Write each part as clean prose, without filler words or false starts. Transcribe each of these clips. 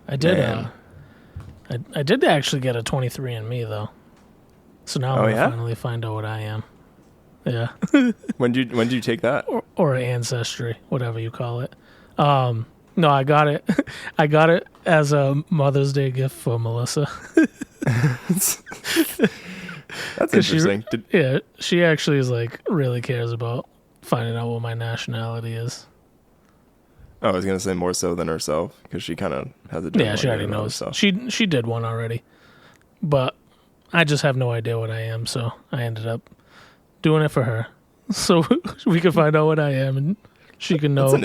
I did. Man. I did actually get a 23andMe though, so now I'm gonna finally find out what I am. Yeah. When did you take that? Or Ancestry, whatever you call it. No, I got it. I got it as a Mother's Day gift for Melissa. That's interesting. She actually is like really cares about finding out what my nationality is. Oh, I was gonna say more so than herself because she kind of has a Yeah, she already knows. She did one already, but I just have no idea what I am, so I ended up doing it for her, so we can find out what I am and she can know.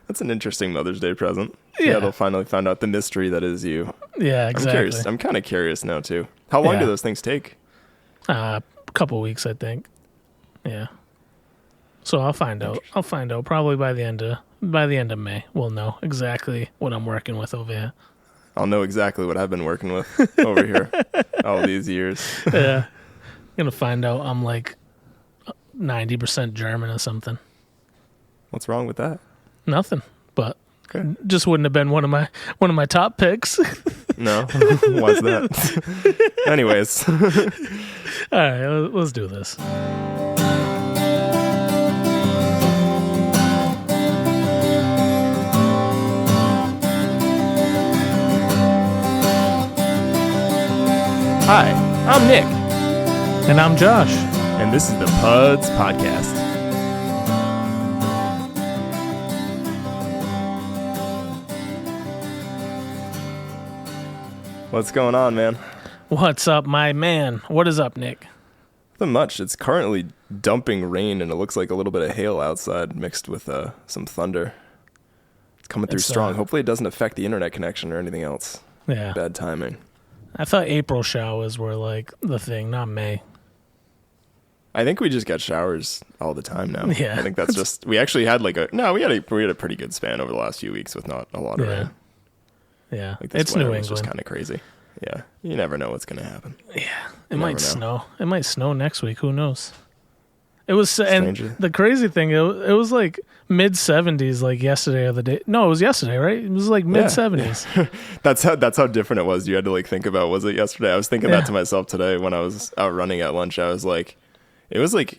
That's an interesting Mother's Day present. Yeah, they'll finally find out the mystery that is you. Yeah, exactly. I'm kind of curious now too. How long do those things take? A couple weeks, I think. Yeah. So I'll find out. Probably by the end of May, we'll know exactly what I'm working with over here. I'll know exactly what I've been working with over here all these years. Yeah. I'm gonna find out I'm like 90% German or something. What's wrong with that? Nothing, but just wouldn't have been one of my top picks. No, why's that? Anyways, all right, let's do this. Hi, I'm Nick, and I'm Josh, and this is the PUDs Podcast. What's going on, man? What's up, my man? What is up, Nick? Nothing much. It's currently dumping rain, and it looks like a little bit of hail outside mixed with some thunder. It's coming through strong. Hopefully it doesn't affect the internet connection or anything else. Yeah. Bad timing. I thought April showers were like the thing, not May. I think we just get showers all the time now. Yeah. I think that's just, we actually had we had a pretty good span over the last few weeks with not a lot of rain. Yeah, like this it's New England. It's just kind of crazy. Yeah, you never know what's going to happen. Yeah, it might snow. It might snow next week. Who knows? It was, and the crazy thing, it was like mid-70s, like yesterday or the day. No, it was yesterday, right? It was like mid-70s. Yeah. That's how different it was. You had to like think about, was it yesterday? I was thinking that to myself today when I was out running at lunch. I was like, it was like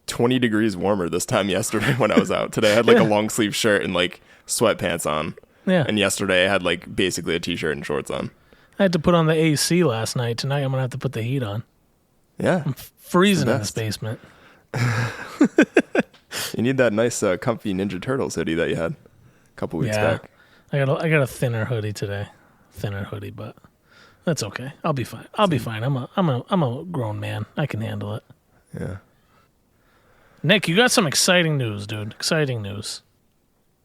20 degrees warmer this time yesterday when I was out. Today I had like a long sleeve shirt and like sweatpants on. Yeah. And yesterday I had like basically a t-shirt and shorts on. I had to put on the AC last night. Tonight I'm going to have to put the heat on. Yeah. I'm freezing in this basement. You need that nice comfy Ninja Turtles hoodie that you had a couple weeks back. I got a thinner hoodie today. But that's okay. I'll be fine. I'll be fine. I'm a grown man. I can handle it. Yeah. Nick, you got some exciting news, dude. Exciting news.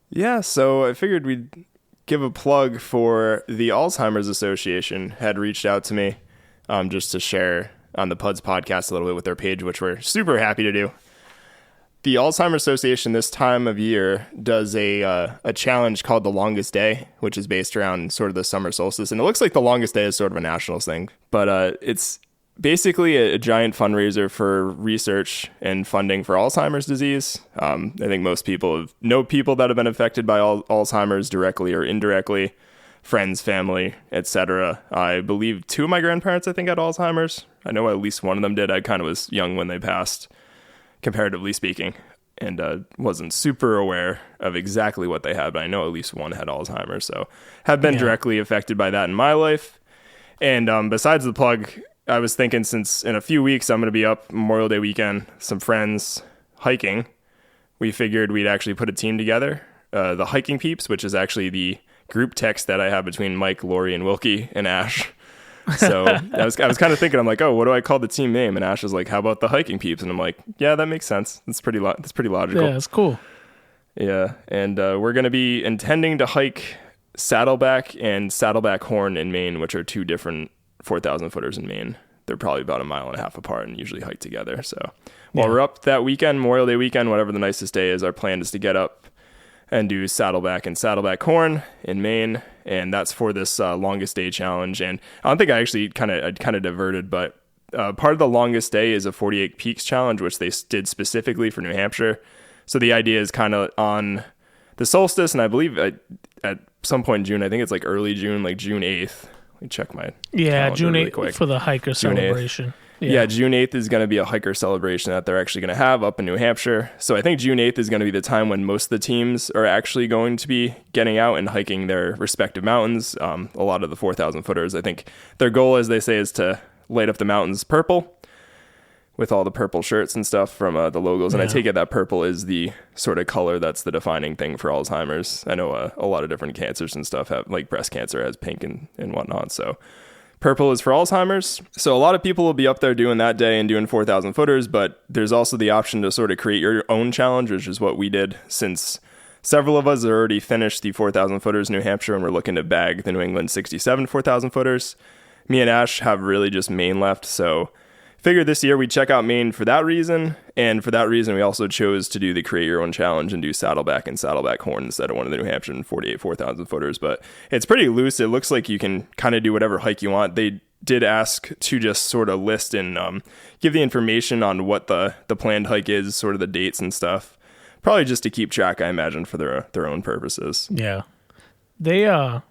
Yeah, so I figured we'd give a plug for the Alzheimer's Association had reached out to me just to share on the PUDs Podcast a little bit with their page, which we're super happy to do. The Alzheimer's Association this time of year does a challenge called The Longest Day, which is based around sort of the summer solstice. And it looks like The Longest Day is sort of a national thing, but it's basically a giant fundraiser for research and funding for Alzheimer's disease. I think most people know people that have been affected by Alzheimer's directly or indirectly, friends, family, etc. I believe 2 of my grandparents, I think, had Alzheimer's. I know at least one of them did. I kind of was young when they passed, comparatively speaking, and wasn't super aware of exactly what they had, but I know at least one had Alzheimer's, so have been directly affected by that in my life. And besides the plug, I was thinking since in a few weeks I'm going to be up Memorial Day weekend, some friends hiking, we figured we'd actually put a team together, the Hiking Peeps, which is actually the group text that I have between Mike, Lori, and Wilkie and Ash. So I was kind of thinking, I'm like, oh, what do I call the team name? And Ash was like, how about the Hiking Peeps? And I'm like, yeah, that makes sense. That's pretty logical. Yeah, it's cool. Yeah, and we're going to be intending to hike Saddleback and Saddleback Horn in Maine, which are 2 different 4,000 footers in Maine. They're probably about 1.5 miles apart and usually hike together. So while we're up that weekend, Memorial Day weekend, whatever the nicest day is, our plan is to get up and do Saddleback and Saddleback Horn in Maine. And that's for this longest day challenge. And I don't think I actually kind of diverted, but part of the longest day is a 48 Peaks challenge, which they did specifically for New Hampshire. So the idea is kind of on the solstice, and I believe at some point in June. I think it's like early June, like June 8th. Let me check my June 8th really quick. for the hiker celebration. Yeah, June 8th is going to be a hiker celebration that they're actually going to have up in New Hampshire. So I think June 8th is going to be the time when most of the teams are actually going to be getting out and hiking their respective mountains. A lot of the 4,000 footers, I think their goal, as they say, is to light up the mountains purple with all the purple shirts and stuff from the logos. And I take it that purple is the sort of color that's the defining thing for Alzheimer's. I know a lot of different cancers and stuff have, like breast cancer has pink and whatnot. So purple is for Alzheimer's. So a lot of people will be up there doing that day and doing 4,000 footers, but there's also the option to sort of create your own challenge, which is what we did, since several of us have already finished the 4,000 footers in New Hampshire and we're looking to bag the New England 67 4,000 footers. Me and Ash have really just Maine left, so figured this year we'd check out Maine for that reason, and for that reason we also chose to do the create your own challenge and do saddleback and saddleback horn instead of one of the New Hampshire 48 4,000 footers. But it's pretty loose. It looks like you can kind of do whatever hike you want. They did ask to just sort of list and give the information on what the planned hike is, sort of the dates and stuff, probably just to keep track, I imagine, for their own purposes. Yeah, they've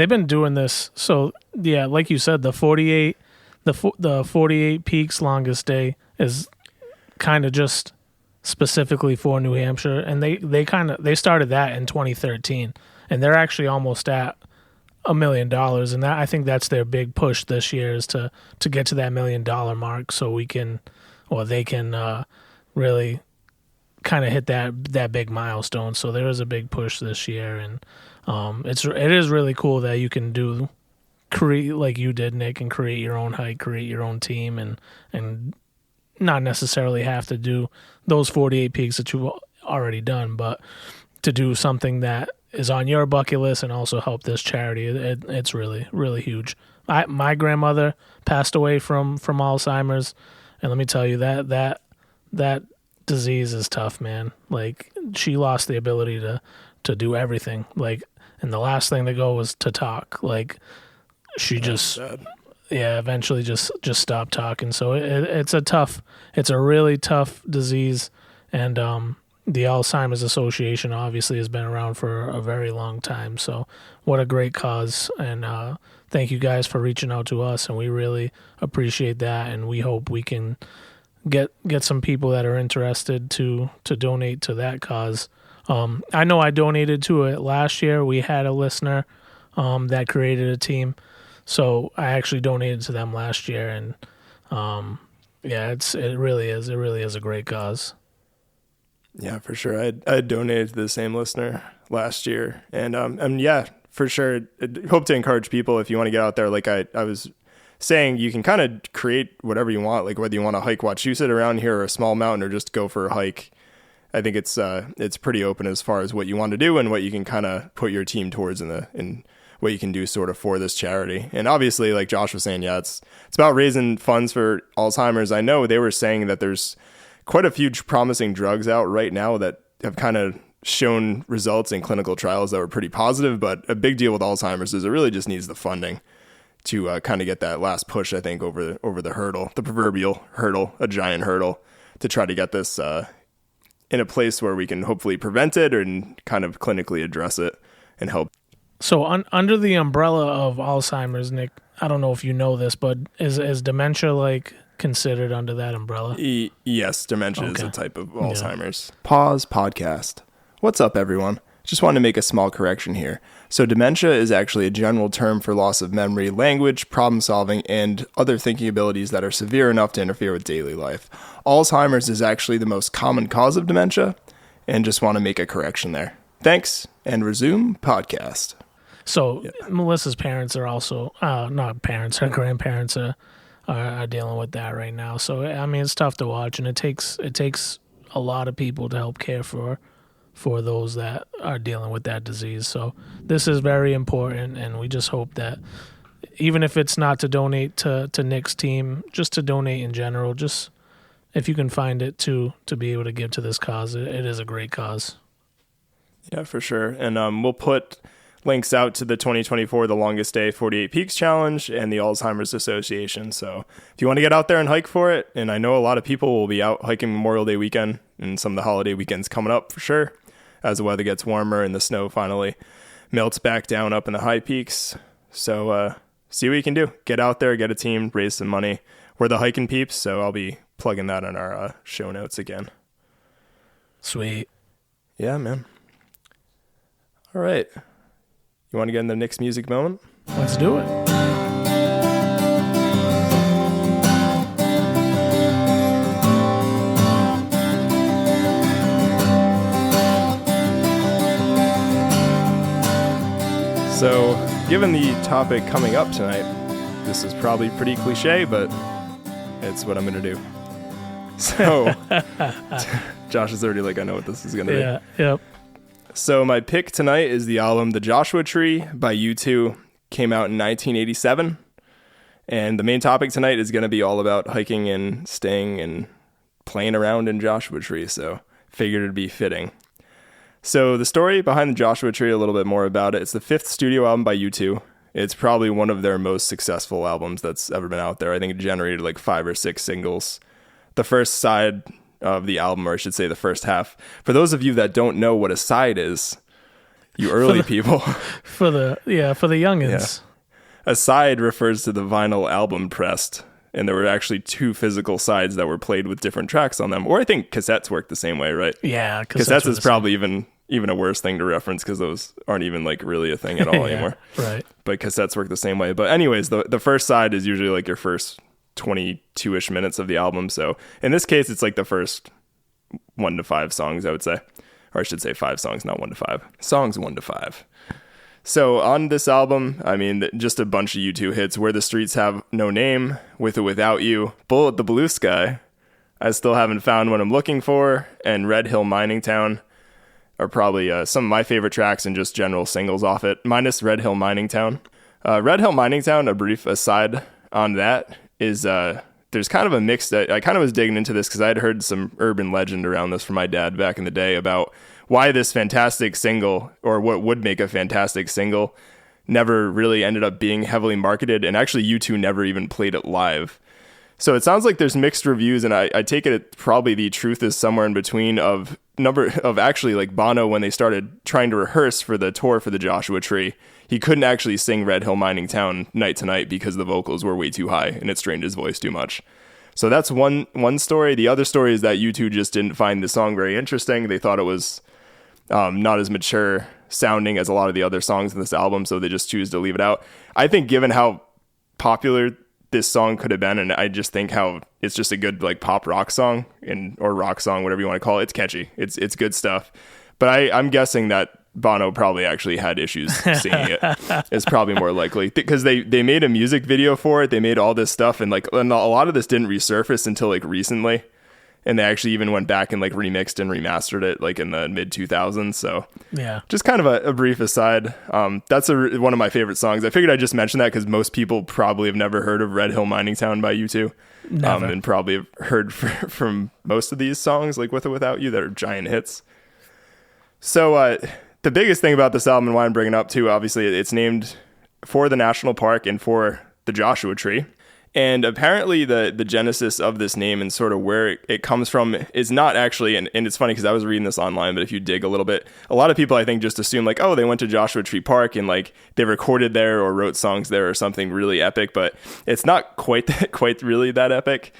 been doing this. So yeah, like you said, the 48 Peaks longest day is kind of just specifically for New Hampshire, and they started that in 2013, and they're actually almost at $1 million, and that, I think that's their big push this year, is to get to that $1 million mark, so they can really kind of hit that big milestone. So there is a big push this year, and it is really cool that you can create like you did, Nick, and create your own hike, create your own team, and not necessarily have to do those 48 peaks that you've already done, but to do something that is on your bucket list and also help this charity. It's really, really huge. My grandmother passed away from Alzheimer's, and let me tell you that disease is tough, man. Like, she lost the ability to do everything. Like, and the last thing to go was to talk. Like, she eventually just stopped talking. So it's a really tough disease, and the Alzheimer's Association obviously has been around for a very long time. So what a great cause, and thank you guys for reaching out to us, and we really appreciate that, and we hope we can get some people that are interested to donate to that cause. I know I donated to it last year. We had a listener that created a team, so I actually donated to them last year, and it really is a great cause. Yeah, for sure. I donated to the same listener last year, and yeah, for sure. I hope to encourage people, if you want to get out there, like I was saying, you can kind of create whatever you want, like whether you want to hike Wachusett around here or a small mountain or just go for a hike. I think it's pretty open as far as what you want to do and what you can kind of put your team towards in what you can do sort of for this charity. And obviously, like Josh was saying, yeah, it's about raising funds for Alzheimer's. I know they were saying that there's quite a few promising drugs out right now that have kind of shown results in clinical trials that were pretty positive, but a big deal with Alzheimer's is it really just needs the funding to kind of get that last push, I think, over the hurdle, the proverbial hurdle, a giant hurdle, to try to get this in a place where we can hopefully prevent it and kind of clinically address it and help. So under the umbrella of Alzheimer's, Nick, I don't know if you know this, but is dementia like considered under that umbrella? Yes, dementia is a type of Alzheimer's. PUDs Podcast. What's up, everyone? Just wanted to make a small correction here. So dementia is actually a general term for loss of memory, language, problem solving, and other thinking abilities that are severe enough to interfere with daily life. Alzheimer's is actually the most common cause of dementia, and just want to make a correction there. Thanks, and resume podcast. So Melissa's parents are also, not parents, her grandparents are dealing with that right now. So, I mean, it's tough to watch, and it takes a lot of people to help care for those that are dealing with that disease. So this is very important, and we just hope that even if it's not to donate to Nick's team, just to donate in general, just if you can find it to be able to give to this cause, it is a great cause. Yeah, for sure. And we'll put links out to the 2024 The Longest Day 48 Peaks Challenge and the Alzheimer's Association. So if you want to get out there and hike for it, and I know a lot of people will be out hiking Memorial Day weekend and some of the holiday weekends coming up for sure, as the weather gets warmer and the snow finally melts back down up in the high peaks. So see what you can do. Get out there, get a team, raise some money. We're the hiking peeps, so I'll be plugging that in our show notes again. Sweet. Yeah, man. All right. You want to get in the Nick's music moment? Let's do it. So, given the topic coming up tonight, this is probably pretty cliche, but it's what I'm going to do. So, Josh is already like, I know what this is going to be. Yeah, yep. So, my pick tonight is the album The Joshua Tree by U2. Came out in 1987. And the main topic tonight is going to be all about hiking and staying and playing around in Joshua Tree. So, figured it'd be fitting. So the story behind the Joshua Tree, a little bit more about it. It's the 5th studio album by U2. It's probably one of their most successful albums that's ever been out there. I think it generated like 5 or 6 singles. The first side of the album, or I should say the first half. For those of you that don't know what a side is, you early people. For the youngins. Yeah. A side refers to the vinyl album pressed. And there were actually 2 physical sides that were played with different tracks on them. Or I think cassettes work the same way, right? Yeah. Cassettes is probably even a worse thing to reference because those aren't even like really a thing at all anymore. Right. But cassettes work the same way. But anyways, the first side is usually like your first 22-ish minutes of the album. So in this case, it's like the first 1 to 5 songs, I would say. Or I should say 5 songs, not 1 to 5. Songs 1 to 5. So on this album, I mean, just a bunch of U2 hits. Where the Streets Have No Name, With or Without You, Bullet the Blue Sky, I Still Haven't Found What I'm Looking For, and Red Hill Mining Town are probably some of my favorite tracks and just general singles off it, minus Red Hill Mining Town. Red Hill Mining Town, a brief aside on that, is there's kind of a mix that I kind of was digging into this because I had heard some urban legend around this from my dad back in the day about why this fantastic single, or what would make a fantastic single, never really ended up being heavily marketed, and actually U2 never even played it live. So it sounds like there's mixed reviews, and I take it probably the truth is somewhere in between of actually like Bono, when they started trying to rehearse for the tour for the Joshua Tree, he couldn't actually sing Red Hill Mining Town night to night because the vocals were way too high and it strained his voice too much. So that's one story. The other story is that U2 just didn't find the song very interesting. They thought it was not as mature sounding as a lot of the other songs in this album, so they just choose to leave it out. I think given how popular this song could have been, and I just think how it's just a good like pop rock song or rock song, whatever you want to call it. It's catchy. It's good stuff. But I'm guessing that Bono probably actually had issues singing it. It's probably more likely because they made a music video for it. They made all this stuff, and a lot of this didn't resurface until like recently. And they actually even went back and like remixed and remastered it like in the mid 2000s. So yeah, just kind of a brief aside. That's one of my favorite songs. I figured I'd just mention that because most people probably have never heard of Red Hill Mining Town by U2. Never. And probably have heard from most of these songs, like With or Without You, that are giant hits. So the biggest thing about this album and why I'm bringing it up too, obviously it's named for the national park and for the Joshua Tree. And apparently the genesis of this name and sort of where it comes from is not actually, and it's funny because I was reading this online, but if you dig a little bit, a lot of people I think just assume like, oh, they went to Joshua Tree Park and like they recorded there or wrote songs there or something really epic, but it's not quite really that epic.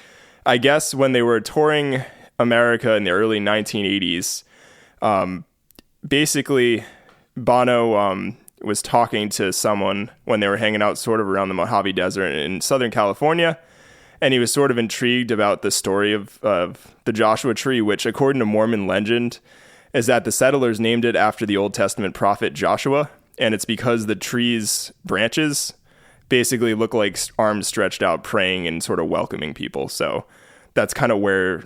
I guess when they were touring America in the early 1980s, basically Bono was talking to someone when they were hanging out sort of around the Mojave Desert in Southern California. And he was sort of intrigued about the story of the Joshua Tree, which according to Mormon legend is that the settlers named it after the Old Testament prophet Joshua. And it's because the tree's branches basically look like arms stretched out, praying and sort of welcoming people. So that's kind of where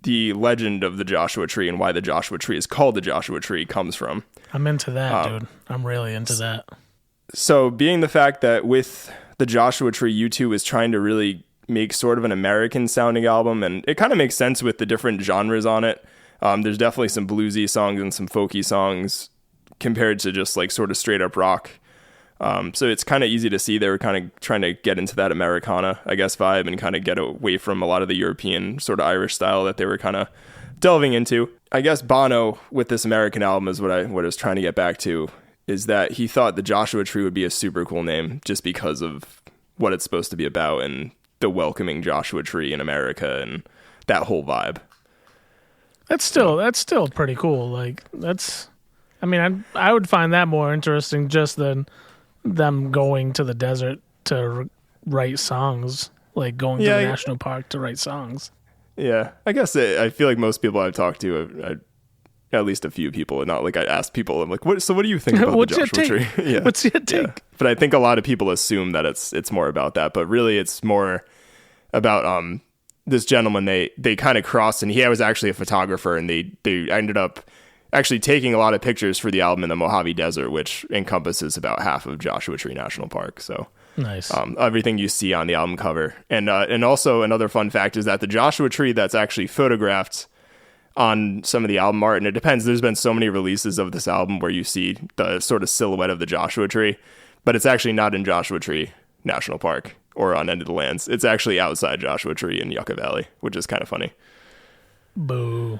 the legend of the Joshua Tree and why the Joshua Tree is called the Joshua Tree comes from. I'm into that, dude. I'm really into that. So being the fact that with the Joshua Tree, U2 is trying to really make sort of an American sounding album, and it kind of makes sense with the different genres on it. There's definitely some bluesy songs and some folky songs compared to just like sort of straight up rock. So it's kind of easy to see they were kind of trying to get into that Americana, I guess, vibe and kind of get away from a lot of the European sort of Irish style that they were kind of delving into. I guess Bono with this American album is what I was trying to get back to. is that he thought the Joshua Tree would be a super cool name just because of what it's supposed to be about and the welcoming Joshua Tree in America and that whole vibe. That's still pretty cool. Like I would find that more interesting just than them going to the desert to write songs, like going to the national park to write songs. Yeah, I guess I feel like most people I've talked to, at least a few people, not like I asked people, I'm like, what do you think about the Joshua Tree? Yeah. What's your take? Yeah. But I think a lot of people assume that it's more about that, but really it's more about this gentleman. They kind of crossed, and he was actually a photographer, and they ended up actually taking a lot of pictures for the album in the Mojave Desert, which encompasses about half of Joshua Tree National Park. So nice. Everything you see on the album cover. And also another fun fact is that the Joshua Tree that's actually photographed on some of the album art, and it depends, there's been so many releases of this album where you see the sort of silhouette of the Joshua Tree, but it's actually not in Joshua Tree National Park or on End of the Lands. It's actually outside Joshua Tree in Yucca Valley, which is kind of funny. Boo.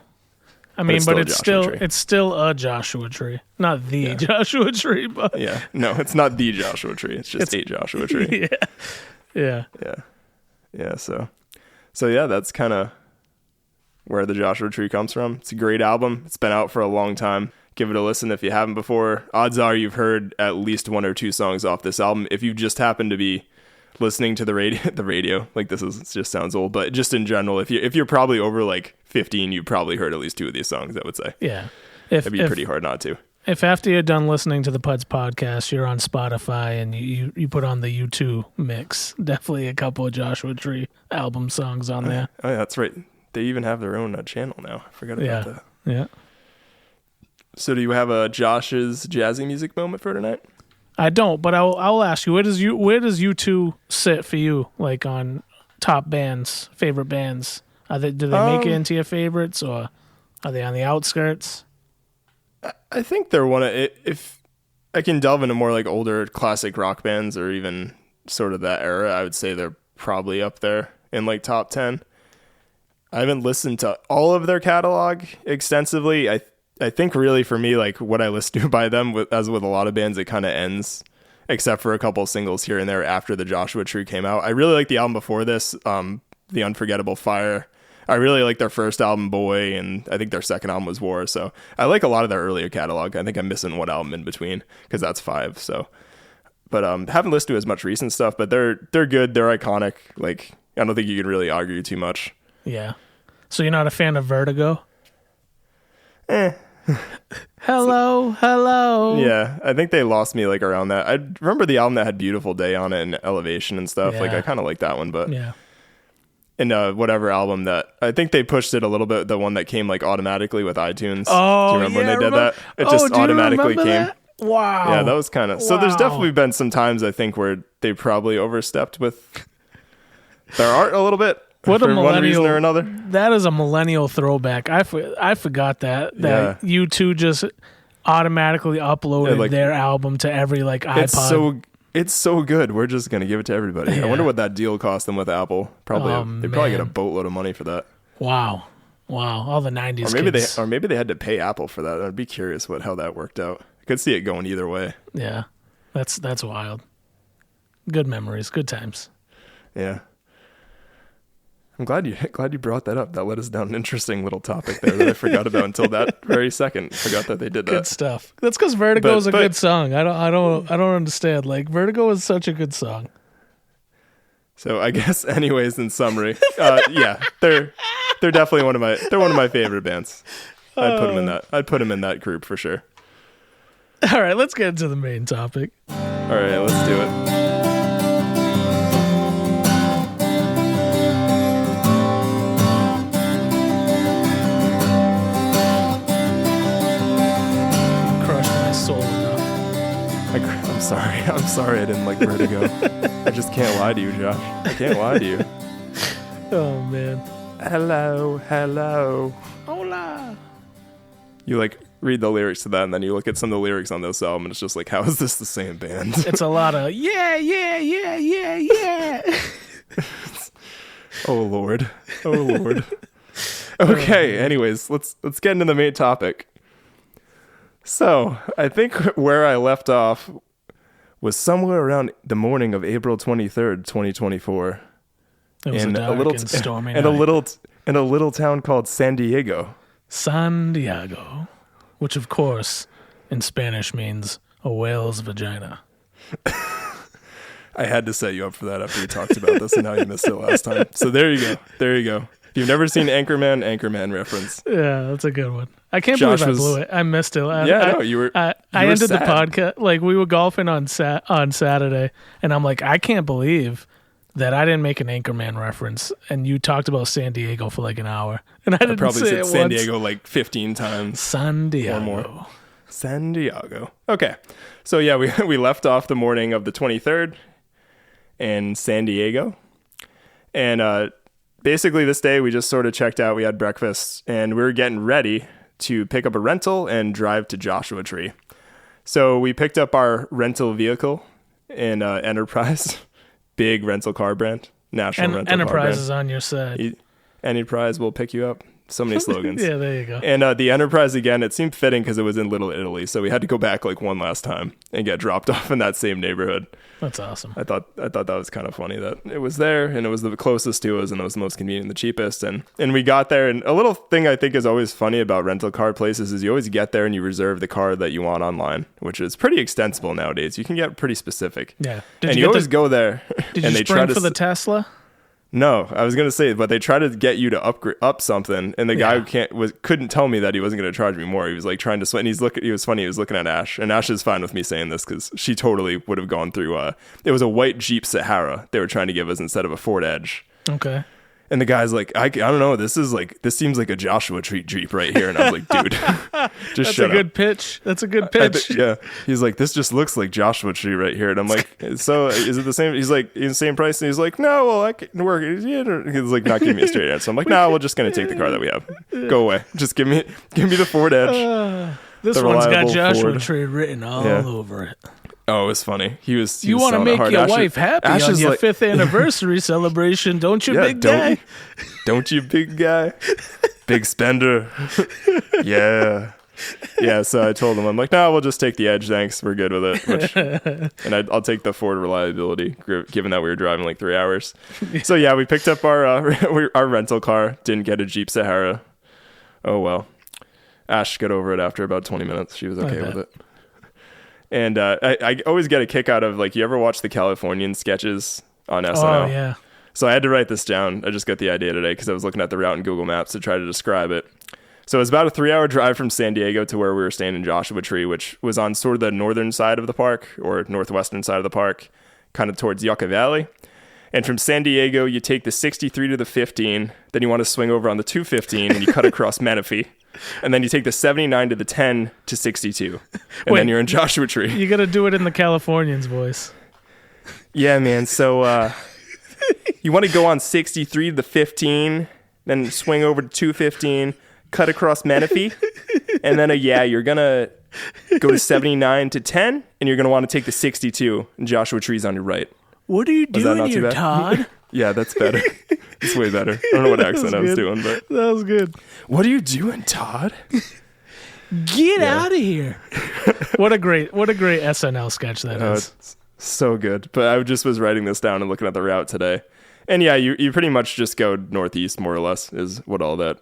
I mean, but it's still a Joshua Tree, not the Joshua Tree. But yeah, no, it's not the Joshua Tree. It's just a Joshua Tree. Yeah. So yeah, that's kind of where the Joshua Tree comes from. It's a great album. It's been out for a long time. Give it a listen if you haven't before. Odds are you've heard at least one or two songs off this album. If you just happen to be listening to the radio, like it just sounds old, but just in general, if you're probably over like 15, you probably heard at least two of these songs, I would say. Yeah. It'd be pretty hard not to. If after you're done listening to the PUDs podcast, you're on Spotify and you put on the U2 mix, definitely a couple of Joshua Tree album songs on there. Oh yeah, that's right. They even have their own channel now. I forgot about that. Yeah. So do you have a Josh's jazzy music moment for tonight? I don't, but I'll ask you, where does U2 sit for you, like on top bands, favorite bands? Do they make it into your favorites, or are they on the outskirts? I think they're one of, if I can delve into more like older classic rock bands or even sort of that era, I would say they're probably up there in like top 10. I haven't listened to all of their catalog extensively. I think really for me, like what I listen to by them, as with a lot of bands, it kind of ends, except for a couple singles here and there after the Joshua Tree came out. I really like the album before this, The Unforgettable Fire. I really like their first album, Boy, and I think their second album was War. So I like a lot of their earlier catalog. I think I'm missing one album in between because that's 5. So, but haven't listened to as much recent stuff. But they're good. They're iconic. Like I don't think you can really argue too much. Yeah. So you're not a fan of Vertigo? Hello. Yeah, I think they lost me like around that. I remember the album that had Beautiful Day on it and Elevation and stuff. Yeah. Like I kind of like that one, but yeah. And whatever album that I think they pushed it a little bit. The one that came like automatically with iTunes. Oh, do you remember when they did that? It just automatically came. That? Wow. Yeah, that was kind of. So there's definitely been some times I think where they probably overstepped with their art a little bit. What for a one reason or another. That is a millennial throwback. I forgot that U2 just automatically uploaded their album to every like iPod. It's so good. We're just gonna give it to everybody. Yeah. I wonder what that deal cost them with Apple. Probably they probably get a boatload of money for that. Wow, all the '90s. Or maybe they had to pay Apple for that. I'd be curious how that worked out. I could see it going either way. Yeah, that's wild. Good memories, good times. Yeah. I'm glad you brought that up. That led us down an interesting little topic there that I forgot about until that very second. Forgot that they did that. Good stuff. That's because Vertigo is a good song. I don't understand. Like Vertigo is such a good song. So I guess, anyways, in summary, yeah, they're definitely one of my favorite bands. I'd put them in that group for sure. All right, let's get into the main topic. All right, let's do it. I'm sorry I didn't like Vertigo. I just can't lie to you, Josh. I can't lie to you. Oh, man. Hello. Hola. You like read the lyrics to that and then you look at some of the lyrics on this album and it's just like, how is this the same band? It's a lot of yeah. Oh, Lord. Okay, anyways, let's get into the main topic. So I think where I left off was somewhere around the morning of April 23rd, 2024. It was a dark and stormy night. In a little town called San Diego. San Diego, which of course in Spanish means a whale's vagina. I had to set you up for that after we talked about this and how you missed it last time. So there you go. If you've never seen Anchorman reference. Yeah, that's a good one. I can't believe I blew it. I missed it. I ended the podcast. Like, we were golfing on Saturday, and I'm like, I can't believe that I didn't make an Anchorman reference, and you talked about San Diego for like an hour, and I didn't probably say said it San once. Diego like 15 times. San Diego. Or more. San Diego. Okay. So yeah, we left off the morning of the 23rd in San Diego. And basically this day we just sort of checked out. We had breakfast and we were getting ready to pick up a rental and drive to Joshua Tree. So we picked up our rental vehicle in Enterprise, big rental car brand, national rental Enterprise car brand. is on your side. Enterprise will pick you up. So many slogans. Yeah, there you go. And the Enterprise, again, it seemed fitting because it was in Little Italy. So we had to go back like one last time and get dropped off in that same neighborhood. That's awesome. I thought that was kind of funny that it was there and it was the closest to us and it was the most convenient and the cheapest. And we got there. And a little thing I think is always funny about rental car places is you always get there and you reserve the car that you want online, which is pretty extensible nowadays. You can get pretty specific. Yeah. And you always go there. Did and you they spring for the Tesla? No, I was gonna say, but they try to get you to up something, and the guy couldn't tell me that he wasn't gonna charge me more. He was like trying to swing. He was funny. He was looking at Ash, and Ash is fine with me saying this because she totally would have gone through. It was a white Jeep Sahara they were trying to give us instead of a Ford Edge. Okay. And the guy's like, I don't know. This seems like a Joshua Tree Jeep right here. And I was like, dude, just shut up. That's a good pitch. Yeah. He's like, this just looks like Joshua Tree right here. And I'm like, so is it the same? He's like, in the same price. And he's like, no, well, I can work. He's like, not giving me a straight answer. I'm like, no, we're just going to take the car that we have. Go away. Just give me the Ford Edge. This one's got Joshua Tree written all over it. Oh, it was funny. He was you want to make your wife happy on your 5th anniversary celebration, don't you, big guy? Don't you, big guy? Big spender. Yeah. Yeah, so I told him, I'm like, no, we'll just take the Edge, thanks. We're good with it. And I'll take the Ford reliability, given that we were driving like 3 hours. So yeah, we picked up our rental car, didn't get a Jeep Sahara. Oh, well. Ash got over it after about 20 minutes. She was okay with it. And I always get a kick out of, like, you ever watch the Californians sketches on SNL? Oh, yeah. So I had to write this down. I just got the idea today because I was looking at the route in Google Maps to try to describe it. So it was about a 3-hour drive from San Diego to where we were staying in Joshua Tree, which was on sort of the northern side of the park or northwestern side of the park, kind of towards Yucca Valley. And from San Diego, you take the 63 to the 15, then you want to swing over on the 215 and you cut across Menifee. And then you take the 79 to the 10 to 62. And then you're in Joshua Tree. You got to do it in the Californians voice. Yeah, man. So you want to go on 63 to the 15, then swing over to 215, cut across Menifee. And then, you're going to go to 79 to 10, and you're going to want to take the 62, and Joshua Tree's on your right. What are you doing here, Todd? Yeah, that's better. It's way better. I don't know what accent I was doing, but that was good. What are you doing, Todd? Get out of here! What a great SNL sketch that is. It's so good. But I just was writing this down and looking at the route today, and yeah, you pretty much just go northeast, more or less, is what all that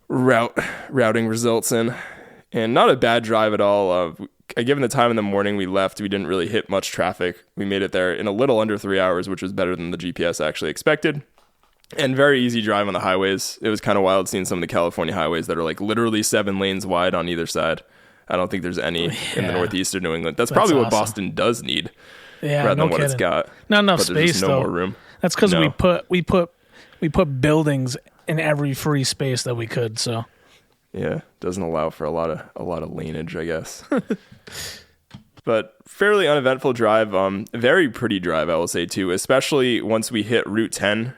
routing results in, and not a bad drive at all. Given the time in the morning we left, we didn't really hit much traffic. We made it there in a little under 3 hours, which was better than the GPS actually expected. And very easy drive on the highways. It was kind of wild seeing some of the California highways that are like literally 7 lanes wide on either side. I don't think there's any in the Northeast or New England. That's probably what Boston does need, rather than what it's got. Not enough space, no more room. That's because we put buildings in every free space that we could. So yeah, doesn't allow for a lot of laneage, I guess. But fairly uneventful drive. Very pretty drive, I will say too. Especially once we hit Route 10,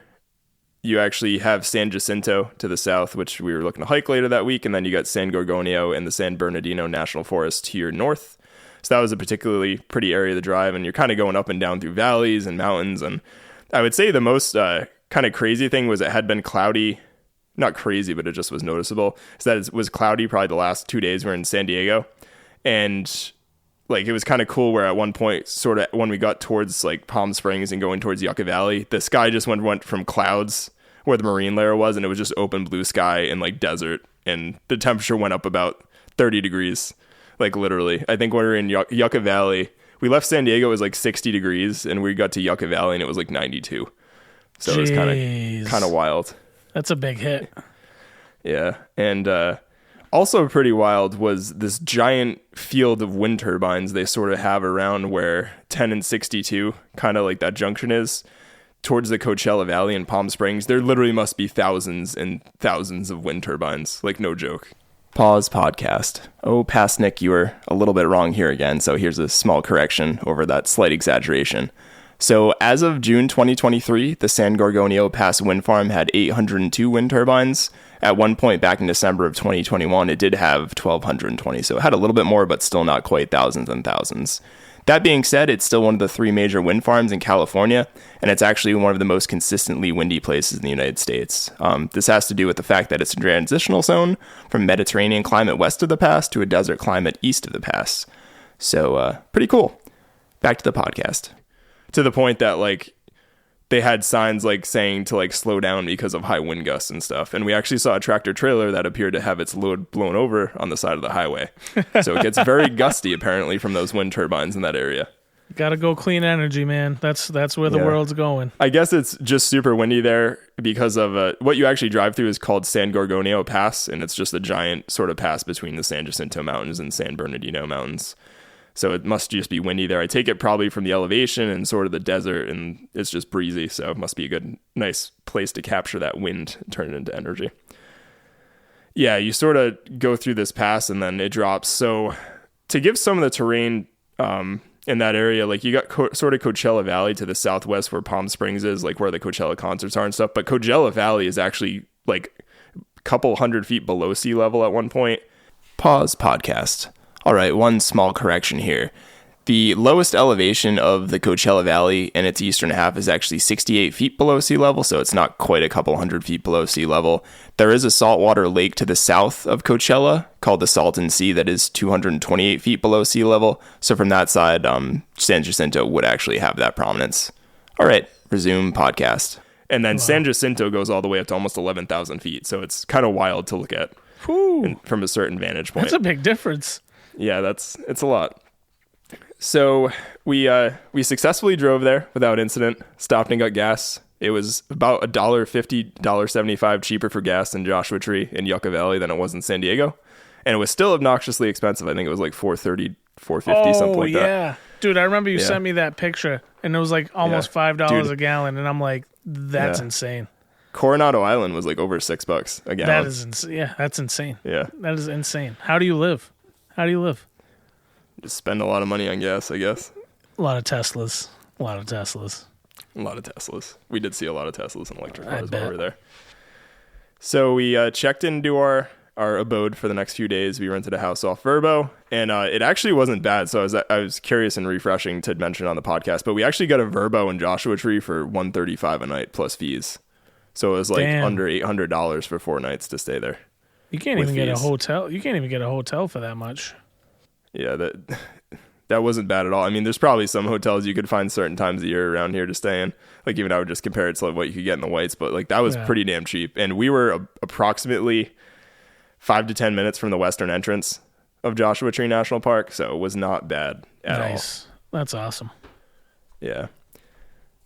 you actually have San Jacinto to the south, which we were looking to hike later that week, and then you got San Gorgonio and the San Bernardino National Forest to your north. So that was a particularly pretty area to drive, and you're kind of going up and down through valleys and mountains. And I would say the most kind of crazy thing was it had been cloudy not crazy, but it just was noticeable, is that it was cloudy probably the last 2 days we were in San Diego. And like, it was kind of cool where at one point, sort of when we got towards like Palm Springs and going towards Yucca Valley, the sky just went from clouds where the marine layer was, and it was just open blue sky and like desert. And the temperature went up about 30 degrees, like literally. I think when we were in Yucca Valley, we left San Diego, it was like 60 degrees, and we got to Yucca Valley and it was like 92. So Jeez. It was kind of wild. That's a big hit. Yeah. And also pretty wild was this giant field of wind turbines they sort of have around where 10 and 62, kind of like that junction is, towards the Coachella Valley in Palm Springs. There literally must be thousands and thousands of wind turbines. Like, no joke. PUDs Podcast. Oh, past Nick, you were a little bit wrong here again, so here's a small correction over that slight exaggeration. So as of June 2023, the San Gorgonio Pass wind farm had 802 wind turbines. At one point back in December of 2021, it did have 1,220, so it had a little bit more, but still not quite thousands and thousands. That being said, it's still one of the 3 major wind farms in California, and it's actually one of the most consistently windy places in the United States. This has to do with the fact that it's a transitional zone from Mediterranean climate west of the pass to a desert climate east of the pass. So, pretty cool. Back to the podcast. To the point that, like, they had signs, like, saying to, like, slow down because of high wind gusts and stuff. And we actually saw a tractor trailer that appeared to have its load blown over on the side of the highway. So it gets very gusty, apparently, from those wind turbines in that area. Gotta go clean energy, man. That's where the world's going. I guess it's just super windy there because of what you actually drive through is called San Gorgonio Pass, and it's just a giant sort of pass between the San Jacinto Mountains and San Bernardino Mountains. So it must just be windy there. I take it probably from the elevation and sort of the desert, and it's just breezy. So it must be a good, nice place to capture that wind and turn it into energy. Yeah, you sort of go through this pass and then it drops. So to give some of the terrain in that area, like you got sort of Coachella Valley to the southwest where Palm Springs is, like where the Coachella concerts are and stuff. But Coachella Valley is actually like a couple 100 feet below sea level at one point. PUDs Podcast. All right, one small correction here. The lowest elevation of the Coachella Valley in its eastern half is actually 68 feet below sea level, so it's not quite a couple 100 feet below sea level. There is a saltwater lake to the south of Coachella called the Salton Sea that is 228 feet below sea level. So from that side, San Jacinto would actually have that prominence. All right, resume podcast. And then San Jacinto goes all the way up to almost 11,000 feet, so it's kind of wild to look at from a certain vantage point. That's a big difference. Yeah, it's a lot. So we successfully drove there without incident, stopped and got gas. It was about $1.50, $1.75 cheaper for gas in Joshua Tree in Yucca Valley than it was in San Diego. And it was still obnoxiously expensive. I think it was like $4.30, $4.50, something like that. Oh, yeah. Dude, I remember you sent me that picture, and it was like almost $5 a gallon, and I'm like, that's insane. Coronado Island was like over $6 a gallon. That is that's insane. Yeah. That is insane. How do you live? Just spend a lot of money on gas, I guess. A lot of Teslas. We did see a lot of Teslas and electric cars while we were there. So we checked into our abode for the next few days. We rented a house off Vrbo, and it actually wasn't bad. So I was curious and refreshing to mention on the podcast, but we actually got a Vrbo in Joshua Tree for $135 a night plus fees. So it was like under $800 for 4 nights to stay there. You can't even get a hotel. You can't even get a hotel for that much. Yeah, that wasn't bad at all. I mean, there's probably some hotels you could find certain times of the year around here to stay in. Like, even I would just compare it to like what you could get in the Whites, but like that was pretty damn cheap. And we were approximately 5 to 10 minutes from the western entrance of Joshua Tree National Park, so it was not bad at all. Nice. That's awesome. Yeah.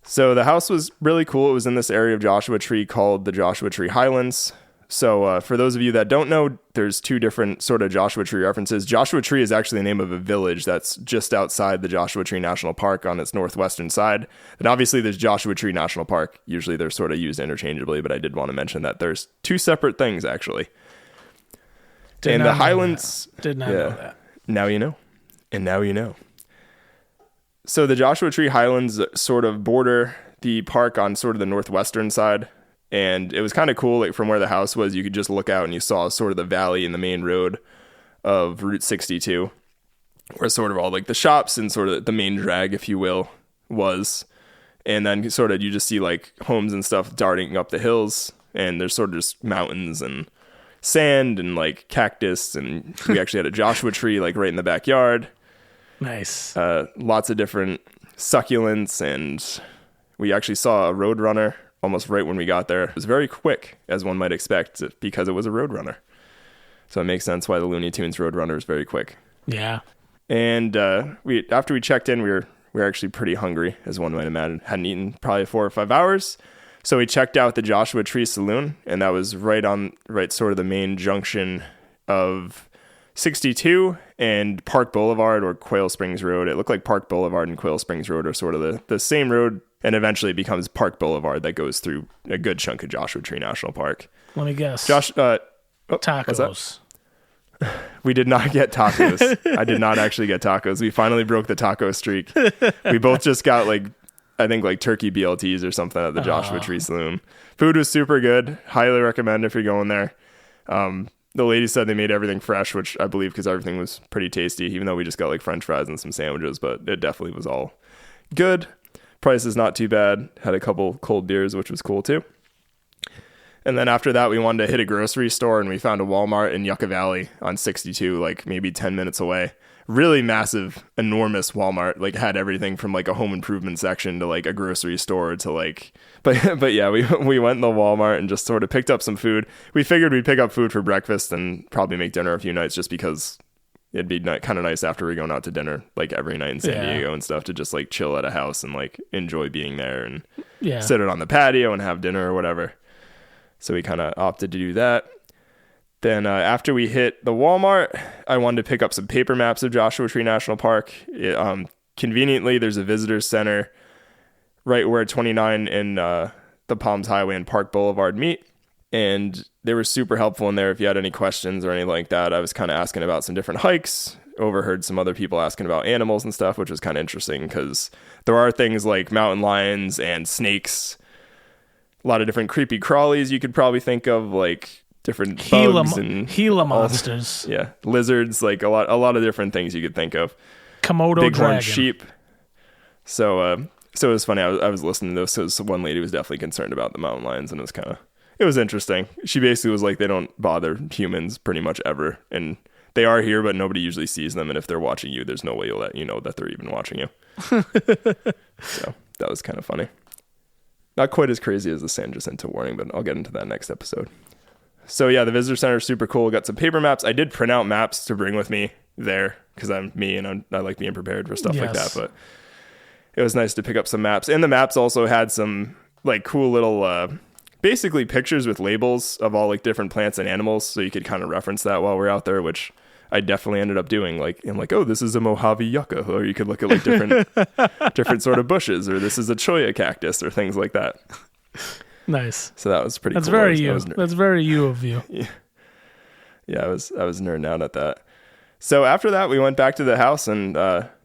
So the house was really cool. It was in this area of Joshua Tree called the Joshua Tree Highlands. So for those of you that don't know, there's 2 different sort of Joshua Tree references. Joshua Tree is actually the name of a village that's just outside the Joshua Tree National Park on its northwestern side. And obviously there's Joshua Tree National Park. Usually they're sort of used interchangeably, but I did want to mention that there's 2 separate things actually. And the Highlands... Did not know that. Now you know. And now you know. So the Joshua Tree Highlands sort of border the park on sort of the northwestern side. And it was kind of cool, like from where the house was, you could just look out and you saw sort of the valley and the main road of Route 62, where sort of all like the shops and sort of the main drag, if you will, was. And then sort of you just see like homes and stuff darting up the hills and there's sort of just mountains and sand and like cactus, and we actually had a Joshua tree like right in the backyard. Nice. Lots of different succulents, and we actually saw a roadrunner almost right when we got there. It was very quick, as one might expect, because it was a roadrunner. So it makes sense why the Looney Tunes roadrunner is very quick. Yeah. And after we checked in, we were actually pretty hungry, as one might imagine. Hadn't eaten probably 4 or 5 hours. So we checked out the Joshua Tree Saloon, and that was right sort of the main junction of 62 and Park Boulevard or Quail Springs Road. It looked like Park Boulevard and Quail Springs Road are sort of the same road, and eventually it becomes Park Boulevard that goes through a good chunk of Joshua Tree National Park. Let me guess. Tacos. We did not get tacos. I did not actually get tacos. We finally broke the taco streak. We both just got I think turkey BLTs or something at the Joshua Tree Saloon. Food was super good. Highly recommend if you're going there. The lady said they made everything fresh, which I believe because everything was pretty tasty, even though we just got French fries and some sandwiches, but it definitely was all good. Price is not too bad. Had a couple cold beers, which was cool too. And then after that, we wanted to hit a grocery store, and we found a Walmart in Yucca Valley on 62, maybe 10 minutes away. Really massive, enormous Walmart. Had everything from a home improvement section to a grocery store to but yeah, we went in the Walmart and just sort of picked up some food. We figured we'd pick up food for breakfast and probably make dinner a few nights, just because it'd be kind of nice after we're going out to dinner every night in San Diego and stuff, to just chill at a house and enjoy being there and sit it on the patio and have dinner or whatever. So we kind of opted to do that. Then after we hit the Walmart, I wanted to pick up some paper maps of Joshua Tree National Park. Conveniently, there's a visitor center right where 29 and the Palms Highway and Park Boulevard meet. And they were super helpful in there if you had any questions or anything like that. I was kind of asking about some different hikes, overheard some other people asking about animals and stuff, which was kind of interesting because there are things like mountain lions and snakes, a lot of different creepy crawlies you could probably think of, different bugs and Gila monsters. Yeah, lizards, a lot of different things you could think of. Komodo Bighorn dragon. sheep. So it was funny. I was listening to this. So one lady was definitely concerned about the mountain lions, and it was interesting. She basically was like, they don't bother humans pretty much ever, and they are here, but nobody usually sees them. And if they're watching you, there's no way you'll let you know that they're even watching you. So that was kind of funny. Not quite as crazy as the San Jacinto warning, but I'll get into that next episode. So yeah, the visitor center is super cool. Got some paper maps. I did print out maps to bring with me there because I'm me and I like being prepared for stuff like that. But it was nice to pick up some maps. And the maps also had some cool little basically pictures with labels of all different plants and animals. So you could kind of reference that while we're out there, which I definitely ended up doing. Oh, this is a Mojave yucca. Or you could look at different sort of bushes, or this is a cholla cactus, or things like that. Nice. So that was pretty cool. That's very you of you. Yeah, I was nerding out at that. So after that, we went back to the house and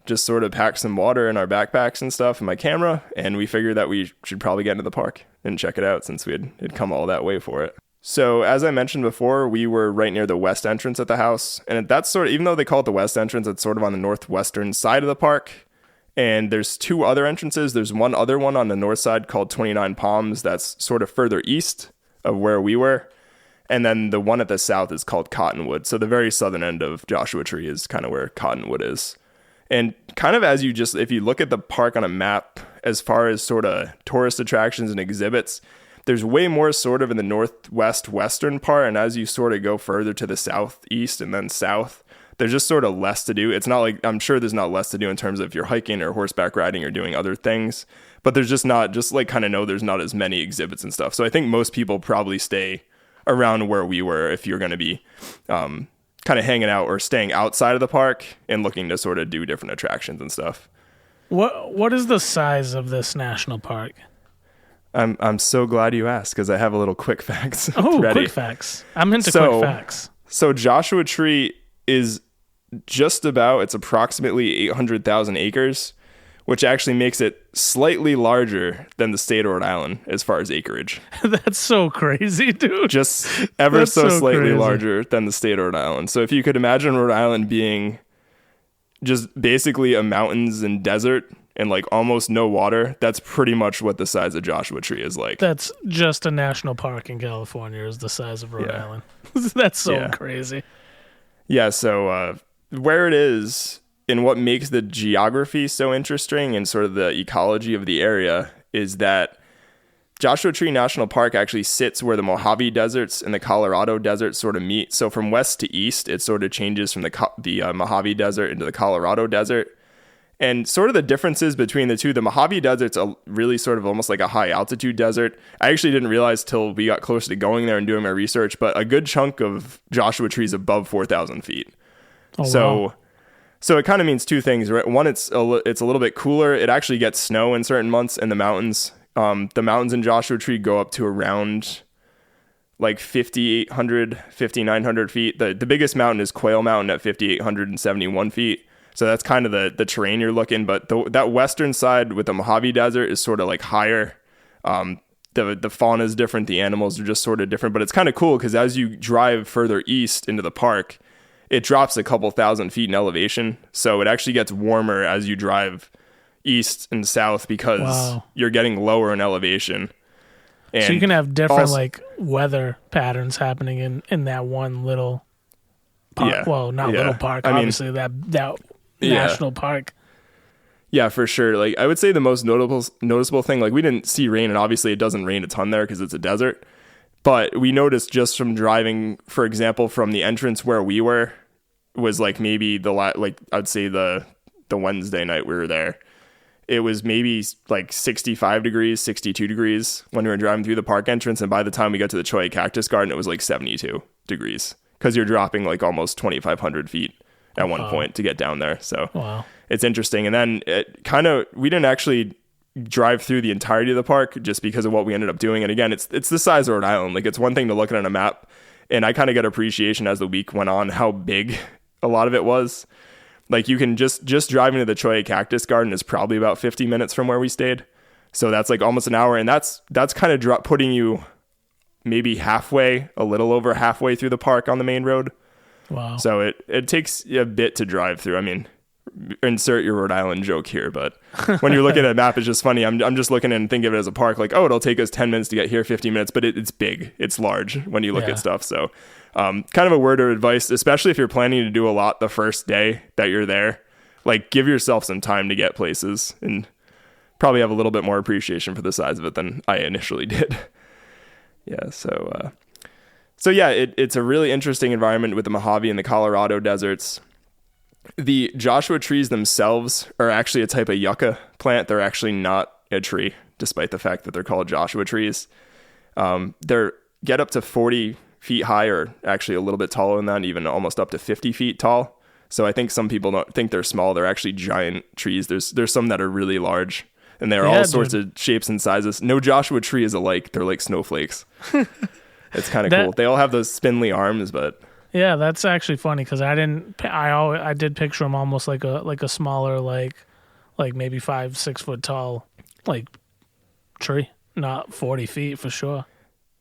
just sort of packed some water in our backpacks and stuff and my camera, and we figured that we should probably get into the park and check it out since we had come all that way for it. So as I mentioned before, we were right near the west entrance at the house, and that's sort of, even though they call it the west entrance, it's sort of on the northwestern side of the park. And there's 2 other entrances. There's one other one on the north side called 29 Palms that's sort of further east of where we were. And then the one at the south is called Cottonwood. So the very southern end of Joshua Tree is kind of where Cottonwood is. And kind of if you look at the park on a map, as far as sort of tourist attractions and exhibits, there's way more sort of in the northwest western part. And as you sort of go further to the southeast and then south, there's just sort of less to do. It's not I'm sure there's not less to do in terms of if you're hiking or horseback riding or doing other things, but there's just not, there's not as many exhibits and stuff. So I think most people probably stay around where we were if you're going to be kind of hanging out or staying outside of the park and looking to sort of do different attractions and stuff. What is the size of this national park? I'm so glad you asked, because I have a little quick facts ready. Quick facts. I'm into quick facts. So Joshua Tree is it's approximately 800,000 acres, which actually makes it slightly larger than the state of Rhode Island as far as acreage. That's so crazy, dude. Just ever so slightly larger than the state of Rhode Island. So if you could imagine Rhode Island being just basically a mountains and desert and like almost no water, that's pretty much what the size of Joshua Tree is like. That's just a national park in California is the size of Rhode Island. That's so crazy. Yeah, so where it is and what makes the geography so interesting and sort of the ecology of the area is that Joshua Tree National Park actually sits where the Mojave Deserts and the Colorado Desert sort of meet. So from west to east, it sort of changes from the Mojave Desert into the Colorado Desert. And sort of the differences between the two, the Mojave Desert's a really sort of almost like a high altitude desert. I actually didn't realize till we got closer to going there and doing my research, but a good chunk of Joshua Tree is above 4,000 feet. Oh, wow. So it kind of means two things, right? One, it's a little bit cooler. It actually gets snow in certain months in the mountains. The mountains in Joshua Tree go up to around like 5,800, 5,900 feet. The biggest mountain is Quail Mountain at 5,871 feet. So that's kind of the terrain you're looking. But that western side with the Mojave Desert is sort of like higher. The fauna is different. The animals are just sort of different. But it's kind of cool because as you drive further east into the park, it drops a couple thousand feet in elevation. So it actually gets warmer as you drive east and south because you're getting lower in elevation. And so you can have different like weather patterns happening in that one little park. Yeah. Well, not little park, obviously that national park. Yeah, for sure. Like I would say the most noticeable thing, like we didn't see rain, and obviously it doesn't rain a ton there because it's a desert. But we noticed just from driving, for example, from the entrance where we were, was like maybe I'd say the Wednesday night we were there. It was maybe like 65 degrees, 62 degrees when we were driving through the park entrance. And by the time we got to the Cholla Cactus Garden, it was like 72 degrees because you're dropping like almost 2,500 feet at one point to get down there. So it's interesting. And then we didn't actually drive through the entirety of the park just because of what we ended up doing. And again, it's the size of Rhode Island. Like it's one thing to look at on a map, and I kind of got appreciation as the week went on how big a lot of it was. Like you can just driving to the Cholla Cactus Garden is probably about 50 minutes from where we stayed. So that's like almost an hour. And that's kind of putting you maybe halfway, a little over halfway through the park on the main road. Wow. So it takes a bit to drive through. I mean, insert your Rhode Island joke here, but when you're looking at a map, it's just funny. I'm just looking and think of it as a park, like, oh, it'll take us 10 minutes to get here, 15 minutes, but it's big. It's large when you look at stuff. So kind of a word of advice, especially if you're planning to do a lot the first day that you're there, like give yourself some time to get places and probably have a little bit more appreciation for the size of it than I initially did. Yeah. So yeah, it's a really interesting environment with the Mojave and the Colorado deserts. The Joshua trees themselves are actually a type of yucca plant. They're actually not a tree, despite the fact that they're called Joshua trees. They're get up to 40 feet high, or actually a little bit taller than that, even almost up to 50 feet tall. So I think some people don't think they're small. They're actually giant trees. There's some that are really large, and they're all sorts of shapes and sizes. No Joshua tree is alike. They're like snowflakes. It's kind of cool. They all have those spindly arms, but yeah, that's actually funny because I did picture them almost like a smaller like maybe 5-6 foot tall like tree, not 40 feet for sure.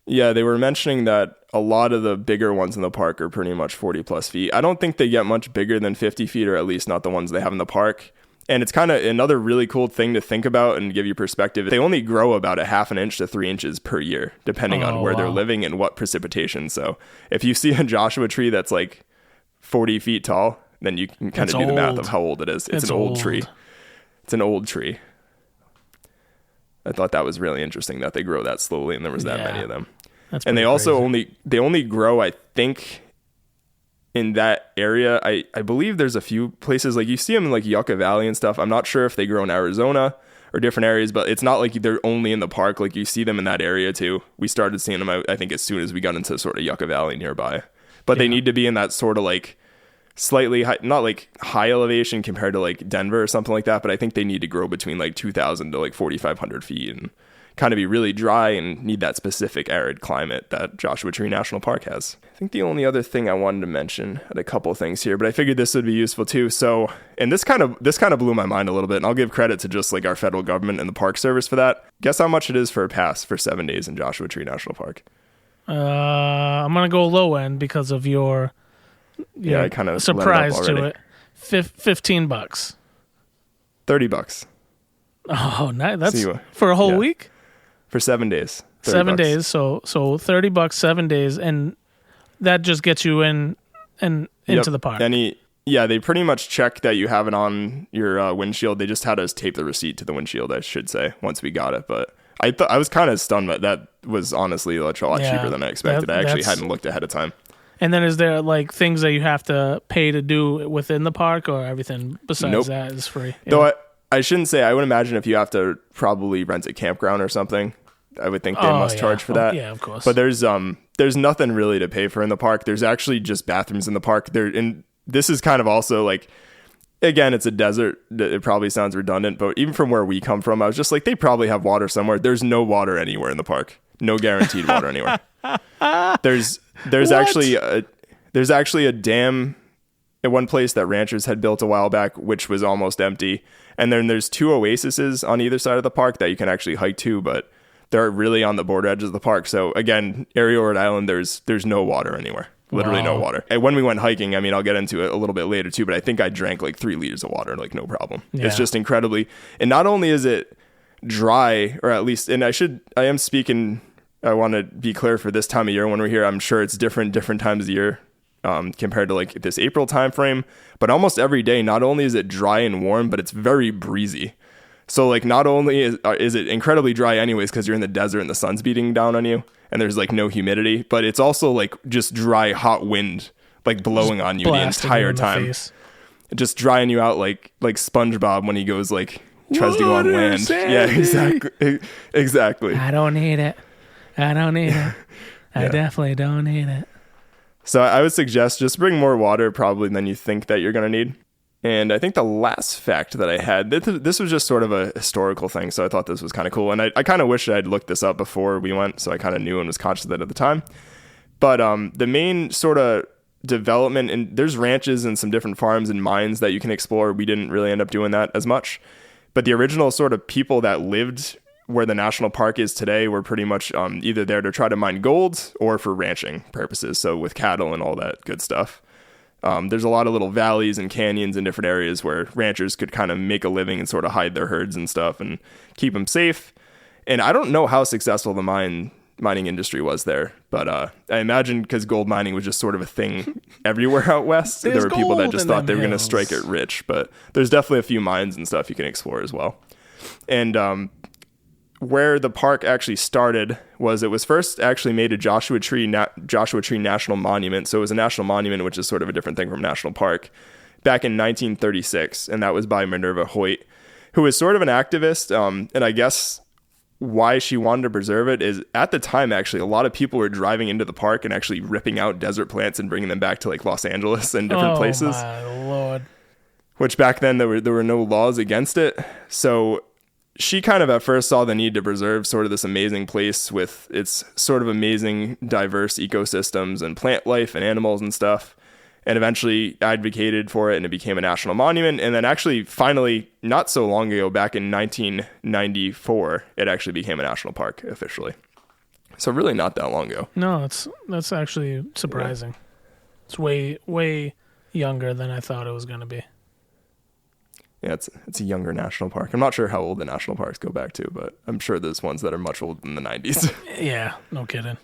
Yeah, they were mentioning that a lot of the bigger ones in the park are pretty much 40 plus feet. I don't think they get much bigger than 50 feet, or at least not the ones they have in the park. And it's kind of another really cool thing to think about and give you perspective. They only grow about a half an inch to 3 inches per year, depending on where they're living and what precipitation. So if you see a Joshua tree that's like 40 feet tall, then you can kind of do the math of how old it is. It's an old tree. It's an old tree. I thought that was really interesting that they grow that slowly and there was that many of them. And they also only grow, I think, in that area. I believe there's a few places, like you see them in like Yucca Valley and stuff. I'm not sure if they grow in Arizona or different areas, but it's not like they're only in the park. Like you see them in that area too. We started seeing them, I think, as soon as we got into sort of Yucca Valley nearby. But they need to be in that sort of like slightly high, not like high elevation compared to like Denver or something like that, but I think they need to grow between like 2,000 to like 4,500 feet and kind of be really dry and need that specific arid climate that Joshua Tree National Park has. I think the only other thing I wanted to mention, I had a couple things here, but I figured this would be useful too. So, and this kind of blew my mind a little bit, and I'll give credit to just like our federal government and the Park Service for that. Guess how much it is for a pass for 7 days in Joshua Tree National Park? I'm going to go low end because of your I kind of surprise to it. $15. $30. Oh, nice. That's So for a whole week? for 7 days. 7 $30. days. So $30, 7 days. And that just gets you in and into the park. They pretty much check that you have it on your windshield. They just had us tape the receipt to the windshield, I should say, once we got it. But I was kind of stunned, but that was honestly a lot cheaper than I expected. I actually hadn't looked ahead of time. And then is there like things that you have to pay to do within the park, or everything besides that is free? Yeah. Though I shouldn't say, I would imagine if you have to probably rent a campground or something, I would think they must charge for that. Yeah, of course. But there's nothing really to pay for in the park. There's actually just bathrooms in the park. And this is kind of also like, again, it's a desert. It probably sounds redundant, but even from where we come from, I was just like, they probably have water somewhere. There's no water anywhere in the park. No guaranteed water anywhere. There's actually a dam at one place that ranchers had built a while back, which was almost empty. And then there's 2 oases on either side of the park that you can actually hike to, but they're really on the border edges of the park. So again, area Rhode Island, there's no water anywhere. Literally no water. And when we went hiking, I mean, I'll get into it a little bit later too, but I think I drank like 3 liters of water, like no problem. Yeah. It's just incredibly, and not only is it dry, or at least, and I want to be clear for this time of year when we're here, I'm sure it's different times of year compared to like this April time frame, but almost every day, not only is it dry and warm, but it's very breezy. So like not only is it incredibly dry anyways because you're in the desert and the sun's beating down on you and there's like no humidity, but it's also like just dry hot wind like blowing on you the entire time, just drying you out like SpongeBob when he goes like tries to go on land. Yeah, exactly. I don't need it. I definitely don't need it. So I would suggest just bring more water probably than you think that you're going to need. And I think the last fact that I had, this was just sort of a historical thing, so I thought this was kind of cool. And I kind of wish I'd looked this up before we went, so I kind of knew and was conscious of it at the time. But the main sort of development, and there's ranches and some different farms and mines that you can explore. We didn't really end up doing that as much. But the original sort of people that lived where the national park is today were pretty much either there to try to mine gold or for ranching purposes, so with cattle and all that good stuff. There's a lot of little valleys and canyons in different areas where ranchers could kind of make a living and sort of hide their herds and stuff and keep them safe. And I don't know how successful the mining industry was there, but I imagine because gold mining was just sort of a thing everywhere out west. There were people that just thought they were going to strike it rich, but there's definitely a few mines and stuff you can explore as well. And where the park actually started was it was first actually made a Joshua Tree National Monument. So it was a national monument, which is sort of a different thing from national park, back in 1936. And that was by Minerva Hoyt, who was sort of an activist. And I guess why she wanted to preserve it is at the time, actually, a lot of people were driving into the park and actually ripping out desert plants and bringing them back to like Los Angeles and different places. Oh my Lord. Which back then there were no laws against it. So she kind of at first saw the need to preserve sort of this amazing place with its sort of amazing diverse ecosystems and plant life and animals and stuff, and eventually advocated for it, and it became a national monument. And then actually finally not so long ago, back in 1994, it actually became a national park officially. So really not that long ago. No, that's actually surprising. Yeah. It's way younger than I thought it was going to be. Yeah, it's a younger national park. I'm not sure how old the national parks go back to, but I'm sure there's ones that are much older than the 90s. Yeah, no kidding.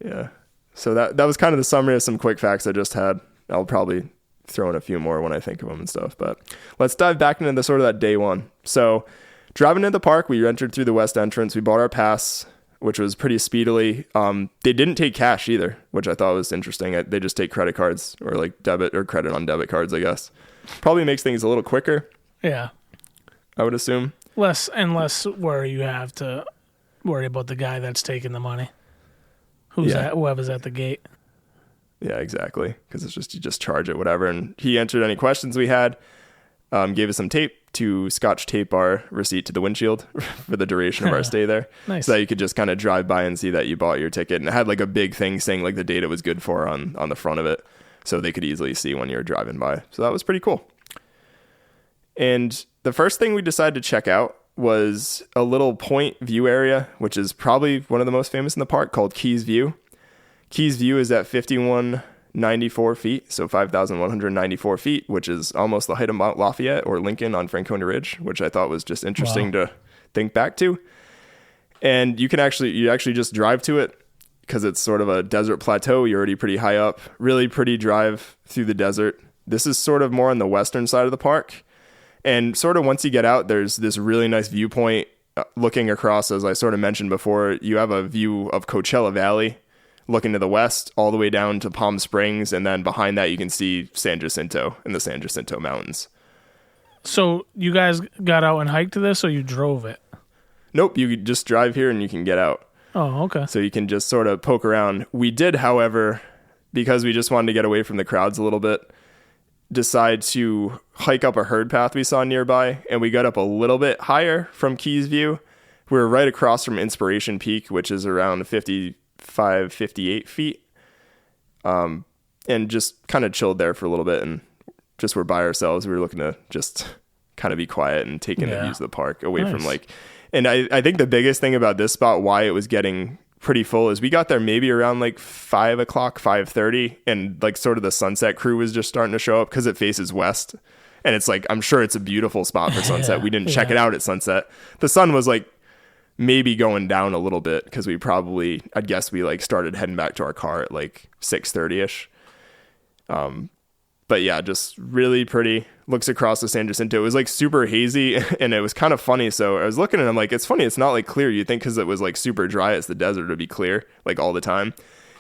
Yeah. So that was kind of the summary of some quick facts I just had. I'll probably throw in a few more when I think of them and stuff. But let's dive back into the sort of that day one. So driving into the park, we entered through the west entrance. We bought our pass, which was pretty speedily. They didn't take cash either, which I thought was interesting. They just take credit cards or like debit or credit on debit cards, I guess. Probably makes things a little quicker. Yeah. I would assume. Less worry you have to worry about the guy that's taking the money. Whoever's at the gate. Yeah, exactly. Because it's just, you just charge it, whatever. And he answered any questions we had, gave us some tape to scotch tape our receipt to the windshield for the duration of our stay there. Nice. So that you could just kind of drive by and see that you bought your ticket. And it had like a big thing saying like the date it was good for on the front of it. So they could easily see when you were driving by. So that was pretty cool. And the first thing we decided to check out was a little point view area, which is probably one of the most famous in the park, called Keys View. Keys View is at 51 5,194 feet. So 5,194 feet, which is almost the height of Mount Lafayette or Lincoln on Franconia Ridge, which I thought was just interesting to think back to. And you actually just drive to it because it's sort of a desert plateau. You're already pretty high up, really pretty drive through the desert. This is sort of more on the western side of the park. And sort of once you get out, there's this really nice viewpoint looking across, as I sort of mentioned before. You have a view of Coachella Valley looking to the west all the way down to Palm Springs. And then behind that, you can see San Jacinto and the San Jacinto Mountains. So you guys got out and hiked this, or you drove it? Nope, you just drive here and you can get out. Oh, okay. So you can just sort of poke around. We did, however, because we just wanted to get away from the crowds a little bit, decide to hike up a herd path we saw nearby, and we got up a little bit higher from Keys View. We were right across from Inspiration Peak, which is around 55, 58 feet, and just kind of chilled there for a little bit, and just were by ourselves. We were looking to just kind of be quiet and take in the views of the park away from and I think the biggest thing about this spot, why it was getting pretty full, is we got there maybe around like 5 o'clock, 5:30, and like sort of the sunset crew was just starting to show up because it faces west. And it's like, I'm sure it's a beautiful spot for sunset. We didn't check it out at sunset. The sun was like maybe going down a little bit because I'd guess we like started heading back to our car at like 6:30ish. But yeah, just really pretty. Looks across the San Jacinto. It was like super hazy and it was kind of funny. So I was looking and I'm like, it's funny. It's not like clear. You'd think because it was like super dry, it's the desert, to be clear like all the time.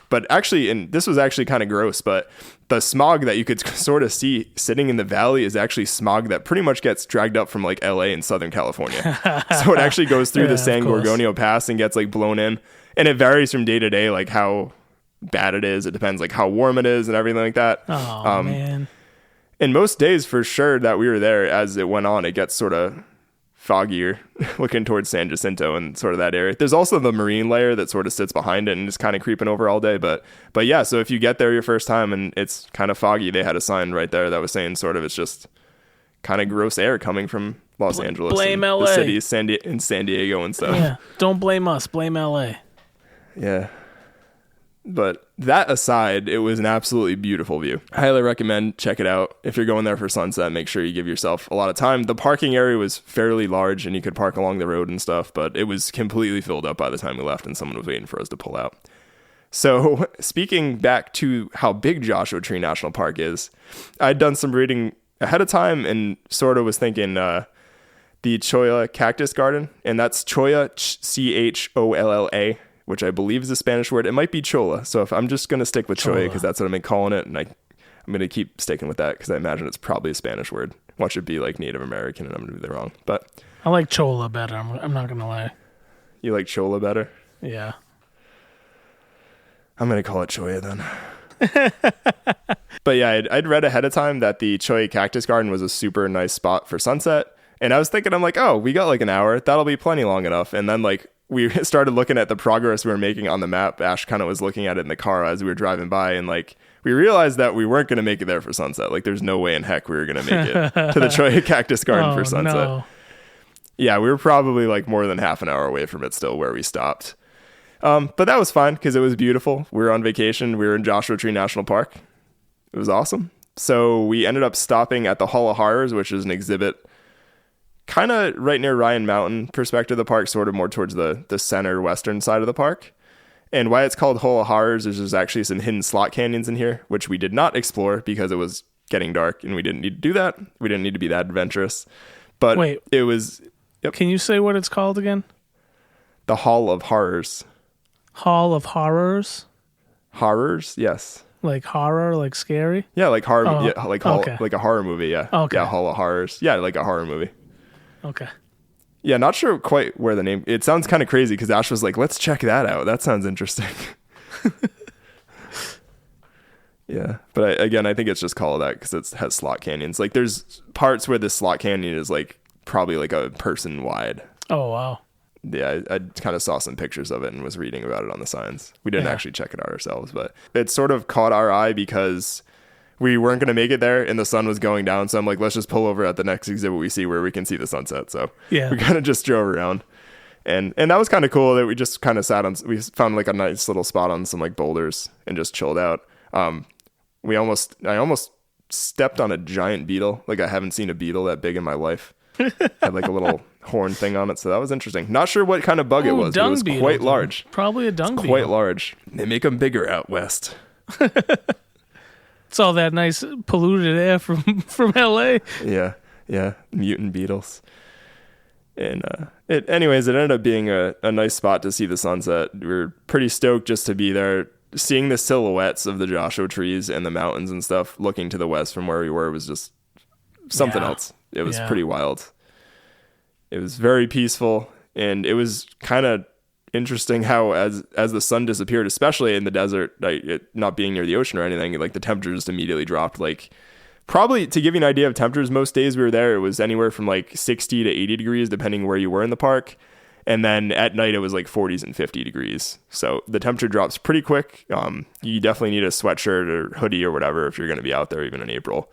But actually, and this was actually kind of gross, but the smog that you could sort of see sitting in the valley is actually smog that pretty much gets dragged up from like LA in Southern California. So it actually goes through the San Gorgonio Pass and gets like blown in. And it varies from day to day, like how bad it is. It depends like how warm it is and everything like that. Oh, man. And most days for sure that we were there, as it went on, it gets sort of foggier looking towards San Jacinto and sort of that area. There's also the marine layer that sort of sits behind it and is kind of creeping over all day. But yeah, so if you get there your first time and it's kind of foggy, they had a sign right there that was saying sort of it's just kind of gross air coming from Los Angeles. Blame and LA. the cities, in San Diego and stuff. Yeah, don't blame us. Blame LA. Yeah. But that aside, it was an absolutely beautiful view. I highly recommend check it out. If you're going there for sunset, make sure you give yourself a lot of time. The parking area was fairly large and you could park along the road and stuff, but it was completely filled up by the time we left and someone was waiting for us to pull out. So speaking back to how big Joshua Tree National Park is, I'd done some reading ahead of time and sort of was thinking the Cholla Cactus Garden, and that's Cholla, Cholla, which I believe is a Spanish word. It might be Cholla. So if I'm just going to stick with Cholla because that's what I've been calling it. And I'm going to keep sticking with that because I imagine it's probably a Spanish word. Watch it be like Native American and I'm going to be wrong. But I like Cholla better. I'm not going to lie. You like Cholla better? Yeah. I'm going to call it Cholla then. But yeah, I'd read ahead of time that the Cholla Cactus Garden was a super nice spot for sunset. And I was thinking, I'm like, oh, we got like an hour. That'll be plenty long enough. And then like, we started looking at the progress we were making on the map. Ash kind of was looking at it in the car as we were driving by, and like we realized that we weren't going to make it there for sunset. Like there's no way in heck we were going to make it to the Cholla Cactus Garden for sunset. No. Yeah, we were probably like more than half an hour away from it still where we stopped. But that was fine because it was beautiful. We were on vacation. We were in Joshua Tree National Park. It was awesome. So we ended up stopping at the Hall of Horrors, which is an exhibit kind of right near Ryan Mountain perspective of the park, sort of more towards the center western side of the park. And why it's called Hole of Horrors is there's actually some hidden slot canyons in here, which we did not explore because it was getting dark and we didn't need to do that. We didn't need to be that adventurous. But wait, it was... Yep. Can you say what it's called again? The Hall of Horrors. Hall of Horrors? Horrors, yes. Like horror, like scary? Yeah, like horror. Oh, yeah, like like a horror movie. Yeah. Okay. Yeah, Hall of Horrors. Yeah, like a horror movie. Okay. Yeah, not sure quite where the name... It sounds kind of crazy because Ash was like, let's check that out. That sounds interesting. Yeah, but I think it's just called that because it has slot canyons. Like there's parts where the slot canyon is like probably like a person wide. Oh, wow. Yeah, I kind of saw some pictures of it and was reading about it on the signs. We didn't actually check it out ourselves, but it sort of caught our eye because we weren't going to make it there and the sun was going down. So I'm like, let's just pull over at the next exhibit we see where we can see the sunset. So we kind of just drove around and that was kind of cool that we just kind of we found like a nice little spot on some like boulders and just chilled out. I almost stepped on a giant beetle. Like, I haven't seen a beetle that big in my life. Had like a little horn thing on it, so that was interesting. Not sure what kind of bug it was, but it was beetle, quite large. Probably a dung beetle. Quite large. They make them bigger out west. It's all that nice polluted air from LA. Yeah, mutant beetles. And it ended up being a nice spot to see the sunset. We were pretty stoked just to be there. Seeing the silhouettes of the Joshua trees and the mountains and stuff looking to the west from where we were was just something else. It was pretty wild. It was very peaceful, and it was kind of interesting how as the sun disappeared, especially in the desert, like it not being near the ocean or anything, like the temperature just immediately dropped. Like, probably to give you an idea of temperatures, most days we were there, it was anywhere from like 60 to 80 degrees, depending where you were in the park. And then at night it was like 40s and 50 degrees. So the temperature drops pretty quick. You definitely need a sweatshirt or hoodie or whatever if you're going to be out there, even in April.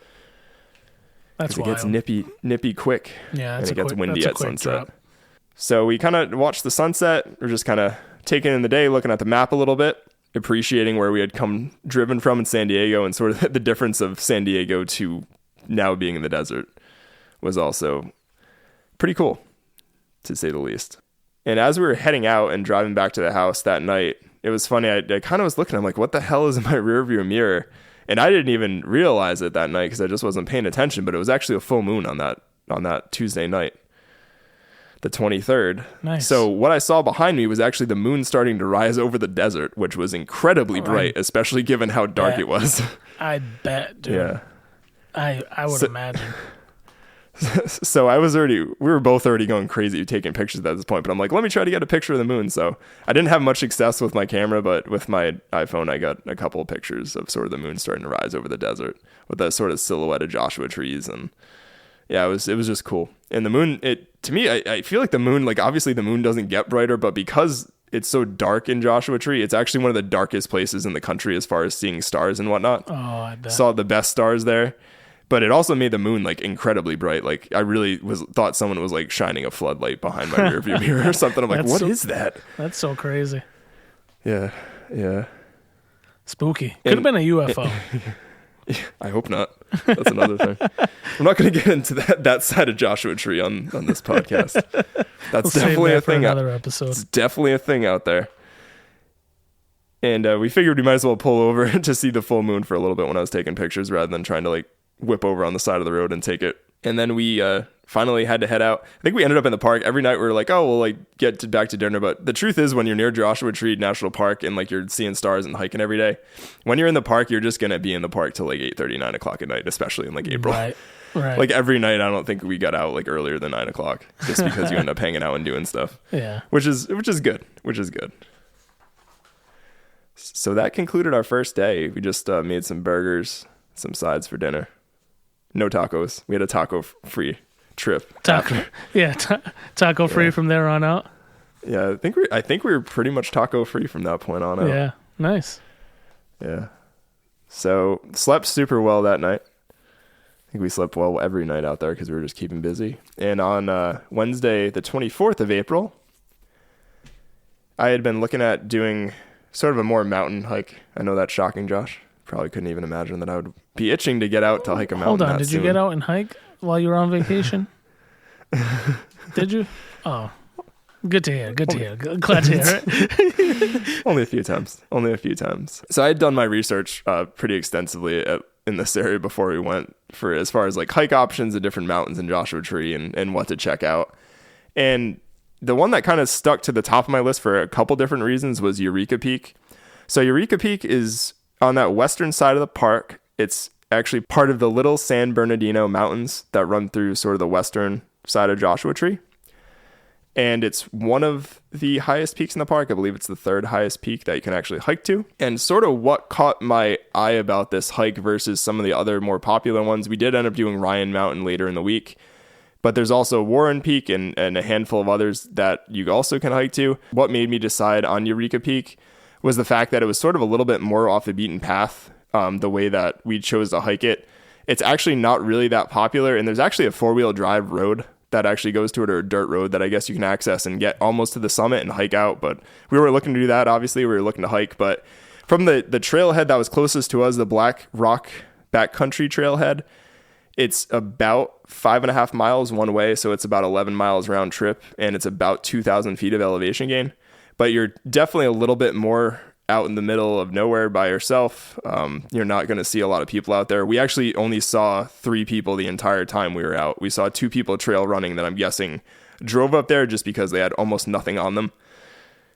That's wild. It gets nippy quick. Yeah, and it gets windy at sunset. Drop. So we kind of watched the sunset. We're just kind of taking in the day, looking at the map a little bit, appreciating where we had driven from in San Diego, and sort of the difference of San Diego to now being in the desert was also pretty cool, to say the least. And as we were heading out and driving back to the house that night, it was funny. I kind of was looking, I'm like, what the hell is in my rearview mirror? And I didn't even realize it that night because I just wasn't paying attention, but it was actually a full moon on that Tuesday night, the 23rd. Nice. So what I saw behind me was actually the moon starting to rise over the desert, which was incredibly bright, especially given how dark it was. I bet, dude. Yeah. I would imagine. So we were both already going crazy taking pictures at this point, but I'm like, let me try to get a picture of the moon. So I didn't have much success with my camera, but with my iPhone, I got a couple of pictures of sort of the moon starting to rise over the desert with that sort of silhouette of Joshua trees. And yeah, it was just cool. And the moon, to me, I feel like the moon, like obviously the moon doesn't get brighter, but because it's so dark in Joshua Tree, it's actually one of the darkest places in the country as far as seeing stars and whatnot. Oh, I bet. Saw the best stars there. But it also made the moon like incredibly bright. Like I really thought someone was like shining a floodlight behind my rearview mirror or something. I'm like, what is that? That's so crazy. Yeah. Spooky. Could have been a UFO. I hope not. That's another thing. I'm not going to get into that side of Joshua Tree on this podcast. That's definitely a thing. Another episode. It's definitely a thing out there. And we figured we might as well pull over to see the full moon for a little bit when I was taking pictures rather than trying to like whip over on the side of the road and take it. And then we finally had to head out. I think we ended up in the park. Every night we were like, oh, we'll like get back to dinner. But the truth is, when you're near Joshua Tree National Park and like you're seeing stars and hiking every day, when you're in the park, you're just going to be in the park till like 8:30, 9 o'clock at night, especially in like April. Right. Like every night, I don't think we got out like earlier than 9 o'clock just because you end up hanging out and doing stuff. Yeah. Which is good. So that concluded our first day. We just made some burgers, some sides for dinner. No tacos. We had a taco-free trip. Taco-free from there on out. Yeah, I think we were pretty much taco-free from that point on out. Yeah, nice. Yeah. So slept super well that night. I think we slept well every night out there because we were just keeping busy. And on Wednesday, the 24th of April, I had been looking at doing sort of a more mountain hike. I know that's shocking, Josh. Probably couldn't even imagine that I would be itching to get out to hike a mountain. Hold on, did you get out and hike while you were on vacation? Did you? Oh, good to hear. Glad to hear it. Only a few times. So I had done my research pretty extensively in this area before we went for as far as like hike options, the different mountains in Joshua Tree and what to check out. And the one that kind of stuck to the top of my list for a couple different reasons was Eureka Peak. So Eureka Peak is on that western side of the park. It's actually part of the Little San Bernardino Mountains that run through sort of the western side of Joshua Tree. And it's one of the highest peaks in the park. I believe it's the third highest peak that you can actually hike to. And sort of what caught my eye about this hike versus some of the other more popular ones, we did end up doing Ryan Mountain later in the week. But there's also Warren Peak and a handful of others that you also can hike to. What made me decide on Eureka Peak was the fact that it was sort of a little bit more off the beaten path, the way that we chose to hike it. It's actually not really that popular, and there's actually a 4-wheel drive road that actually goes to it, or a dirt road that I guess you can access and get almost to the summit and hike out. But we were looking to do that. Obviously, we were looking to hike, but From the trailhead that was closest to us, the Black Rock Backcountry Trailhead, it's about 5.5 miles one way, so it's about 11 miles round trip, and it's about 2,000 feet of elevation gain. But you're definitely a little bit more out in the middle of nowhere by yourself. You're not going to see a lot of people out there. We actually only saw 3 people the entire time we were out. We saw 2 people trail running that I'm guessing drove up there just because they had almost nothing on them.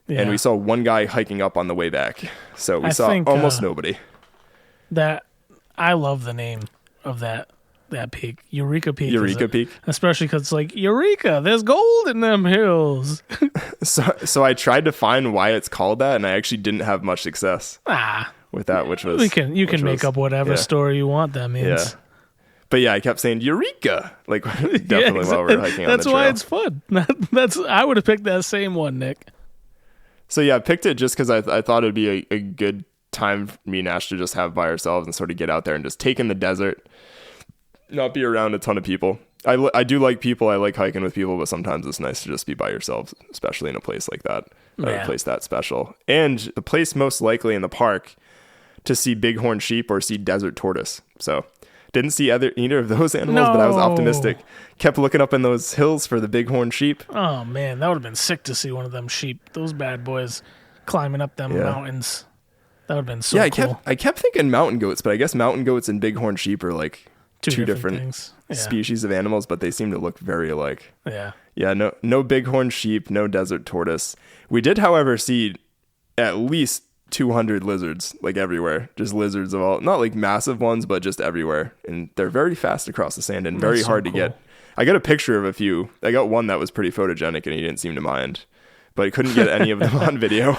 Yeah. And we saw one guy hiking up on the way back. So we saw almost nobody. That I love the name of that peak, Eureka Peak. Eureka Peak. Especially because it's like, Eureka, there's gold in them hills. So I tried to find why it's called that, and I actually didn't have much success with that, which was... You can make up whatever story you want that means. Yeah. But yeah, I kept saying Eureka, like definitely while we were hiking on the trail. That's why it's fun. I would have picked that same one, Nick. So yeah, I picked it just because I thought it'd be a good time for me and Ash to just have by ourselves and sort of get out there and just take in the desert, not be around a ton of people. I do like people. I like hiking with people, but sometimes it's nice to just be by yourself, especially in a place like that, a place that special. And the place most likely in the park to see bighorn sheep or see desert tortoise. So didn't see either of those animals, but I was optimistic. Kept looking up in those hills for the bighorn sheep. Oh man, that would have been sick to see one of them sheep, those bad boys, climbing up them mountains. That would have been so cool. I kept thinking mountain goats, but I guess mountain goats and bighorn sheep are like two different species of animals, but they seem to look very alike. Yeah, no bighorn sheep, no desert tortoise. We did, however, see at least 200 lizards, like everywhere. Just lizards of all, not like massive ones, but just everywhere. And they're very fast across the sand and very hard to get. I got a picture of a few. I got one that was pretty photogenic and he didn't seem to mind, but I couldn't get any of them on video.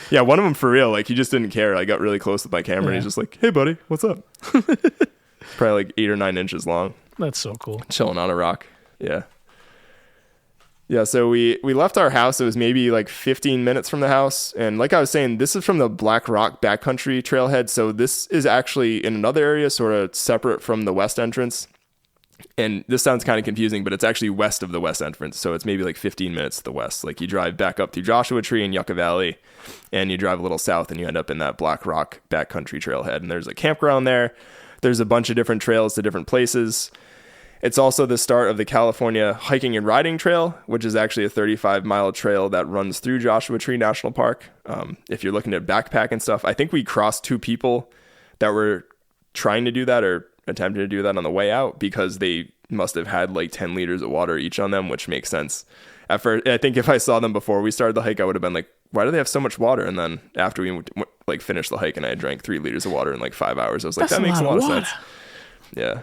Yeah, one of them for real, like he just didn't care. I got really close with my camera and he's just like, "Hey buddy, what's up?" Probably like 8 or 9 inches long. That's so cool. Chilling on a rock. Yeah, so we left our house. It was maybe like 15 minutes from the house. And like I was saying, this is from the Black Rock Backcountry Trailhead. So this is actually in another area, sort of separate from the west entrance. And this sounds kind of confusing, but it's actually west of the west entrance. So it's maybe like 15 minutes to the west. Like you drive back up through Joshua Tree and Yucca Valley, and you drive a little south and you end up in that Black Rock Backcountry Trailhead. And there's a campground there. There's a bunch of different trails to different places. It's also the start of the California Hiking and Riding Trail, which is actually a 35-mile trail that runs through Joshua Tree National Park. If you're looking at backpack and stuff, I think we crossed 2 people that were trying to do that or attempting to do that on the way out because they must have had like 10 liters of water each on them, which makes sense. At first, I think if I saw them before we started the hike, I would have been like, why do they have so much water? And then after we like finished the hike and I drank 3 liters of water in like 5 hours, I was like, that makes a lot of sense. Yeah.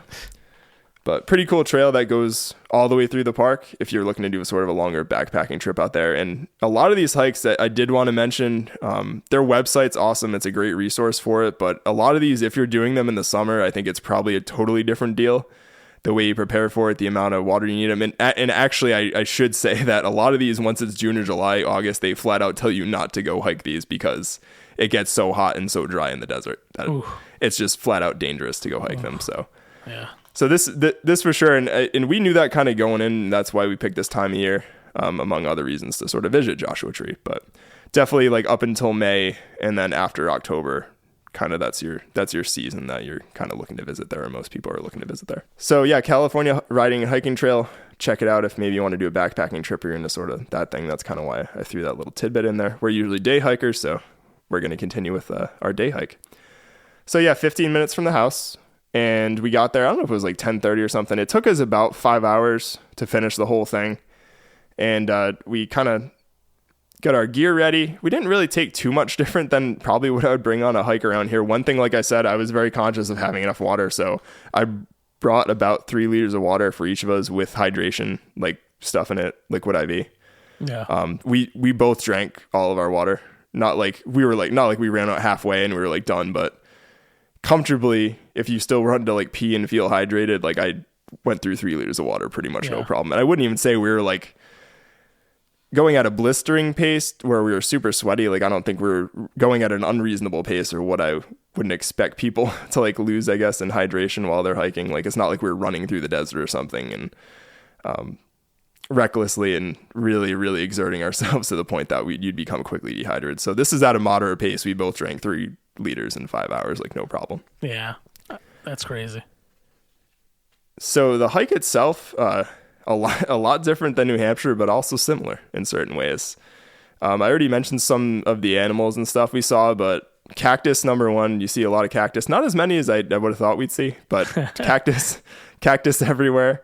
But pretty cool trail that goes all the way through the park if you're looking to do a sort of a longer backpacking trip out there. And a lot of these hikes that I did want to mention, their website's awesome. It's a great resource for it. But a lot of these, if you're doing them in the summer, I think it's probably a totally different deal. The way you prepare for it, the amount of water you need them. And actually, I should say that a lot of these, once it's June or July, August, they flat out tell you not to go hike these because it gets so hot and so dry in the desert that it's just flat out dangerous to go hike them. So yeah. So this for sure, and we knew that kind of going in. And that's why we picked this time of year, among other reasons, to sort of visit Joshua Tree. But definitely like up until May, and then after October, kind of that's your season that you're kind of looking to visit there, or most people are looking to visit there. So yeah, California Riding and Hiking Trail. Check it out if maybe you want to do a backpacking trip or you're into sort of that thing. That's kind of why I threw that little tidbit in there. We're usually day hikers, so we're going to continue with our day hike. So yeah, 15 minutes from the house. And we got there, I don't know if it was like 10:30 or something. It took us about 5 hours to finish the whole thing. And we kind of got our gear ready. We didn't really take too much different than probably what I would bring on a hike around here. One thing, like I said, I was very conscious of having enough water. So I brought about 3 liters of water for each of us with hydration, like stuff in it, liquid IV. Yeah. We both drank all of our water. Not like we ran out halfway and we were like done, but comfortably, if you still run to like pee and feel hydrated, like I went through 3 liters of water pretty much no problem. And I wouldn't even say we were like going at a blistering pace where we were super sweaty. Like I don't think we were going at an unreasonable pace or what I wouldn't expect people to like lose, I guess, in hydration while they're hiking. Like it's not like we were running through the desert or something. And recklessly and really, really exerting ourselves to the point that you'd become quickly dehydrated. So this is at a moderate pace. We both drank 3 liters in 5 hours, like no problem. Yeah, that's crazy. So the hike itself, a lot different than New Hampshire, but also similar in certain ways. I already mentioned some of the animals and stuff we saw, but cactus, number one, you see a lot of cactus. Not as many as I would have thought we'd see, but cactus everywhere.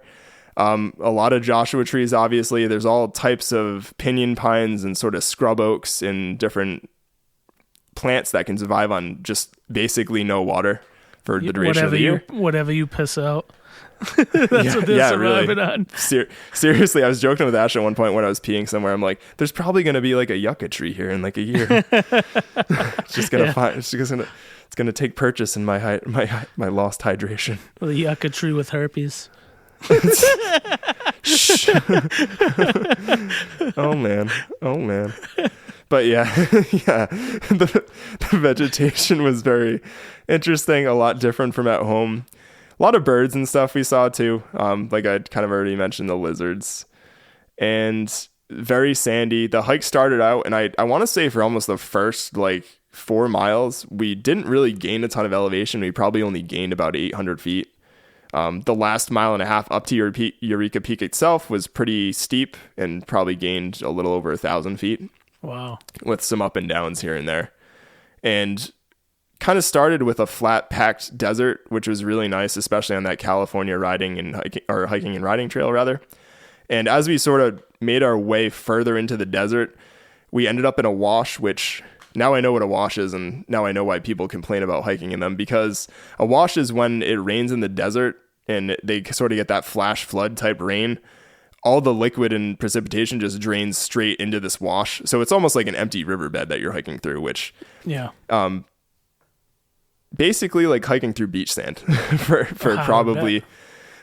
A lot of Joshua trees, obviously. There's all types of pinyon pines and sort of scrub oaks and different plants that can survive on just basically no water for the duration of the year. Whatever you piss out. That's what they're surviving on. Seriously, I was joking with Ash at one point when I was peeing somewhere. I'm like, there's probably going to be like a yucca tree here in like a year. It's gonna take purchase in my lost hydration. Well, the yucca tree with herpes. Oh man. But yeah, the vegetation was very interesting, a lot different from at home. A lot of birds and stuff we saw too. Like I kind of already mentioned, the lizards, and very sandy. The hike started out, and I want to say for almost the first like 4 miles, we didn't really gain a ton of elevation. We probably only gained about 800 feet. The last mile and a half up to Eureka Peak itself was pretty steep and probably gained a little over 1,000 feet. Wow. With some up and downs here and there. And kind of started with a flat packed desert, which was really nice, especially on that California hiking and riding trail rather. And as we sort of made our way further into the desert, we ended up in a wash, which now I know what a wash is, and now I know why people complain about hiking in them, because a wash is when it rains in the desert and they sort of get that flash flood type rain. All the liquid and precipitation just drains straight into this wash. So it's almost like an empty riverbed that you're hiking through, which basically like hiking through beach sand for probably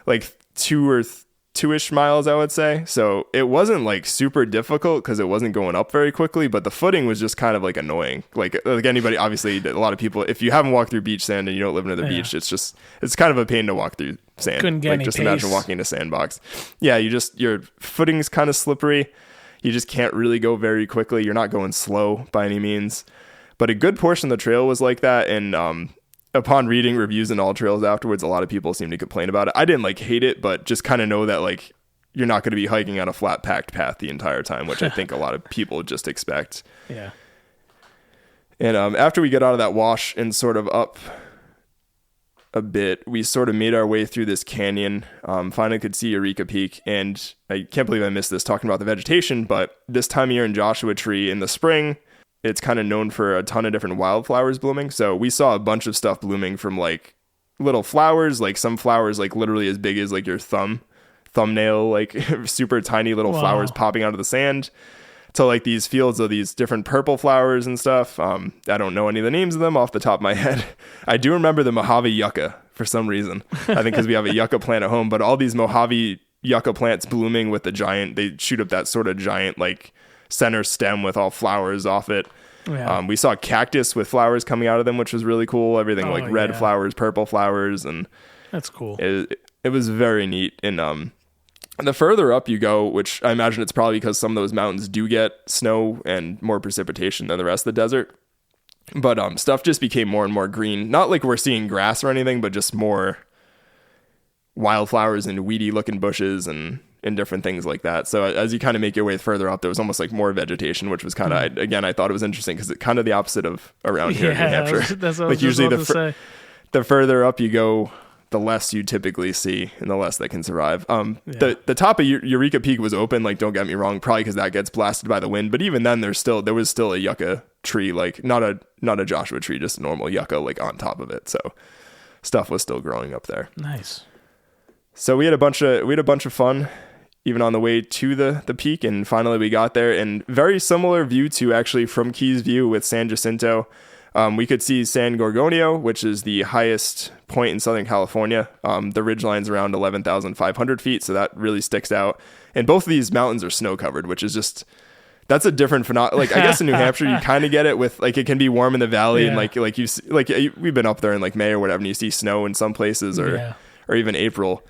like 2-ish miles, I would say. So it wasn't like super difficult because it wasn't going up very quickly, but the footing was just kind of like annoying. Like anybody, obviously a lot of people, if you haven't walked through beach sand and you don't live near the beach, it's kind of a pain to walk through sand. Couldn't get any just pace. Imagine walking in a sandbox. Yeah, your footing's kind of slippery. You just can't really go very quickly. You're not going slow by any means, but a good portion of the trail was like that. And upon reading reviews and all trails afterwards, a lot of people seem to complain about it. I didn't like hate it, but just kind of know that like you're not going to be hiking on a flat packed path the entire time, which I think a lot of people just expect. Yeah. And after we get out of that wash and sort of up a bit, we sort of made our way through this canyon, finally could see Eureka Peak. And I can't believe I missed this talking about the vegetation, but this time of year in Joshua Tree in the spring, it's kind of known for a ton of different wildflowers blooming. So we saw a bunch of stuff blooming, from like little flowers, like some flowers like literally as big as like your thumbnail, like super tiny little flowers popping out of the sand, to like these fields of these different purple flowers and stuff. I don't know any of the names of them off the top of my head. I do remember the Mojave yucca for some reason. I think because we have a yucca plant at home, but all these Mojave yucca plants blooming with they shoot up that sort of giant like center stem with all flowers off it. Yeah. We saw cactus with flowers coming out of them, which was really cool. Everything like red flowers, purple flowers, and that's cool. It was very neat. And the further up you go, which I imagine it's probably because some of those mountains do get snow and more precipitation than the rest of the desert, but stuff just became more and more green. Not like we're seeing grass or anything, but just more wildflowers and weedy looking bushes and different things like that. So as you kind of make your way further up, there was almost like more vegetation, which was kind of, again, I thought it was interesting because it's kind of the opposite of around here in New Hampshire. That's what like usually the further up you go, the less you typically see and the less that can survive. The top of Eureka Peak was open, like don't get me wrong, probably because that gets blasted by the wind. But even then, there was still a yucca tree, like not a Joshua tree, just a normal yucca like on top of it. So stuff was still growing up there. Nice. So we had a bunch of fun even on the way to the peak, and finally we got there. And very similar view to actually from Keys View with San Jacinto. We could see San Gorgonio, which is the highest point in Southern California. The ridgeline's around 11,500 feet, so that really sticks out. And both of these mountains are snow covered, which is just, that's a different phenomenon. Like I guess in New Hampshire, you kind of get it with like, it can be warm in the valley, and like we've been up there in like May or whatever, and you see snow in some places or even April.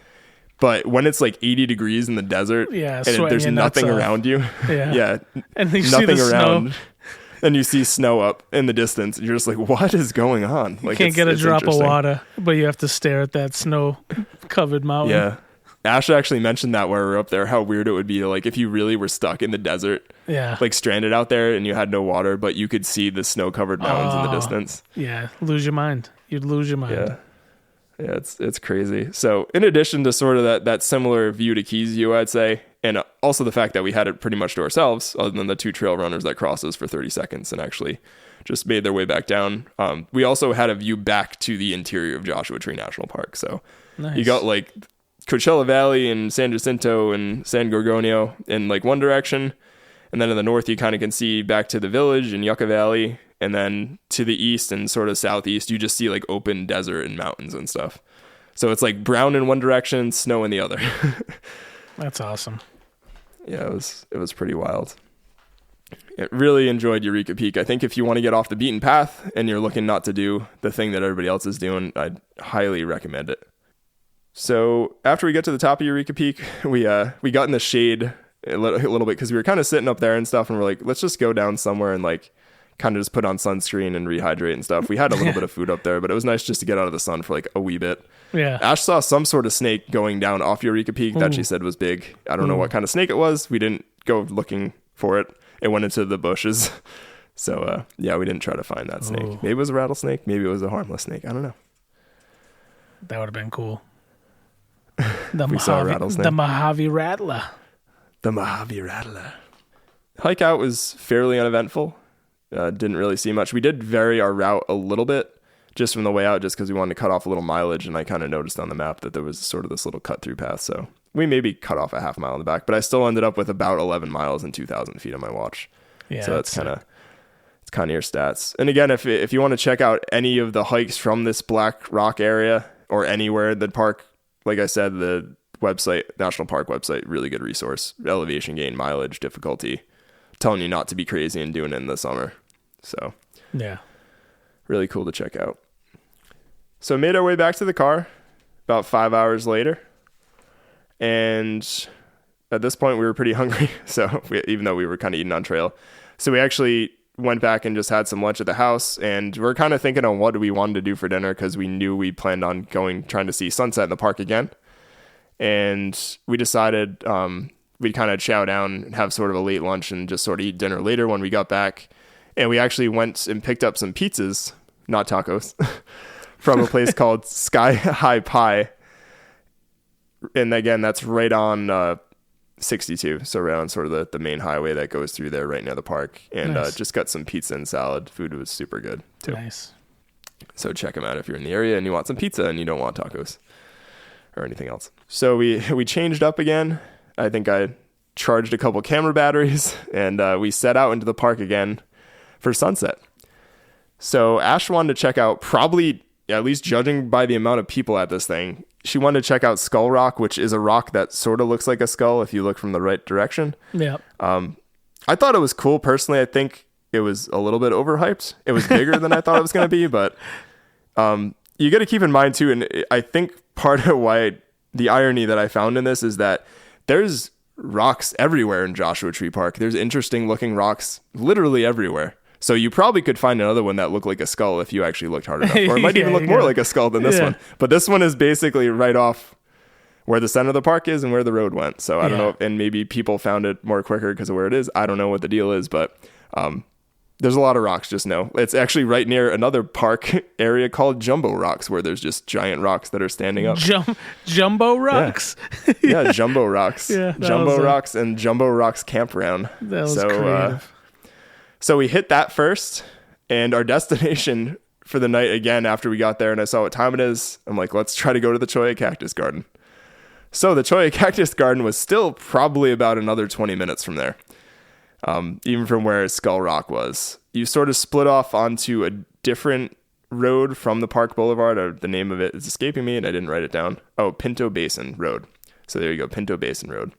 But when it's like 80 degrees in the desert and there's nothing around you, and you nothing see the around, snow. and you see snow up in the distance, and you're just like, what is going on? You like, can't get a drop of water, but you have to stare at that snow-covered mountain. Yeah. Ash actually mentioned that where we were up there, how weird it would be, like if you really were stuck in the desert, like stranded out there and you had no water, but you could see the snow-covered mountains in the distance. Yeah, lose your mind. You'd lose your mind. Yeah, it's crazy. So in addition to sort of that similar view to Keys View, I'd say, and also the fact that we had it pretty much to ourselves, other than the two trail runners that crossed us for 30 seconds and actually just made their way back down. We also had a view back to the interior of Joshua Tree National Park. So you got like Coachella Valley and San Jacinto and San Gorgonio in like one direction. And then in the north, you kind of can see back to the village and Yucca Valley. And then to the east and sort of southeast, you just see like open desert and mountains and stuff. So it's like brown in one direction, snow in the other. That's awesome. Yeah, it was pretty wild. I really enjoyed Eureka Peak. I think if you want to get off the beaten path and you're looking not to do the thing that everybody else is doing, I'd highly recommend it. So after we get to the top of Eureka Peak, we got in the shade a little bit because we were kind of sitting up there and stuff, and we're like, let's just go down somewhere and like kind of just put on sunscreen and rehydrate and stuff. We had a little bit of food up there, but it was nice just to get out of the sun for like a wee bit. Yeah. Ash saw some sort of snake going down off Eureka Peak that she said was big. I don't know what kind of snake it was. We didn't go looking for it. It went into the bushes. So we didn't try to find that snake. Maybe it was a rattlesnake. Maybe it was a harmless snake. I don't know. That would have been cool. We saw a rattlesnake. The Mojave Rattler. The Mojave Rattler. Hike out was fairly uneventful. Didn't really see much. We did vary our route a little bit just from the way out, just because we wanted to cut off a little mileage, and I kind of noticed on the map that there was sort of this little cut through path. So we maybe cut off a half mile in the back, but I still ended up with about 11 miles and 2,000 feet on my watch. Yeah, so that's kind of your stats. And again, if you want to check out any of the hikes from this Black Rock area or anywhere in the park, like I said, the website, National Park website, really good resource. Elevation gain, mileage, difficulty, telling you not to be crazy and doing it in the summer. So yeah, really cool to check out. So made our way back to the car about 5 hours later. And at this point we were pretty hungry. So even though we were kind of eating on trail, so we actually went back and just had some lunch at the house, and we're kind of thinking on what we wanted to do for dinner, because we knew we planned on trying to see sunset in the park again. And we decided we'd kind of chow down and have sort of a late lunch and just sort of eat dinner later when we got back. And we actually went and picked up some pizzas, not tacos, from a place called Sky High Pie. And again, that's right on 62. So right on sort of the main highway that goes through there right near the park. And nice. Just got some pizza and salad. Food was super good too. Nice. So check them out if you're in the area and you want some pizza and you don't want tacos or anything else. So we changed up again. I think I charged a couple camera batteries, and we set out into the park again for sunset. So Ash wanted to check out, probably, at least judging by the amount of people at this thing, she wanted to check out Skull Rock, which is a rock that sort of looks like a skull if you look from the right direction. Yeah. I thought it was cool personally. I think it was a little bit overhyped. It was bigger than I thought it was going to be, but you got to keep in mind too, and I think part of why the irony that I found in this is that there's rocks everywhere in Joshua Tree Park. There's interesting looking rocks literally everywhere. So you probably could find another one that looked like a skull if you actually looked hard enough. Or it might even look more like a skull than this one. But this one is basically right off where the center of the park is and where the road went. So I don't know, and maybe people found it more quicker because of where it is. I don't know what the deal is, but there's a lot of rocks, just know. It's actually right near another park area called Jumbo Rocks, where there's just giant rocks that are standing up. Jumbo Rocks? Yeah, Jumbo Rocks. Yeah, Jumbo Rocks and Jumbo Rocks Campground. That was creative. So we hit that first, and our destination for the night, again, after we got there and I saw what time it is, I'm like, let's try to go to the Cholla Cactus Garden. So the Cholla Cactus Garden was still probably about another 20 minutes from there. Even from where Skull Rock was. You sort of split off onto a different road from the Park Boulevard, or the name of it is escaping me and I didn't write it down. Oh, Pinto Basin Road. So there you go, Pinto Basin Road.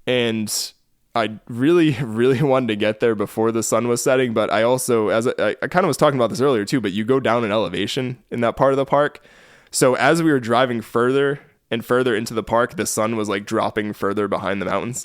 And I really, really wanted to get there before the sun was setting, but I also, as I kind of was talking about this earlier too, but you go down in elevation in that part of the park. So as we were driving further and further into the park, the sun was like dropping further behind the mountains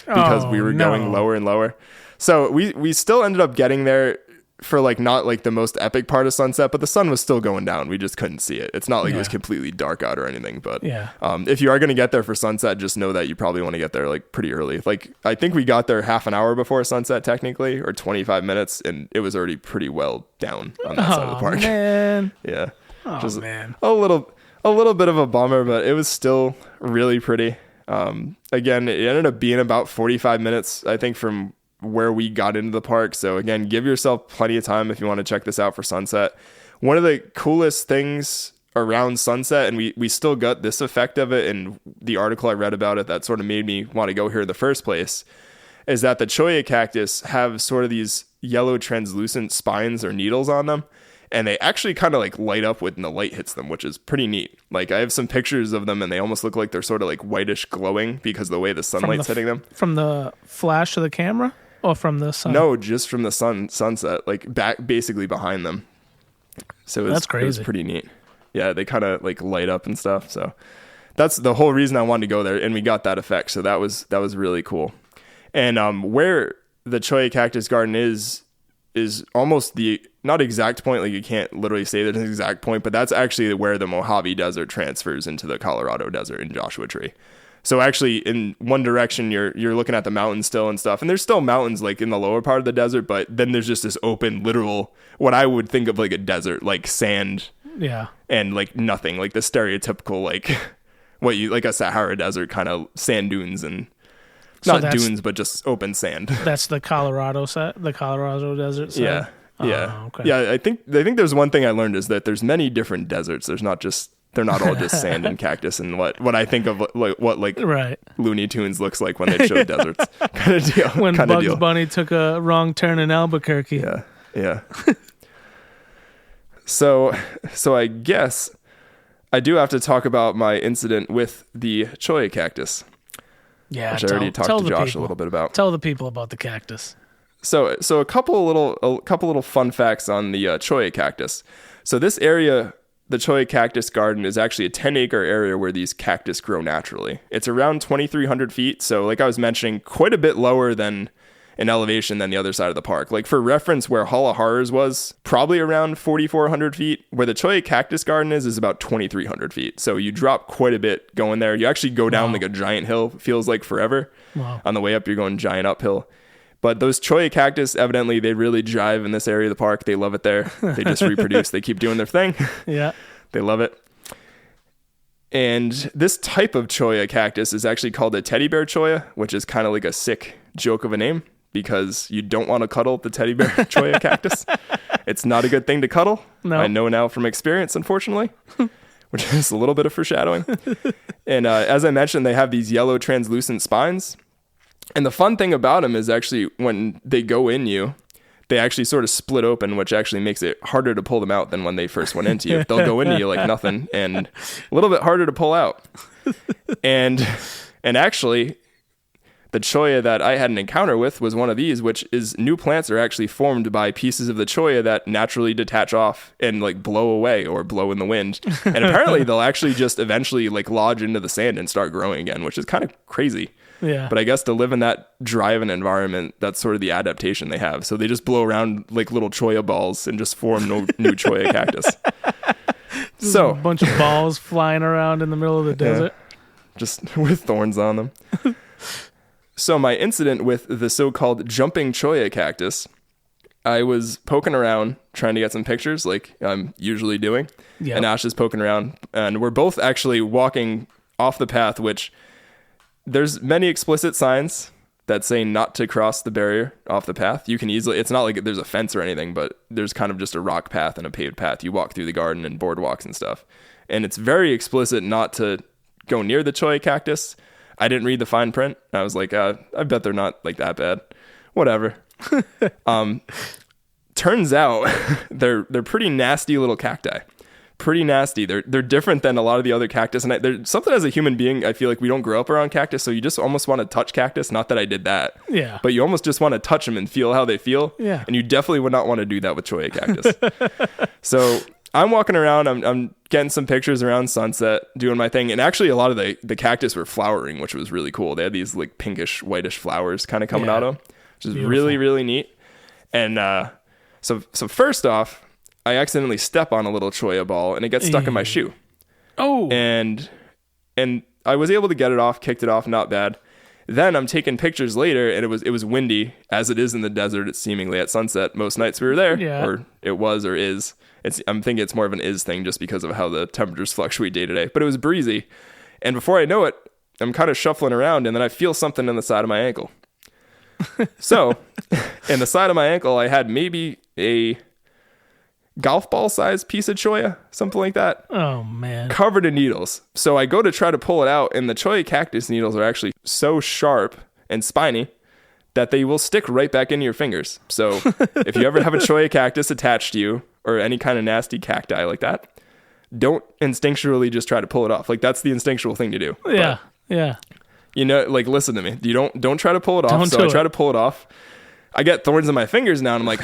because we were going lower and lower. So we still ended up getting there for like not like the most epic part of sunset, but the sun was still going down. We just couldn't see it. It's not like it was completely dark out or anything, but if you are going to get there for sunset, just know that you probably want to get there like pretty early. Like I think we got there half an hour before sunset technically, or 25 minutes, and it was already pretty well down on that side of the park. Man. Yeah. Oh man. A little bit of a bummer, but it was still really pretty. Again, it ended up being about 45 minutes, I think, from where we got into the park. So again, give yourself plenty of time if you want to check this out for sunset. One of the coolest things around sunset, and we still got this effect of it in the article I read about it that sort of made me want to go here in the first place, is that the cholla cactus have sort of these yellow translucent spines or needles on them, and they actually kind of like light up when the light hits them, which is pretty neat. Like I have some pictures of them and they almost look like they're sort of like whitish glowing because of the way the sunlight's hitting them. From the flash of the camera? Or from the sun? No, just from the sunset, like back basically behind them. So that's crazy. It was pretty neat. Yeah, they kind of like light up and stuff. So that's the whole reason I wanted to go there, and we got that effect. So that was really cool. And where the cholla cactus garden is almost the not exact point, like you can't literally say there's an exact point, but that's actually where the Mojave Desert transfers into the Colorado Desert in Joshua Tree. So actually in one direction, you're looking at the mountains still and stuff. And there's still mountains like in the lower part of the desert, but then there's just this open, literal, what I would think of like a desert, like sand. Yeah. And like nothing, like the stereotypical, like what you, like a Sahara desert kind of sand dunes and not dunes, but just open sand. That's the Colorado desert side? Yeah. Yeah. Oh, okay. Yeah. I think there's one thing I learned is that there's many different deserts. They're not all just sand and cactus and what I think of what right. Looney Tunes looks like when they show deserts kind of deal. When Bugs Bunny took a wrong turn in Albuquerque. Yeah. Yeah. So I guess I do have to talk about my incident with the cholla cactus. Yeah. Which I already talked to Josh a little bit about. Tell the people about the cactus. So a couple little fun facts on the cholla cactus. So this area, the cholla cactus garden, is actually a 10-acre area where these cactus grow naturally. It's around 2,300 feet. So like I was mentioning, quite a bit lower than in elevation than the other side of the park. Like for reference, where Hall of Horrors was probably around 4,400 feet, where the cholla cactus garden is about 2,300 feet. So you drop quite a bit going there. You actually go down like a giant hill, feels like forever. Wow. On the way up, you're going giant uphill. But those cholla cactus, evidently, they really jive in this area of the park. They love it there. They just reproduce. They keep doing their thing. Yeah. They love it. And this type of cholla cactus is actually called a teddy bear cholla, which is kind of like a sick joke of a name because you don't want to cuddle the teddy bear cholla cactus. It's not a good thing to cuddle. No. I know now from experience, unfortunately, which is a little bit of foreshadowing. And as I mentioned, they have these yellow translucent spines. And the fun thing about them is actually when they go in you, they actually sort of split open, which actually makes it harder to pull them out than when they first went into you. They'll go into you like nothing and a little bit harder to pull out. And actually, the cholla that I had an encounter with was one of these, which is new plants are actually formed by pieces of the cholla that naturally detach off and like blow away or blow in the wind. And apparently they'll actually just eventually like lodge into the sand and start growing again, which is kind of crazy. Yeah. But I guess to live in that dry of an environment, that's sort of the adaptation they have. So they just blow around like little cholla balls and just form new cholla cactus. So a bunch of balls flying around in the middle of the desert. Just with thorns on them. So my incident with the so-called jumping cholla cactus, I was poking around trying to get some pictures like I'm usually doing. Yep. And Ash is poking around. And we're both actually walking off the path, which... There's many explicit signs that say not to cross the barrier off the path. You can easily, it's not like there's a fence or anything, but there's kind of just a rock path and a paved path. You walk through the garden and boardwalks and stuff. And it's very explicit not to go near the cholla cactus. I didn't read the fine print. I was like, I bet they're not like that bad. Whatever. Turns out they're pretty nasty little cacti. Pretty nasty. They're different than a lot of the other cactus, and there's something as a human being, I feel like we don't grow up around cactus, so you just almost want to touch cactus. Not that I did that, yeah, but you almost just want to touch them and feel how they feel, yeah. And you definitely would not want to do that with cholla cactus. So I'm walking around. I'm getting some pictures around sunset, doing my thing. And actually, a lot of the cactus were flowering, which was really cool. They had these like pinkish, whitish flowers kind of coming out of them, which is really, really neat. And so first off, I accidentally step on a little cholla ball, and it gets stuck in my shoe. Oh. And I was able to get it off, kicked it off, not bad. Then I'm taking pictures later, and it was windy, as it is in the desert. It's seemingly at sunset most nights we were there, or it was or is. I'm thinking it's more of an is thing just because of how the temperatures fluctuate day to day. But it was breezy, and before I know it, I'm kind of shuffling around, and then I feel something in the side of my ankle. So, in the side of my ankle, I had maybe a golf ball size piece of cholla, something like that. Oh man. Covered in needles. So I go to try to pull it out, and the cholla cactus needles are actually so sharp and spiny that they will stick right back into your fingers. So if you ever have a cholla cactus attached to you, or any kind of nasty cacti like that, don't instinctually just try to pull it off. Like, that's the instinctual thing to do. Yeah. But, yeah. You know, like, listen to me. You don't try to pull it off. So I try to pull it off. I get thorns in my fingers now, and I'm like,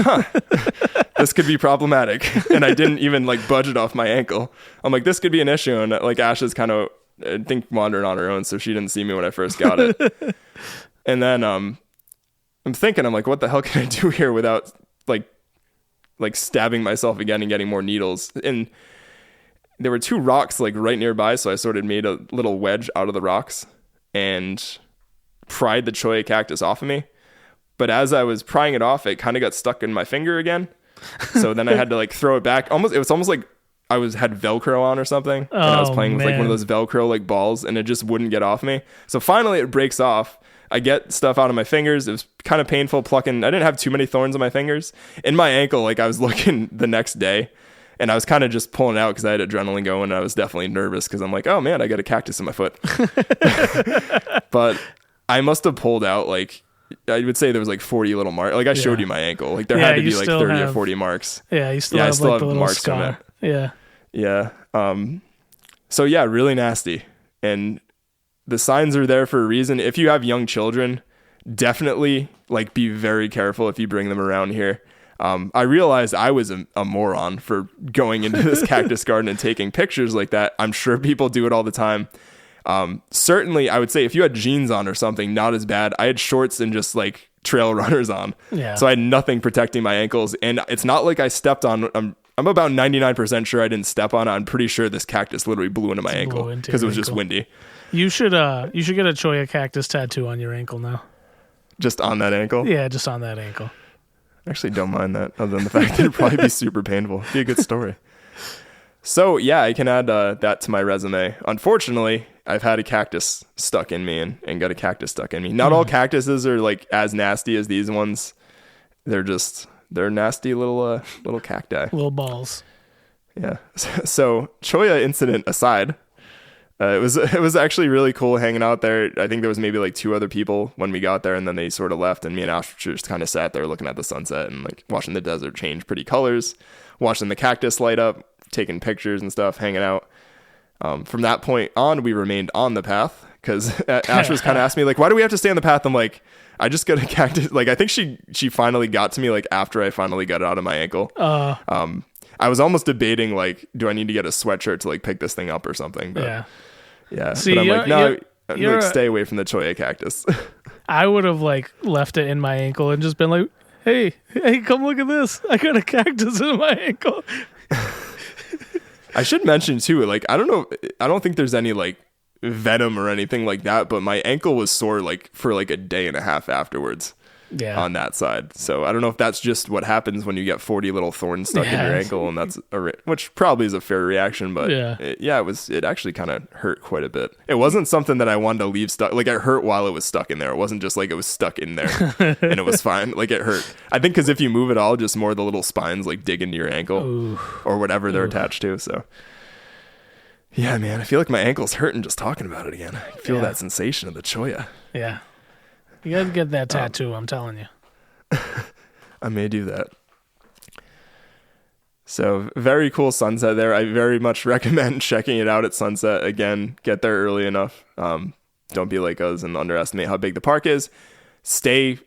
this could be problematic. And I didn't even like budge it off my ankle. I'm like, this could be an issue. And like, Ash is kind of, I think, wandering on her own, so she didn't see me when I first got it. And then I'm thinking, I'm like, what the hell can I do here without like stabbing myself again and getting more needles? And there were two rocks like right nearby, so I sort of made a little wedge out of the rocks and pried the cholla cactus off of me. But as I was prying it off, it kind of got stuck in my finger again. So then I had to like throw it back. It was almost like I had Velcro on or something. And I was playing with like one of those Velcro like balls, and it just wouldn't get off me. So finally it breaks off. I get stuff out of my fingers. It was kind of painful plucking. I didn't have too many thorns on my fingers. In my ankle, like I was looking the next day, and I was kind of just pulling out because I had adrenaline going, and I was definitely nervous because I'm like, oh man, I got a cactus in my foot. But I must have pulled out like, I would say there was like 40 little marks. Like I showed you my ankle. Like there had to be like 30 or 40 marks. Yeah, you still have like the little marks scar. From it. Yeah. Yeah. So yeah, really nasty. And the signs are there for a reason. If you have young children, definitely like be very careful if you bring them around here. I realized I was a moron for going into this cactus garden and taking pictures like that. I'm sure people do it all the time. Certainly, I would say if you had jeans on or something, not as bad. I had shorts and just like trail runners on. Yeah. So I had nothing protecting my ankles. And it's not like I stepped on, I'm about 99% sure I didn't step on it. I'm pretty sure this cactus literally blew into my ankle because it was just windy. You should get a cholla cactus tattoo on your ankle now. Just on that ankle? Yeah, just on that ankle. I actually don't mind that, other than the fact that it'd probably be super painful. It'd be a good story. So yeah, I can add that to my resume. Unfortunately, I've had a cactus stuck in me and got a cactus stuck in me. Not all cactuses are like as nasty as these ones. They're nasty little cacti. Little balls. Yeah. So cholla incident aside, it was actually really cool hanging out there. I think there was maybe like 2 other people when we got there, and then they sort of left, and me and Ash just kind of sat there looking at the sunset and like watching the desert change pretty colors, watching the cactus light up, taking pictures and stuff, hanging out. From that point on, we remained on the path because Ash was kind of asking me like, why do we have to stay on the path? I'm like, I just got a cactus. Like, I think she finally got to me like after I finally got it out of my ankle. I was almost debating like, do I need to get a sweatshirt to like pick this thing up or something? But yeah. See, but I'm like, no, I'm like, stay away from the cholla cactus. I would have like left it in my ankle and just been like, hey, come look at this. I got a cactus in my ankle. I should mention too, like, I don't think there's any like venom or anything like that, but my ankle was sore like for like a day and a half afterwards. Yeah. On that side. So I don't know if that's just what happens when you get 40 little thorns stuck in your ankle, and that's which probably is a fair reaction, but it actually kind of hurt quite a bit. It wasn't something that I wanted to leave stuck. Like, it hurt while it was stuck in there. It wasn't just like it was stuck in there and it was fine. Like, it hurt. I think because if you move at all, just more of the little spines like dig into your ankle or whatever they're attached to. So yeah, man, I feel like my ankle's hurting just talking about it again. I feel that sensation of the cholla. Yeah. You gotta get that tattoo, I'm telling you. I may do that. So, very cool sunset there. I very much recommend checking it out at sunset. Again, get there early enough. Don't be like us and underestimate how big the park is. Stay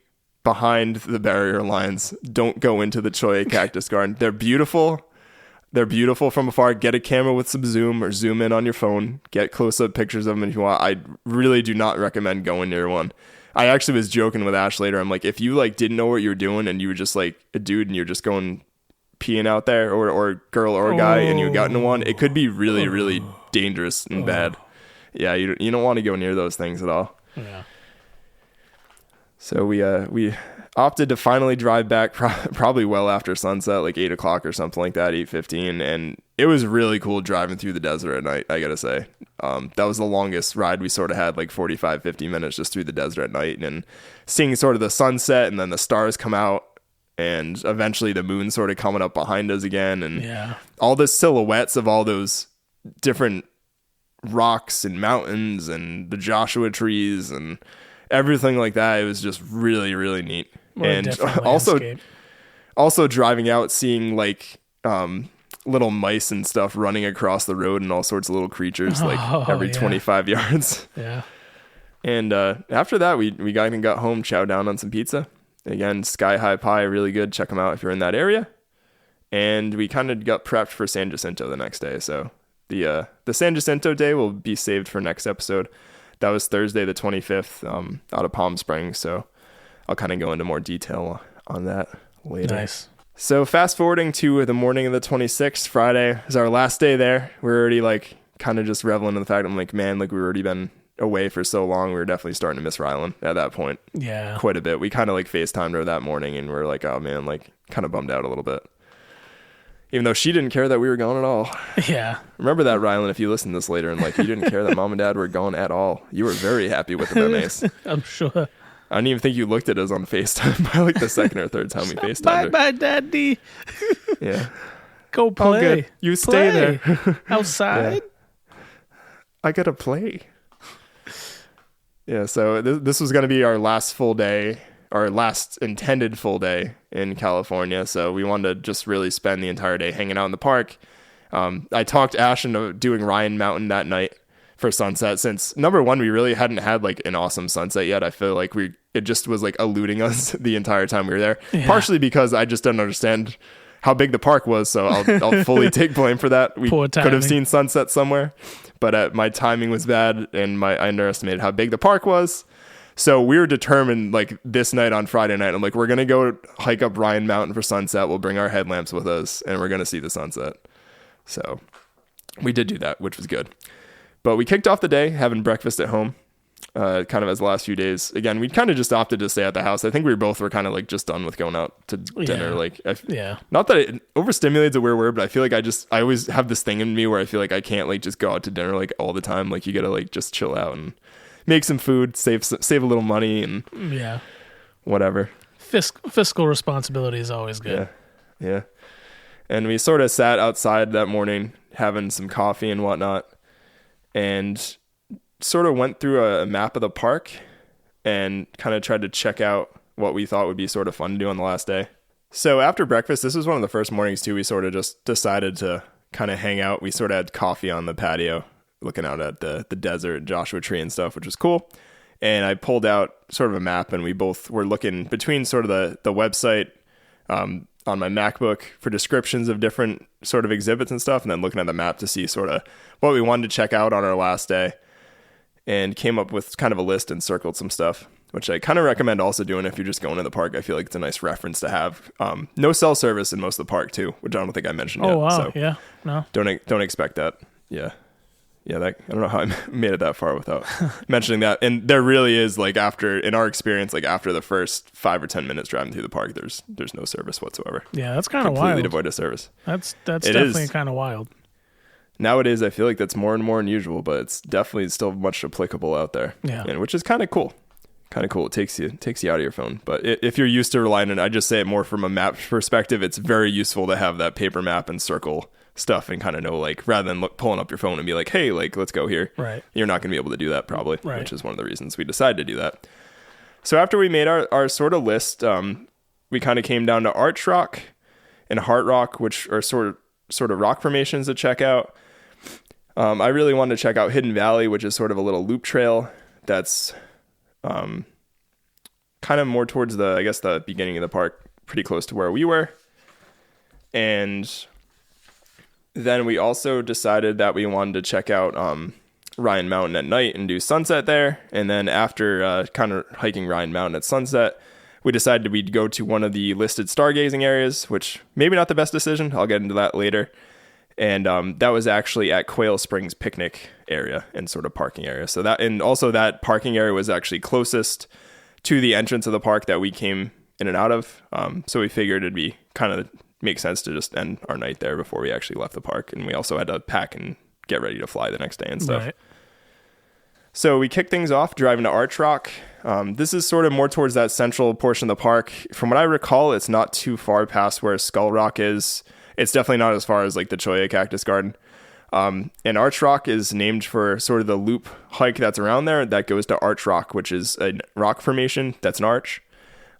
behind the barrier lines. Don't go into the cholla cactus garden. They're beautiful. They're beautiful from afar. Get a camera with some zoom or zoom in on your phone. Get close-up pictures of them if you want. I really do not recommend going near one. I actually was joking with Ash later. I'm like, if you like didn't know what you were doing and you were just like a dude and you're just going peeing out there, or girl or guy, and you got into one, it could be really, really dangerous and bad. Yeah, you don't want to go near those things at all. Yeah. So we opted to finally drive back probably well after sunset, like 8 o'clock or something like that, 8:15, and it was really cool driving through the desert at night, I gotta say. That was the longest ride we sort of had, like 45, 50 minutes just through the desert at night, and seeing sort of the sunset and then the stars come out and eventually the moon sort of coming up behind us again, and all the silhouettes of all those different rocks and mountains and the Joshua trees and everything like that. It was just really, really neat. And also driving out, seeing like little mice and stuff running across the road and all sorts of little creatures every 25 yards. Yeah. And after that, we got home, chowed down on some pizza. Again, Sky High Pie, really good. Check them out if you're in that area. And we kind of got prepped for San Jacinto the next day. So the San Jacinto day will be saved for next episode. That was Thursday the 25th out of Palm Springs. So I'll kind of go into more detail on that later. Nice. So fast forwarding to the morning of the 26th, Friday is our last day there. We're already like kind of just reveling in the fact, I'm like, man, like we've already been away for so long. We were definitely starting to miss Rhode Island at that point. Yeah. Quite a bit. We kind of like FaceTimed her that morning and we're like, oh man, like kind of bummed out a little bit. Even though she didn't care that we were gone at all. Yeah. Remember that, Rylan, if you listen to this later and like you didn't care that mom and dad were gone at all. You were very happy with the MAs. I'm sure. I don't even think you looked at us on FaceTime by like the second or third time we FaceTimed her. Bye, daddy. Yeah. Go play. Oh, good. You stay there. Outside. Yeah. I gotta play. Yeah, so this was going to be our last full day, our last intended full day in California. So we wanted to just really spend the entire day hanging out in the park. I talked Ash into doing Ryan Mountain that night for sunset, since number one, we really hadn't had like an awesome sunset yet. I feel like it just was like eluding us the entire time we were there. Yeah. Partially because I just didn't understand how big the park was, so I'll fully take blame for that. We could have seen sunset somewhere, but my timing was bad, and I underestimated how big the park was. So we were determined, like this night on Friday night, I'm like, we're gonna go hike up Ryan Mountain for sunset. We'll bring our headlamps with us, and we're gonna see the sunset. So we did do that, which was good. But we kicked off the day having breakfast at home. Kind of as the last few days. Again, we kind of just opted to stay at the house. I think we both were kind of like just done with going out to dinner. Like, not that it overstimulates a weird word, but I feel like I always have this thing in me where I feel like I can't like just go out to dinner like all the time. Like you gotta like just chill out and make some food, save a little money, and whatever. Fiscal responsibility is always good. Yeah. And we sort of sat outside that morning having some coffee and whatnot, and sort of went through a map of the park and kind of tried to check out what we thought would be sort of fun to do on the last day. So after breakfast, this was one of the first mornings too, we sort of just decided to kind of hang out. We sort of had coffee on the patio looking out at the desert, Joshua Tree and stuff, which was cool. And I pulled out sort of a map, and we both were looking between sort of the website on my MacBook for descriptions of different sort of exhibits and stuff, and then looking at the map to see sort of what we wanted to check out on our last day. And came up with kind of a list and circled some stuff, which I kind of recommend also doing if you're just going to the park. I feel like it's a nice reference to have. No cell service in most of the park too, which I don't think I mentioned yet. Oh, wow. So yeah. No. Don't expect that. Yeah. I don't know how I made it that far without mentioning that. And there really is, like, in our experience, like after the first 5 or 10 minutes driving through the park, there's no service whatsoever. Yeah, that's kind of wild. Completely devoid of service. That's definitely kind of wild. Nowadays, I feel like that's more and more unusual, but it's definitely still much applicable out there. Yeah. And which is kind of cool. It takes you out of your phone. But if you're used to relying on it, I just say it more from a map perspective. It's very useful to have that paper map and circle stuff and kind of know, like, rather than pulling up your phone and be like, hey, like, let's go here. Right. You're not going to be able to do that probably, which is one of the reasons we decided to do that. So after we made our sort of list, we kind of came down to Arch Rock and Heart Rock, which are sort of rock formations to check out. I really wanted to check out Hidden Valley, which is sort of a little loop trail that's kind of more towards the beginning of the park, pretty close to where we were. And then we also decided that we wanted to check out Ryan Mountain at night and do sunset there. And then after kind of hiking Ryan Mountain at sunset, we decided we'd go to one of the listed stargazing areas, which maybe not the best decision. I'll get into that later. And that was actually at Quail Springs picnic area and sort of parking area. So that, and also that parking area was actually closest to the entrance of the park that we came in and out of. So we figured it'd be kind of make sense to just end our night there before we actually left the park. And we also had to pack and get ready to fly the next day and stuff. Right. So we kicked things off driving to Arch Rock. This is sort of more towards that central portion of the park. From what I recall, it's not too far past where Skull Rock is. It's definitely not as far as like the Cholla Cactus Garden. And Arch Rock is named for sort of the loop hike that's around there that goes to Arch Rock, which is a rock formation that's an arch.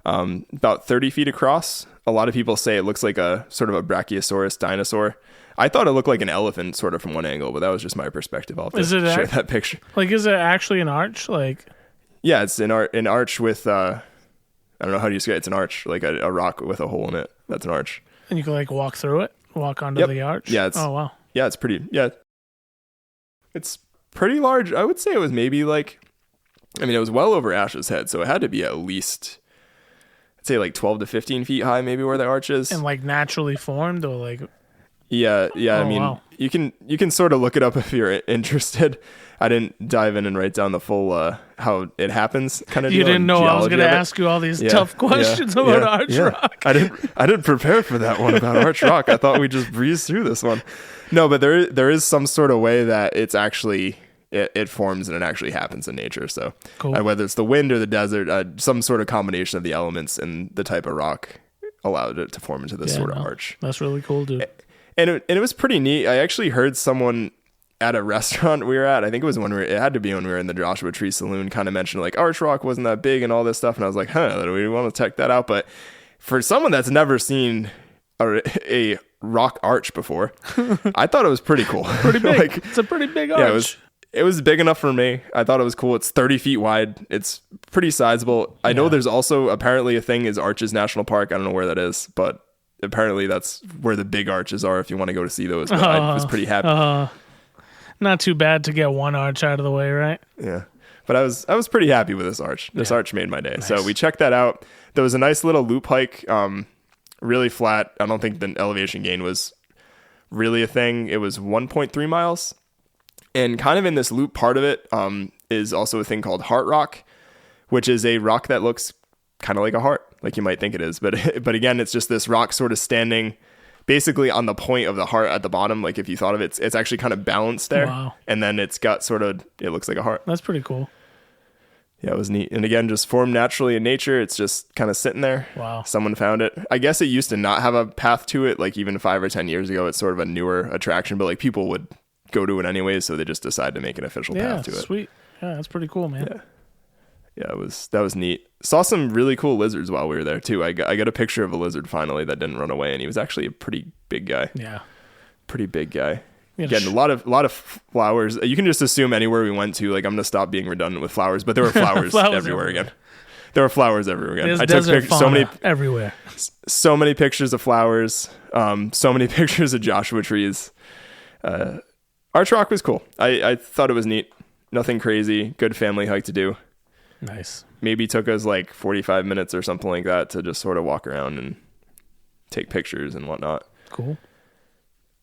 About 30 feet across. A lot of people say it looks like a sort of a Brachiosaurus dinosaur. I thought it looked like an elephant sort of from one angle, but that was just my perspective. I'll have to share that picture. Like, is it actually an arch? Like, yeah, it's an arch with, I don't know how do you say it. It's an arch, like a rock with a hole in it. That's an arch. And you can like walk through it, walk onto the arch? Yeah. Oh, wow. Yeah, it's pretty large. I would say it was maybe like, I mean, it was well over Ash's head, so it had to be at least, I'd say like 12 to 15 feet high, maybe where the arch is. And like naturally formed or like... Yeah. I mean, wow. you can sort of look it up if you're interested. I didn't dive in and write down the full how it happens kind of. You didn't know I was going to ask you all these tough questions about Arch Rock. I didn't prepare for that one about Arch Rock. I thought we just breezed through this one. No, but there is some sort of way that it's actually it forms and it actually happens in nature. So cool. Whether it's the wind or the desert, some sort of combination of the elements and the type of rock allowed it to form into this sort of arch. That's really cool, dude. And it was pretty neat. I actually heard someone at a restaurant we were at, I think it was it had to be when we were in the Joshua Tree Saloon, kind of mentioned like Arch Rock wasn't that big and all this stuff. And I was like, do we want to check that out? But for someone that's never seen a rock arch before, I thought it was pretty cool. Pretty big. Like, it's a pretty big arch. Yeah, it was big enough for me. I thought it was cool. It's 30 feet wide. It's pretty sizable. I know there's also apparently a thing is Arches National Park. I don't know where that is, but apparently that's where the big arches are if you want to go to see those. But I was pretty happy. Not too bad to get one arch out of the way, right? Yeah. But I was pretty happy with this arch. This arch made my day. Nice. So we checked that out. There was a nice little loop hike, really flat. I don't think the elevation gain was really a thing. It was 1.3 miles. And kind of in this loop part of it is also a thing called Heart Rock, which is a rock that looks kind of like a heart, like you might think it is. But again, it's just this rock sort of standing basically on the point of the heart at the bottom. Like if you thought of it, it's actually kind of balanced there. Wow. And then it's got sort of, it looks like a heart. That's pretty cool. Yeah, it was neat. And again, just formed naturally in nature. It's just kind of sitting there. Wow. Someone found it. I guess it used to not have a path to it. Like even 5 or 10 years ago, it's sort of a newer attraction, but like people would go to it anyways. So they just decided to make an official path to it. Sweet. Yeah, that's pretty cool, man. Yeah, that was neat. Saw some really cool lizards while we were there too. I got a picture of a lizard finally that didn't run away, and he was actually a pretty big guy. Yeah, pretty big guy. Again, a lot of flowers. You can just assume anywhere we went to. Like I'm gonna stop being redundant with flowers, but there were flowers, everywhere again. There were flowers everywhere again. I took so many everywhere. So many pictures of flowers. So many pictures of Joshua trees. Arch Rock was cool. I thought it was neat. Nothing crazy. Good family hike to do. Nice. Maybe took us like 45 minutes or something like that to just sort of walk around and take pictures and whatnot. Cool.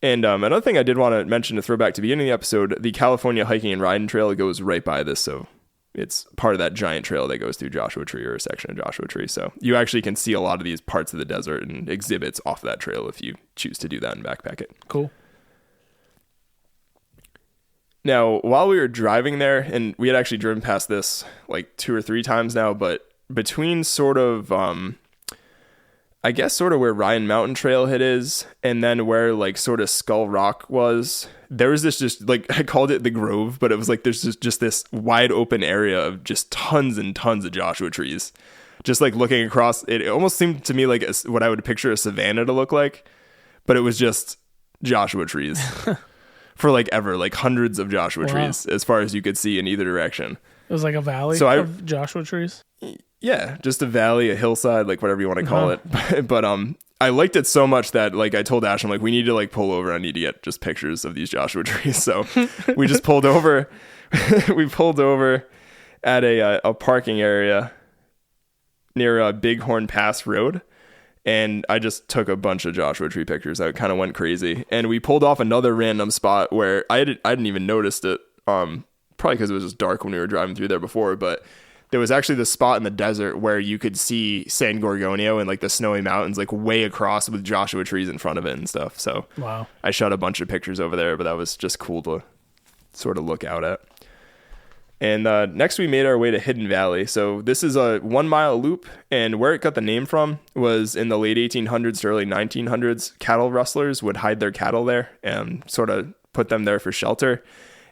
And another thing I did want to mention to throw back to the beginning of the episode, the California Hiking and Riding Trail goes right by this. So it's part of that giant trail that goes through Joshua Tree or a section of Joshua Tree. So you actually can see a lot of these parts of the desert and exhibits off that trail if you choose to do that and backpack it. Cool. Now, while we were driving there, and we had actually driven past this like 2 or 3 times now, but between sort of, I guess sort of where Ryan Mountain Trailhead is, and then where like sort of Skull Rock was, there was this just like, I called it the Grove, but it was like there's just this wide open area of just tons and tons of Joshua trees. Just like looking across, it almost seemed to me like what I would picture a savanna to look like, but it was just Joshua trees. For like ever, like hundreds of Joshua trees as far as you could see in either direction. It was like a valley of Joshua trees? Yeah, just a valley, a hillside, like whatever you want to call it. But I liked it so much that like I told Ash, I'm like, we need to like pull over. I need to get just pictures of these Joshua trees. So we just pulled over. We pulled over at a parking area near Bighorn Pass Road. And I just took a bunch of Joshua tree pictures. I kind of went crazy. And we pulled off another random spot where I hadn't even noticed it. Probably because it was just dark when we were driving through there before. But there was actually this spot in the desert where you could see San Gorgonio and like the snowy mountains like way across with Joshua trees in front of it and stuff. So wow. I shot a bunch of pictures over there, but that was just cool to sort of look out at. And next we made our way to Hidden Valley. So this is a 1 mile loop, and where it got the name from was in the late 1800s to early 1900s, cattle rustlers would hide their cattle there and sort of put them there for shelter.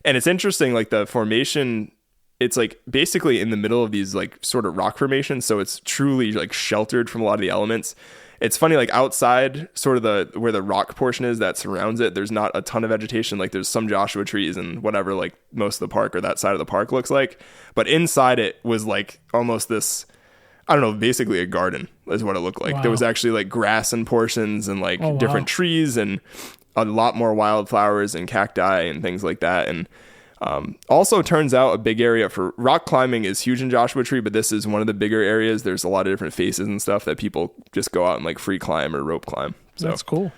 And it's interesting, like the formation, it's like basically in the middle of these like sort of rock formations. So it's truly like sheltered from a lot of the elements. It's funny, like outside sort of where the rock portion is that surrounds it, there's not a ton of vegetation. Like there's some Joshua trees and whatever, like most of the park or that side of the park looks like. But inside it was like almost this, I don't know, basically a garden is what it looked like. Wow. There was actually like grass in portions and like different trees and a lot more wildflowers and cacti and things like that. And also turns out a big area for rock climbing is huge in Joshua Tree, but this is one of the bigger areas. There's a lot of different faces and stuff that people just go out and like free climb or rope climb. So that's cool.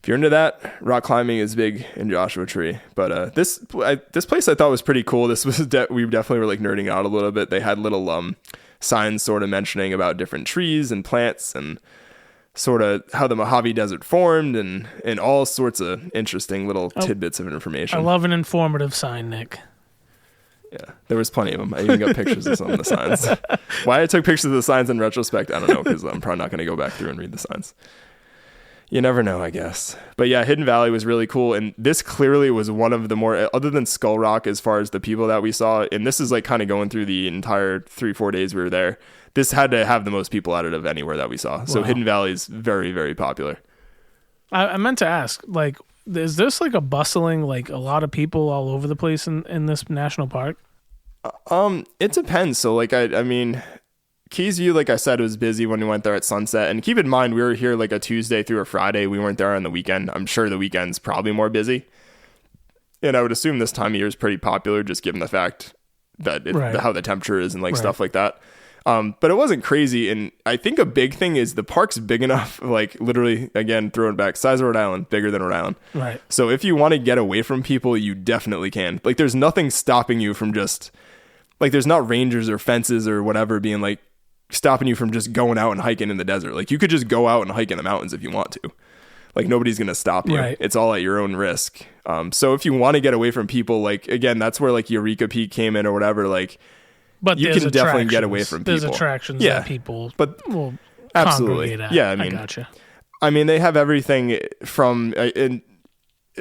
If you're into that, rock climbing is big in Joshua Tree. But this place I thought was pretty cool. This was we definitely were like nerding out a little bit. They had little signs sort of mentioning about different trees and plants and sort of how the Mojave Desert formed and all sorts of interesting little tidbits of information. I love an informative sign, Nick. Yeah, there was plenty of them. I even got pictures of some of the signs. Why I took pictures of the signs in retrospect, I don't know, because I'm probably not going to go back through and read the signs. You never know, I guess. But yeah, Hidden Valley was really cool. And this clearly was one of the more, other than Skull Rock, as far as the people that we saw, and this is like kind of going through the entire 3-4 days we were there, this had to have the most people at it of anywhere that we saw. So Hidden Valley is very, very popular. I meant to ask, like, is this like a bustling, like a lot of people all over the place in this national park? It depends. So like, I mean, Keys View, like I said, was busy when we went there at sunset. And keep in mind, we were here like a Tuesday through a Friday. We weren't there on the weekend. I'm sure the weekend's probably more busy. And I would assume this time of year is pretty popular, just given the fact that how the temperature is and like stuff like that. But it wasn't crazy. And I think a big thing is the park's big enough, like literally, again, throwing back, size of Rhode Island, bigger than Rhode Island. Right. So if you want to get away from people, you definitely can. Like there's nothing stopping you from just, like there's not rangers or fences or whatever being like stopping you from just going out and hiking in the desert. Like you could just go out and hike in the mountains if you want to. Like nobody's going to stop you. Right. It's all at your own risk. So if you want to get away from people, like again, that's where like Eureka Peak came in or whatever, like, but you can definitely get away from people. There's attractions that people will absolutely congregate at. Yeah, I mean, gotcha. I mean, they have everything from, and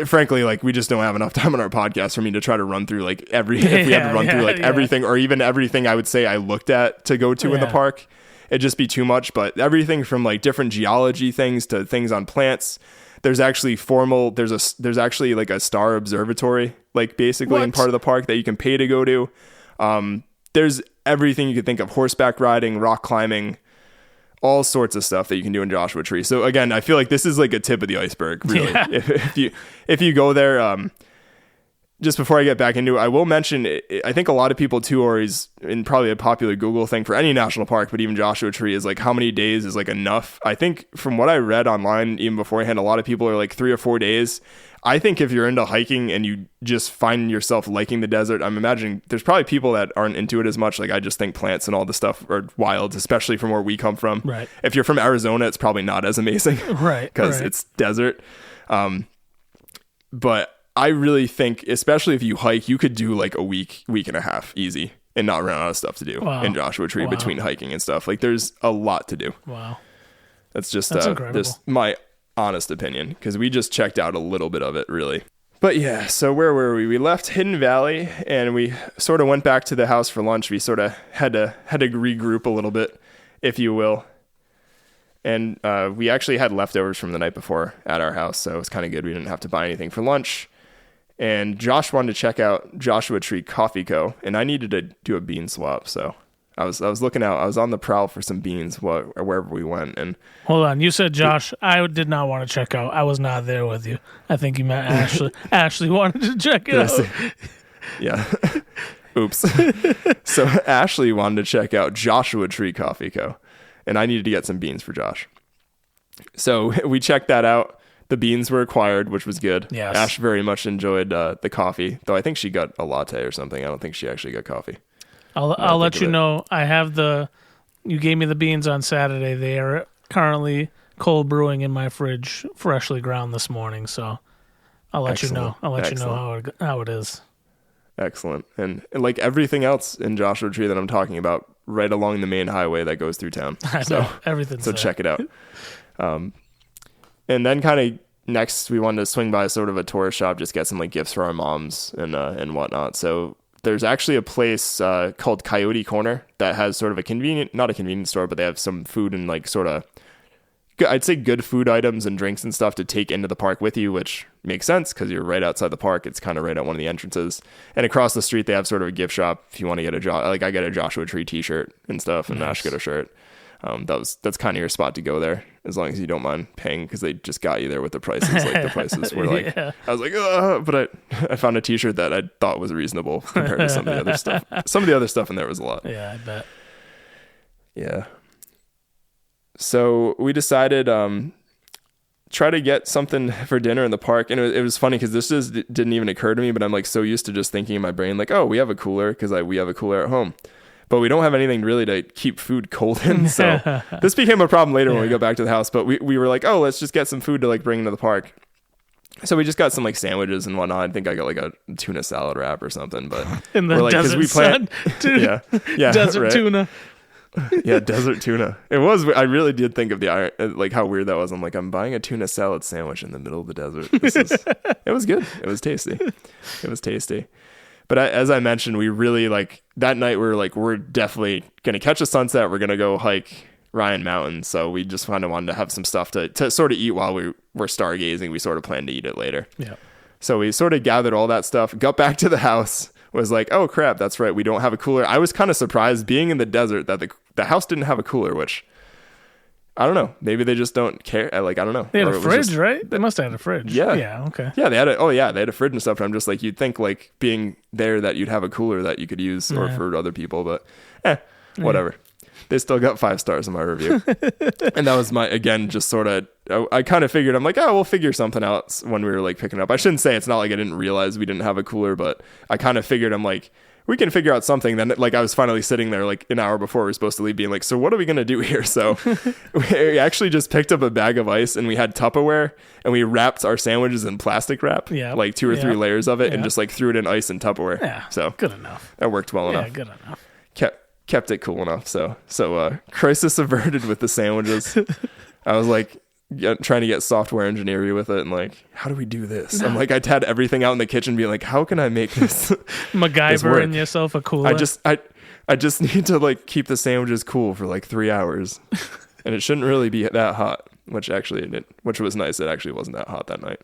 frankly, like we just don't have enough time on our podcast for me to try to run through like if we had to run through like everything or even everything I would say I looked at to go to in the park. It'd just be too much, but everything from like different geology things to things on plants. There's actually there's actually like a star observatory, like basically in part of the park that you can pay to go to. There's everything you could think of: horseback riding, rock climbing, all sorts of stuff that you can do in Joshua Tree. So again, I feel like this is like a tip of the iceberg, really. Yeah. If you go there, just before I get back into it, I will mention, I think a lot of people too are in probably a popular Google thing for any national park, but even Joshua Tree is like, how many days is like enough? I think from what I read online, even beforehand, a lot of people are like 3 or 4 days. I think if you're into hiking and you just find yourself liking the desert, I'm imagining there's probably people that aren't into it as much. Like I just think plants and all this stuff are wild, especially from where we come from. Right. If you're from Arizona, it's probably not as amazing. Right. Because it's desert. But I really think, especially if you hike, you could do like a week and a half easy and not run out of stuff to do in Joshua Tree between hiking and stuff. Like there's a lot to do. Wow. That's just my honest opinion, because we just checked out a little bit of it, really. But yeah, so where were we? We left Hidden Valley and we sort of went back to the house for lunch. We sort of had to regroup a little bit, if you will. And we actually had leftovers from the night before at our house, so it was kind of good. We didn't have to buy anything for lunch. And Josh wanted to check out Joshua Tree Coffee Co., and I needed to do a bean swap, so I was looking out. I was on the prowl for some beans wherever we went. And hold on, you said Josh. I did not want to check out. I was not there with you. I think you meant Ashley. Ashley wanted to check it out. Yeah. Oops. So Ashley wanted to check out Joshua Tree Coffee Co. And I needed to get some beans for Josh. So we checked that out. The beans were acquired, which was good. Yes. Ash very much enjoyed the coffee, though I think she got a latte or something. I don't think she actually got coffee. I'll let you know. I have you gave me the beans on Saturday. They are currently cold brewing in my fridge, freshly ground this morning. So I'll let you know. I'll let you know how it is. Excellent. And like everything else in Joshua Tree that I'm talking about, right along the main highway that goes through town. I know, everything's so there. Check it out. And then kind of next we wanted to swing by sort of a tourist shop, just get some like gifts for our moms and whatnot. So there's actually a place called Coyote Corner that has sort of not a convenience store, but they have some food and like sort of, I'd say good food items and drinks and stuff to take into the park with you, which makes sense because you're right outside the park. It's kind of right at one of the entrances. And across the street, they have sort of a gift shop if you want to get I get a Joshua Tree t-shirt and stuff, and Ash got a shirt. That's kind of your spot to go there, as long as you don't mind paying, because they just got you there with the prices. Like the prices were like, I was like, but I found a t-shirt that I thought was reasonable compared to some of the other stuff. Some of the other stuff in there was a lot. Yeah, I bet. Yeah. So we decided, try to get something for dinner in the park. And it was funny because this just didn't even occur to me, but I'm like so used to just thinking in my brain, like, oh, we have a cooler because we have a cooler at home. But we don't have anything really to keep food cold in. So this became a problem later when we go back to the house. But we were like, oh, let's just get some food to like bring into the park. So we just got some like sandwiches and whatnot. I think I got like a tuna salad wrap or something. But in the desert sun, dude. Yeah, desert right? Tuna. Yeah, desert tuna. It was. I really did think of like how weird that was. I'm like, I'm buying a tuna salad sandwich in the middle of the desert. It was good. It was tasty. But as I mentioned, we really like that night. We're definitely gonna catch a sunset. We're gonna go hike Ryan Mountain. So we just kind of wanted to have some stuff to sort of eat while we were stargazing. We sort of planned to eat it later. Yeah. So we sort of gathered all that stuff, got back to the house, was like, oh crap, that's right, we don't have a cooler. I was kind of surprised being in the desert that the house didn't have a cooler, which I don't know. Maybe they just don't care. I don't know. They had a fridge, right? They must have had a fridge. Yeah. Yeah. Okay. Yeah, they had a fridge and stuff. And I'm just like, you'd think like being there that you'd have a cooler that you could use or for other people, but whatever. Yeah. They still got 5 stars in my review. And that was again, just sort of, I kind of figured, I'm like, oh, we'll figure something out when we were like picking up. I shouldn't say it's not like I didn't realize we didn't have a cooler, but I kind of figured, I'm like, we can figure out something. Then like I was finally sitting there like an hour before we were supposed to leave being like, so what are we going to do here? So we actually just picked up a bag of ice and we had Tupperware and we wrapped our sandwiches in plastic wrap, like 2 or 3 layers of it and just like threw it in ice and Tupperware. Yeah. So good enough. That worked well enough. Yeah, good enough. Kept it cool enough. So crisis averted with the sandwiches. I was like, trying to get software engineering with it and like, how do we do this? I'm like, I'd had everything out in the kitchen being like, how can I make this MacGyvering yourself a cooler? I just need to like keep the sandwiches cool for like 3 hours and it shouldn't really be that hot, which was nice. It actually wasn't that hot that night.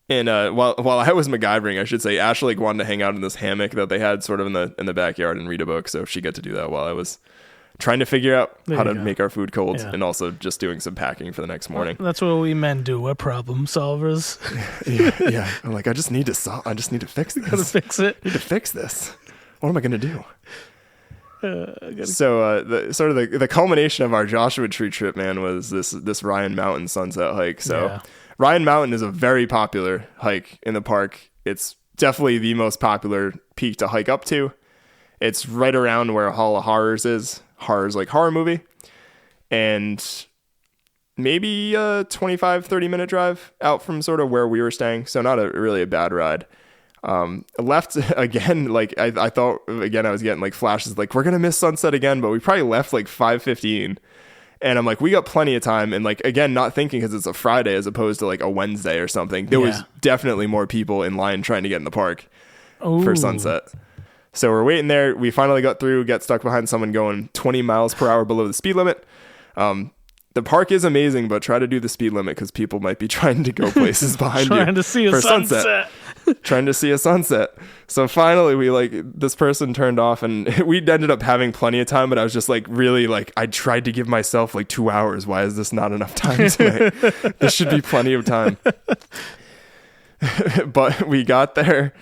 And while I was MacGyvering, I should say, Ash like wanted to hang out in this hammock that they had sort of in the backyard and read a book, so she got to do that while I was trying to figure out how to make our food cold and also just doing some packing for the next morning. That's what we men do. We're problem solvers. Yeah. I'm like, I just need to fix this. Gotta fix it. I need to fix this. What am I going to do? So the culmination of our Joshua Tree trip, man, was this Ryan Mountain sunset hike. So Ryan Mountain is a very popular hike in the park. It's definitely the most popular peak to hike up to. It's right around where Hall of Horrors is. Horrors like horror movie. And maybe a 25-30 minute drive out from sort of where we were staying. So not really a bad ride. Left again, like I thought again, I was getting like flashes like we're going to miss sunset again, but we probably left like 5:15. And I'm like, we got plenty of time. And like, again, not thinking because it's a Friday as opposed to like a Wednesday or something. There was definitely more people in line trying to get in the park for sunset. So we're waiting there. We finally got stuck behind someone going 20 miles per hour below the speed limit. the park is amazing, but try to do the speed limit because people might be trying to go places behind you. Trying to see a sunset. Trying to see a sunset. So finally this person turned off, and we ended up having plenty of time, but I was just like, really, like, I tried to give myself like 2 hours. Why is this not enough time tonight? This should be plenty of time. But we got there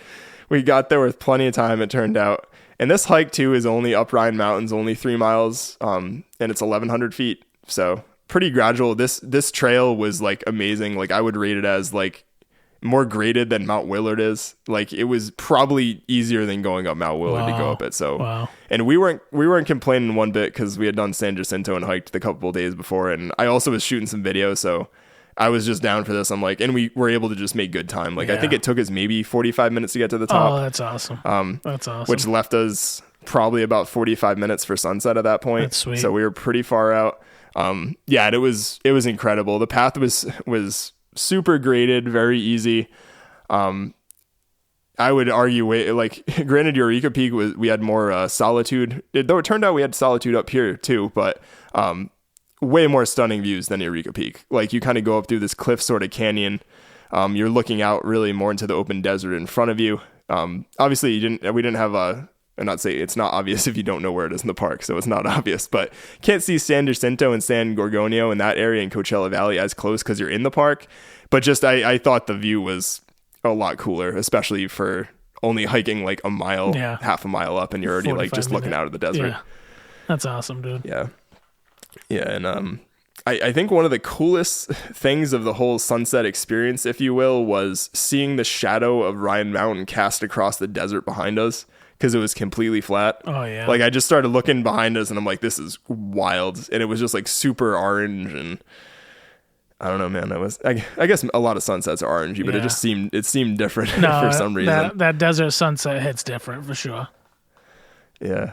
with plenty of time, it turned out. And this hike too is only up Rhine Mountains, only 3 miles, and it's 1,100 feet. So pretty gradual. This trail was like amazing. Like I would rate it as like more graded than Mount Willard is. Like it was probably easier than going up Mount Willard to go up it. So, and we weren't complaining one bit because we had done San Jacinto and hiked the couple days before. And I also was shooting some videos. So I was just down for this. I'm like, and we were able to just make good time. Like I think it took us maybe 45 minutes to get to the top. Oh, that's awesome. That's awesome. Which left us probably about 45 minutes for sunset at that point. That's sweet. So we were pretty far out. And it was incredible. The path was super graded, very easy. I would argue, like, granted, Eureka Peak we had more solitude. Though it turned out we had solitude up here too, but way more stunning views than Eureka Peak. Like you kind of go up through this cliff sort of canyon. You're looking out really more into the open desert in front of you. Obviously, we didn't have and not say it's not obvious if you don't know where it is in the park, so it's not obvious, but can't see San Jacinto and San Gorgonio in that area in Coachella Valley as close because you're in the park. But just I thought the view was a lot cooler, especially for only hiking like a mile, half a mile up, and you're already like just looking out of the desert. Yeah. That's awesome, dude. Yeah. And I think one of the coolest things of the whole sunset experience, if you will, was seeing the shadow of Rhine Mountain cast across the desert behind us. Because it was completely flat. Oh, yeah. Like, I just started looking behind us, and I'm like, this is wild. And it was just, like, super orange, and I don't know, man. I guess a lot of sunsets are orangey, but it just seemed different for some reason. That desert sunset hits different, for sure. Yeah.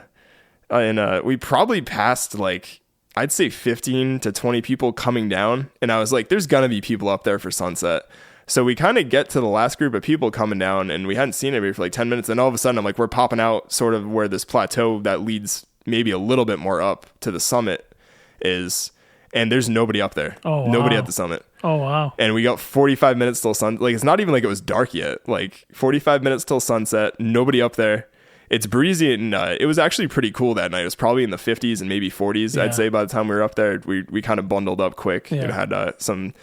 And we probably passed, like, I'd say 15 to 20 people coming down, and I was like, there's gonna be people up there for sunset. So we kind of get to the last group of people coming down, and we hadn't seen anybody for like 10 minutes. And all of a sudden, I'm like, we're popping out sort of where this plateau that leads maybe a little bit more up to the summit is. And there's nobody up there. Oh, wow. Nobody at the summit. Oh, wow. And we got 45 minutes till sun. Like, it's not even like it was dark yet. Like 45 minutes till sunset. Nobody up there. It's breezy, and it was actually pretty cool that night. It was probably in the 50s and maybe 40s. I'd say by the time we were up there, we kind of bundled up quick and had some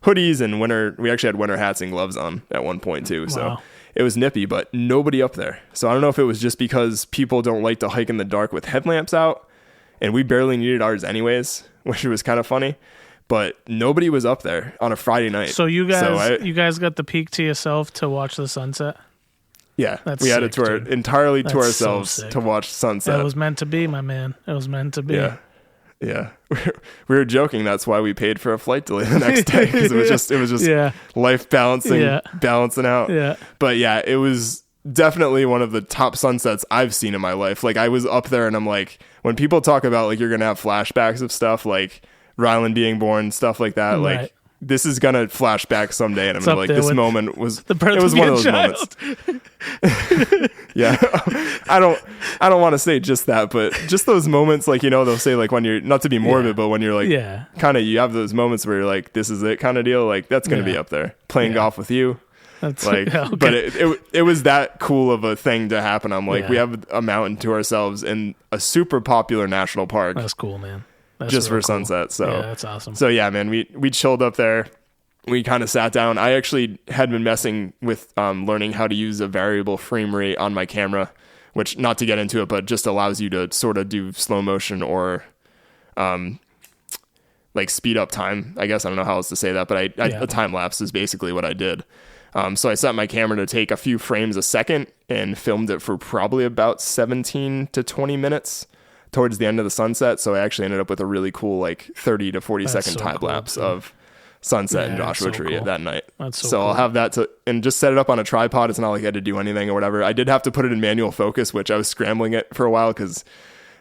hoodies and we actually had winter hats and gloves on at one point too. So it was nippy, but nobody up there. So I don't know if it was just because people don't like to hike in the dark with headlamps out, and we barely needed ours anyways, which was kind of funny, but nobody was up there on a Friday night. So you guys got the peak to yourself to watch the sunset? Yeah. We had it entirely to ourselves to watch sunset. It was meant to be, my man. It was meant to be. Yeah. We were joking. That's why we paid for a flight delay the next day, because it was just life balancing out. Yeah. But yeah, it was definitely one of the top sunsets I've seen in my life. Like I was up there, and I'm like, when people talk about like you're going to have flashbacks of stuff like Ryland being born, stuff like that, like this is going to flash back someday. And I'm like, this moment was, it was one of those moments. Yeah. I don't want to say just that, but just those moments, like, you know, they'll say like when you're, not to be morbid, but when you're like, kind of, you have those moments where you're like, this is it kind of deal. Like that's going to be up there playing golf with you. That's like, but it was that cool of a thing to happen. I'm like, we have a mountain to ourselves in a super popular national park. That's cool, man. That's just really for sunset. So that's awesome. So yeah, man, we chilled up there. We kind of sat down. I actually had been messing with learning how to use a variable frame rate on my camera, which, not to get into it, but just allows you to sort of do slow motion or like speed up time. I guess I don't know how else to say that, but a time lapse is basically what I did. So I set my camera to take a few frames a second and filmed it for probably about 17 to 20 minutes towards the end of the sunset. So I actually ended up with a really cool like 30 to 40 second time lapse of sunset in Joshua Tree that night. That's so cool. I'll have that and just set it up on a tripod. It's not like I had to do anything or whatever. I did have to put it in manual focus, which I was scrambling it for a while because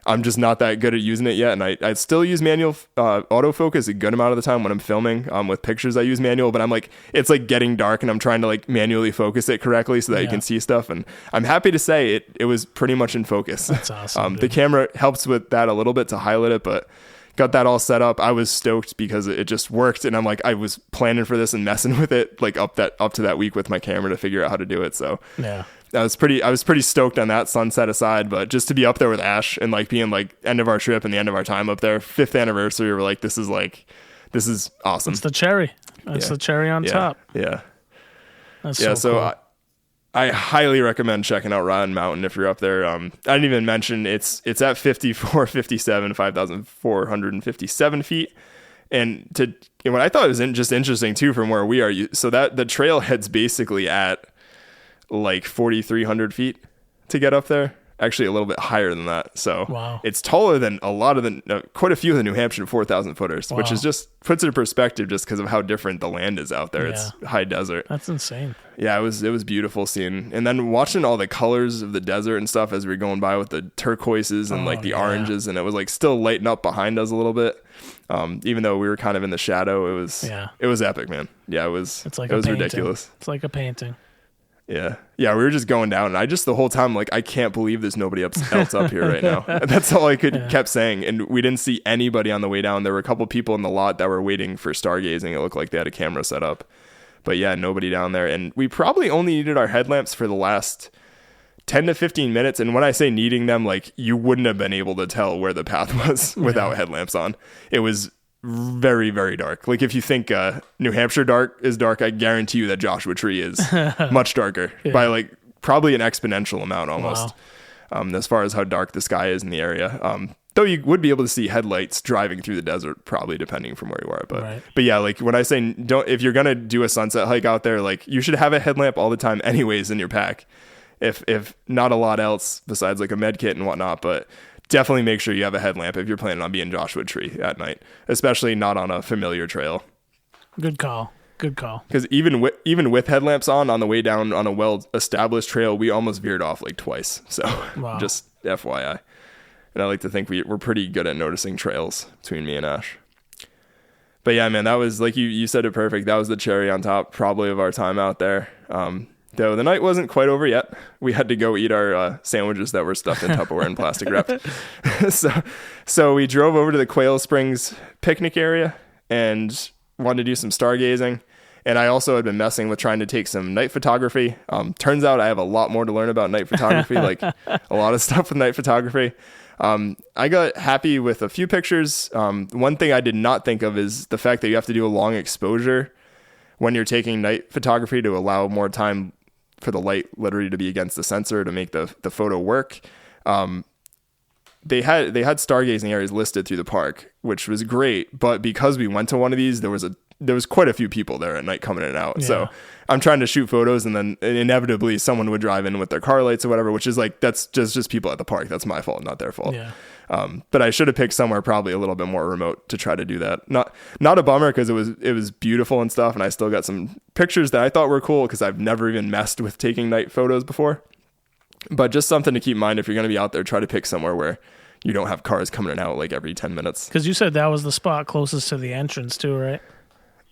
I'm just not that good at using it yet. And I still use manual autofocus a good amount of the time when I'm filming. With pictures I use manual, but I'm like, it's like getting dark and I'm trying to like manually focus it correctly so that you can see stuff. And I'm happy to say it was pretty much in focus. That's awesome. The camera helps with that a little bit to highlight it, but got that all set up. I was stoked because it just worked, and I'm like, I was planning for this and messing with it like up to that week with my camera to figure out how to do it. So yeah, I was pretty stoked on that, sunset aside. But just to be up there with Ash and like being like end of our trip and the end of our time up there, 5th anniversary, we're like, this is awesome. It's the cherry. That's the cherry on top. Yeah. That's so cool. I highly recommend checking out Rhode Island Mountain if you're up there. I didn't even mention it's at 5,457 feet. And what I thought was just interesting too from where we are, so that the trail heads basically at like 4,300 feet to get up there. Actually a little bit higher than that. So wow. It's taller than quite a few of the New Hampshire 4,000 footers, which is just puts it in perspective just because of how different the land is out there. Yeah. It's high desert. That's insane. Yeah, it was beautiful seeing, and then watching all the colors of the desert and stuff as we were going by with the turquoises and like the oranges, and it was like still lighting up behind us a little bit. Even though we were kind of in the shadow, it was epic, man. Yeah, it was ridiculous. It's like a painting. Yeah, we were just going down, and I just the whole time like, I can't believe there's nobody else up here right now. That's all I kept saying, and we didn't see anybody on the way down. There were a couple people in the lot that were waiting for stargazing. It looked like they had a camera set up, but yeah, nobody down there. And we probably only needed our headlamps for the last 10 to 15 minutes. And when I say needing them, like you wouldn't have been able to tell where the path was without headlamps on. It was very, very dark. Like if you think New Hampshire is dark, I guarantee you that Joshua Tree is much darker by like probably an exponential amount almost. Wow. As far as how dark the sky is in the area. Though you would be able to see headlights driving through the desert, probably depending from where you are. But yeah, like when I say if you're gonna do a sunset hike out there, like you should have a headlamp all the time anyways in your pack. If not a lot else besides like a med kit and whatnot, but definitely make sure you have a headlamp if you're planning on being Joshua Tree at night, especially not on a familiar trail. Good call. Because even with headlamps on the way down on a well-established trail, we almost veered off like twice. So just FYI. And I like to think we're pretty good at noticing trails between me and Ash. But yeah, man, that was like you said it perfect. That was the cherry on top probably of our time out there. Though the night wasn't quite over yet. We had to go eat our sandwiches that were stuffed in Tupperware and plastic wrap. So we drove over to the Quail Springs picnic area and wanted to do some stargazing. And I also had been messing with trying to take some night photography. Turns out I have a lot more to learn about night photography, like a lot of stuff with night photography. I got happy with a few pictures. One thing I did not think of is the fact that you have to do a long exposure when you're taking night photography to allow more time for the light literally to be against the sensor to make the photo work. They had stargazing areas listed through the park, which was great. But because we went to one of these, there was quite a few people there at night coming in and out. Yeah. So I'm trying to shoot photos, and then inevitably someone would drive in with their car lights or whatever, which is like, that's just people at the park. That's my fault, not their fault. Yeah. But I should have picked somewhere probably a little bit more remote to try to do that. Not a bummer, because it was beautiful and stuff, and I still got some pictures that I thought were cool because I've never even messed with taking night photos before. But just something to keep in mind if you're going to be out there, try to pick somewhere where you don't have cars coming in and out like every 10 minutes. Because you said that was the spot closest to the entrance too, right?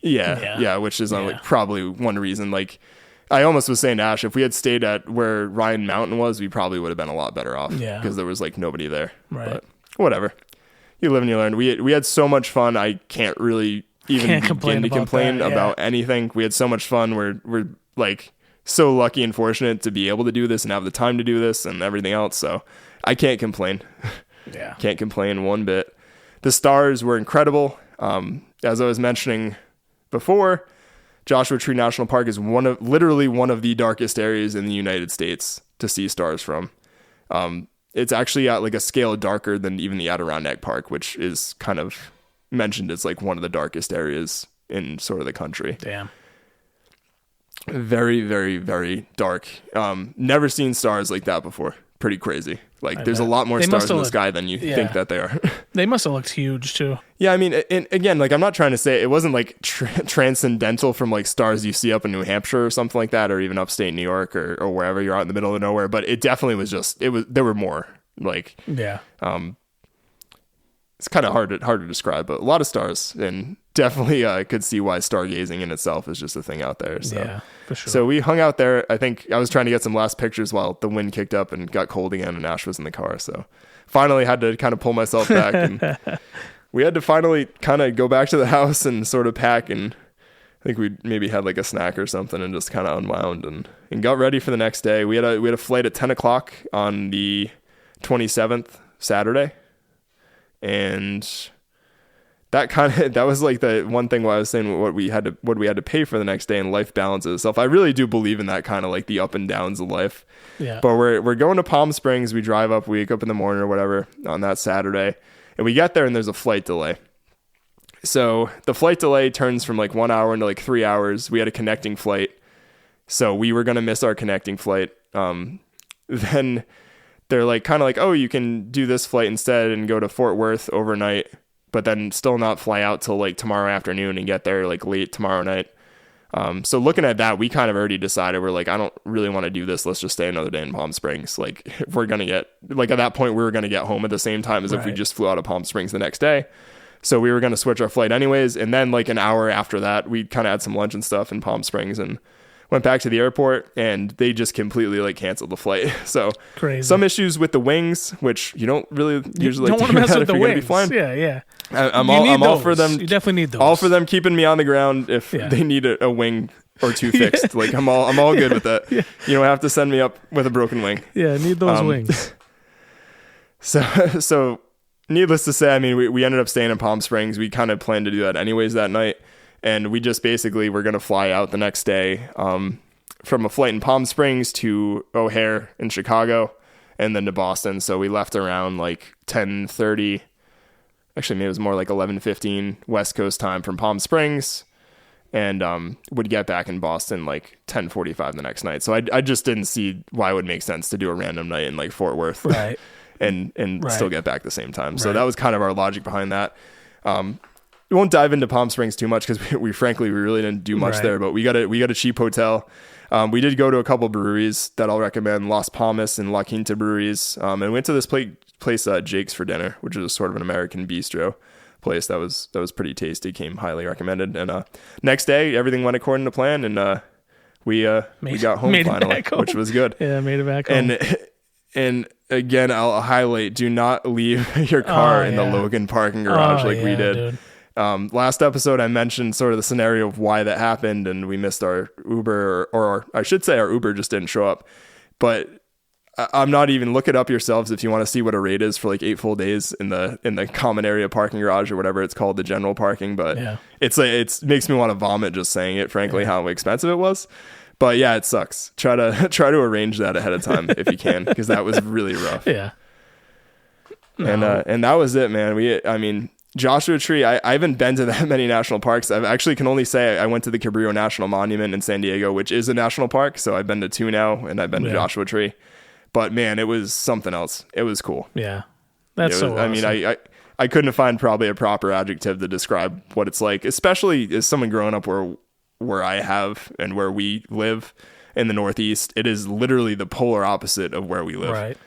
Yeah, which is like probably one reason. Like I almost was saying to Ash, if we had stayed at where Ryan Mountain was, we probably would have been a lot better off. Yeah, because there was like nobody there. Right. But whatever. You live and you learn. We had so much fun. I can't really even begin to complain about anything. We had so much fun. We're like so lucky and fortunate to be able to do this and have the time to do this and everything else. So I can't complain. Yeah, can't complain one bit. The stars were incredible. As I was mentioning before, Joshua Tree National Park is literally one of the darkest areas in the United States to see stars from. It's actually at like a scale darker than even the Adirondack Park, which is kind of mentioned as like one of the darkest areas in sort of the country. Damn. Very, very, very dark. Never seen stars like that before. Pretty crazy. Like there's a lot more stars in the sky than you think that they are. They must have looked huge too. Yeah, I mean, and again, like I'm not trying to say it wasn't like transcendental from like stars you see up in New Hampshire or something like that, or even upstate New York or wherever you're out in the middle of nowhere. But it definitely was there were more like it's kind of hard to describe, but a lot of stars, and definitely I could see why stargazing in itself is just a thing out there. So. Yeah, for sure. So we hung out there. I think I was trying to get some last pictures while the wind kicked up and got cold again, and Ash was in the car. So finally had to kind of pull myself back, and we had to finally kind of go back to the house and sort of pack, and I think we maybe had like a snack or something and just kind of unwound and got ready for the next day. We had a flight at 10 o'clock on the 27th, Saturday. And that was like the one thing where I was saying what we had to pay for the next day, and life balances itself. I really do believe in that kind of like the up and downs of life. Yeah. But we're going to Palm Springs. We drive up, we wake up in the morning or whatever on that Saturday, and we get there and there's a flight delay. So the flight delay turns from like 1 hour into like 3 hours. We had a connecting flight, so we were going to miss our connecting flight. Then they're like kind of like, oh, you can do this flight instead and go to Fort Worth overnight, but then still not fly out till like tomorrow afternoon and get there like late tomorrow night. So looking at that, we kind of already decided, we're like, I don't really want to do this. Let's just stay another day in Palm Springs. Like if we're going to get, like at that point, we were going to get home at the same time as if we just flew out of Palm Springs the next day. So we were going to switch our flight anyways. And then like an hour after that, we kind of had some lunch and stuff in Palm Springs and went back to the airport, and they just completely like canceled the flight. So crazy. Some issues with the wings, which you don't really usually don't like want to mess with the wings. Be flying. Yeah. I'm all for them. You definitely need those. All for them keeping me on the ground if they need a wing or two fixed. Like I'm all good with that. You don't have to send me up with a broken wing. Yeah, I need those wings. So needless to say, I mean, we ended up staying in Palm Springs. We kind of planned to do that anyways that night. And we just basically were going to fly out the next day from a flight in Palm Springs to O'Hare in Chicago and then to Boston. So we left around like 10:30. Actually, maybe it was more like 11:15 West Coast time from Palm Springs, and would get back in Boston like 10:45 the next night. So I just didn't see why it would make sense to do a random night in like Fort Worth and still get back the same time. So that was kind of our logic behind that. We won't dive into Palm Springs too much because we frankly really didn't do much there, but we got a cheap hotel. We did go to a couple breweries that I'll recommend, Las Palmas and La Quinta breweries, and went to this place Jake's for dinner, which is sort of an American bistro place that was pretty tasty. Came highly recommended. And next day everything went according to plan, and we got home finally, which was good. Yeah, made it back home. And again, I'll highlight: do not leave your car in the Logan parking garage we did. Dude. Last episode, I mentioned sort of the scenario of why that happened, and we missed our Uber, or I should say our Uber just didn't show up. But I'm not even, look it up yourselves if you want to see what a rate is for like 8 full days in the common area parking garage or whatever it's called, the general parking. But it makes me want to vomit just saying it, frankly, how expensive it was. But yeah, it sucks. Try to arrange that ahead of time if you can, because that was really rough. Yeah. No. And that was it, man. Joshua Tree, I haven't been to that many national parks. I actually can only say I went to the Cabrillo National Monument in San Diego, which is a national park. So I've been to 2 now, and I've been to Joshua Tree. But man, it was something else. It was cool. Yeah. That's so awesome. I mean, I couldn't find probably a proper adjective to describe what it's like, especially as someone growing up where I have and where we live in the Northeast. It is literally the polar opposite of where we live. Right.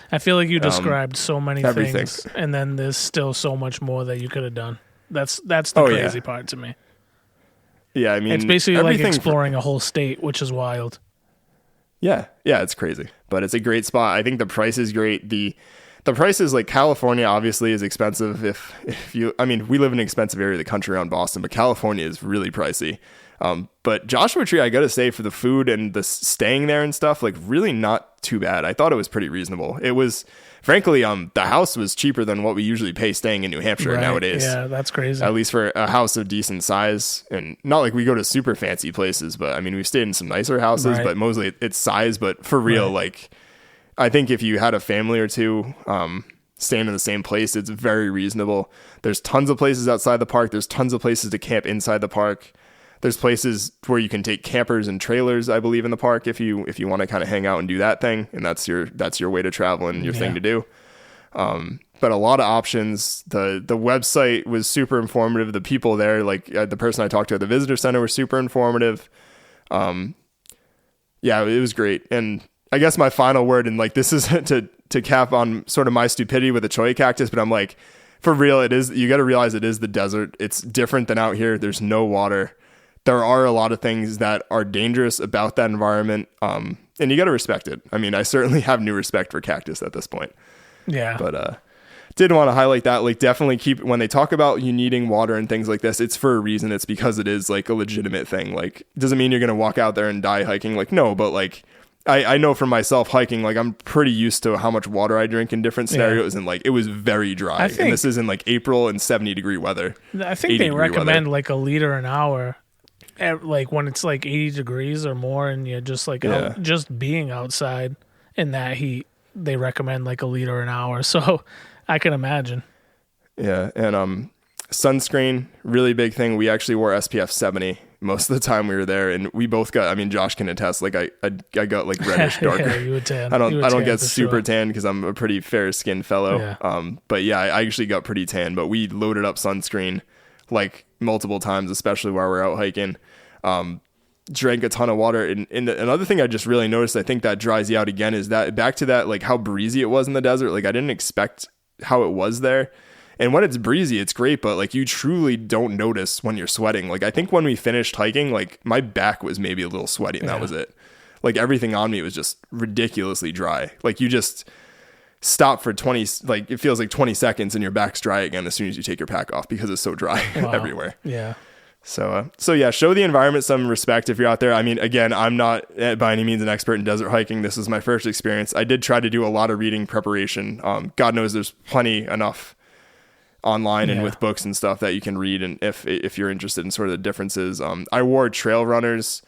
I feel like you described so many things, and then there's still so much more that you could have done. That's the crazy part to me. Yeah, I mean, it's basically like exploring a whole state, which is wild. Yeah, it's crazy, but it's a great spot. I think the price is great. The price is like, California obviously is expensive. If you, I mean, we live in an expensive area of the country around Boston, but California is really pricey. But Joshua Tree, I gotta say, for the food and the staying there and stuff, like really not too bad. I thought it was pretty reasonable. It was, frankly, the house was cheaper than what we usually pay staying in New Hampshire nowadays. Yeah, that's crazy. At least for a house of decent size, and not like we go to super fancy places, but I mean, we've stayed in some nicer houses, but mostly it's size. But for real, like, I think if you had a family or two, staying in the same place, it's very reasonable. There's tons of places outside the park. There's tons of places to camp inside the park. There's places where you can take campers and trailers, I believe, in the park if you want to kind of hang out and do that thing, and that's your way to travel and your thing to do. But a lot of options. The website was super informative. The people there, like the person I talked to at the visitor center, were super informative. Yeah, it was great. And I guess my final word, and like this is to cap on sort of my stupidity with the cholla cactus, but I'm like, for real, it is. You got to realize it is the desert. It's different than out here. There's no water. There are a lot of things that are dangerous about that environment, and you got to respect it. I mean, I certainly have new respect for cactus at this point. Yeah. But did want to highlight that, like, definitely keep, when they talk about you needing water and things like this, it's for a reason. It's because it is like a legitimate thing. Like, doesn't mean you're going to walk out there and die hiking. Like, no, but like, I know for myself hiking, like, I'm pretty used to how much water I drink in different scenarios. And like, it was very dry. And this is in like April and 70-degree weather. I think they recommend like a liter an hour, like when it's like 80 degrees or more, and you're just like just being outside in that heat. They recommend like a liter an hour. So I can imagine. Yeah. And sunscreen, really big thing. We actually wore SPF 70 most of the time we were there, and we both got, I mean, Josh can attest, like I got like reddish darker. Yeah, you would tan. I don't get super tan because I'm a pretty fair skinned fellow. Yeah. But yeah, I actually got pretty tan, but we loaded up sunscreen like multiple times, especially while we're out hiking. Drank a ton of water. And another thing I just really noticed, I think that dries you out again, is that back to that, like how breezy it was in the desert. Like I didn't expect how it was there. And when it's breezy, it's great, but like you truly don't notice when you're sweating. Like I think when we finished hiking, like my back was maybe a little sweaty and that was it. Like everything on me was just ridiculously dry. Like you just stop for 20, like it feels like 20 seconds and your back's dry again as soon as you take your pack off because it's so dry everywhere. Yeah. So yeah, show the environment some respect if you're out there. I mean, again, I'm not by any means an expert in desert hiking. This is my first experience. I did try to do a lot of reading preparation. God knows there's plenty enough online and with books and stuff that you can read. And if you're interested in sort of the differences, I wore trail runners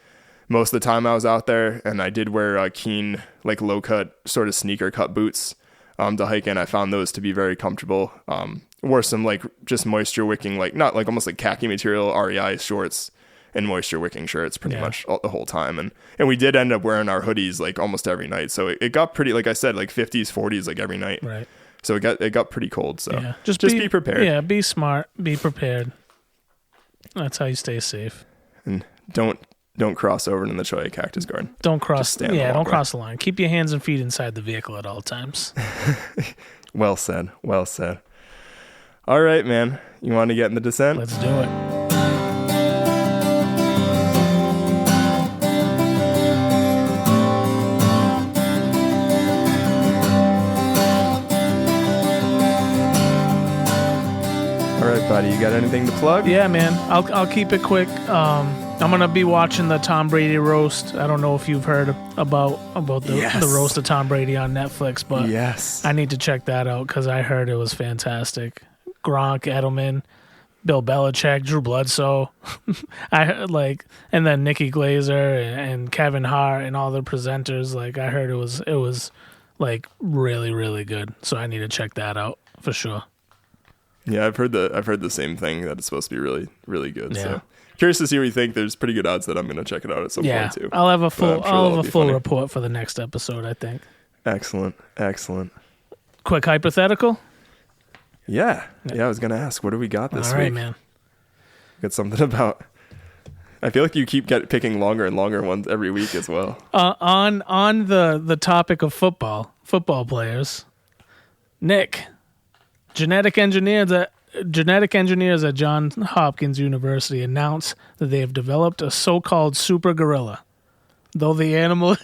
most of the time I was out there. And I did wear Keen, like low cut sort of sneaker cut boots to hike in. I found those to be very comfortable. Wore some like just moisture wicking, like not like almost like khaki material REI shorts and moisture wicking shirts pretty much the whole time. And we did end up wearing our hoodies like almost every night. So it got pretty, like I said, like 50s, 40s, like every night. Right. So it got pretty cold. So just be prepared. Yeah. Be smart, be prepared. That's how you stay safe. And don't cross over in the Cholla Cactus Garden. Don't cross the line. Keep your hands and feet inside the vehicle at all times. Well said. All right, man. You want to get in the descent? Let's do it. All right, buddy. You got anything to plug? Yeah, man. I'll keep it quick. I'm gonna be watching the Tom Brady roast. I don't know if you've heard about the roast of Tom Brady on Netflix, but I need to check that out because I heard it was fantastic. Gronk, Edelman, Bill Belichick, Drew Bledsoe, and then Nikki Glazer and Kevin Hart and all the presenters. Like I heard it was like really, really good. So I need to check that out for sure. Yeah, I've heard the same thing, that it's supposed to be really, really good. Yeah. So curious to see what you think. There's pretty good odds that I'm going to check it out at some point too. I'll have a full report for the next episode, I think. Excellent. Quick hypothetical. Yeah, I was going to ask, what do we got this week? All right, man. Got something about, I feel like you keep picking longer and longer ones every week as well. On the topic of football players, Nick, genetic engineers at Johns Hopkins University announced that they have developed a so-called super gorilla. Though the animal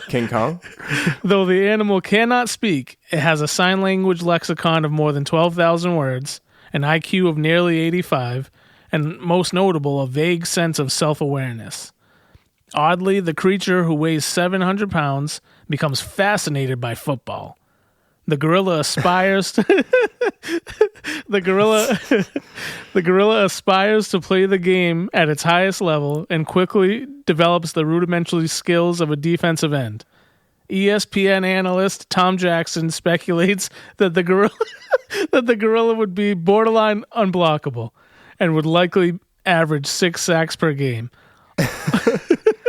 King Kong? Though the animal cannot speak, it has a sign language lexicon of more than 12,000 words, an IQ of nearly 85, and most notable, a vague sense of self-awareness. Oddly, the creature, who weighs 700 pounds, becomes fascinated by football. The gorilla aspires to the gorilla aspires to play the game at its highest level and quickly develops the rudimentary skills of a defensive end. ESPN analyst Tom Jackson speculates that the gorilla would be borderline unblockable and would likely average 6 sacks per game.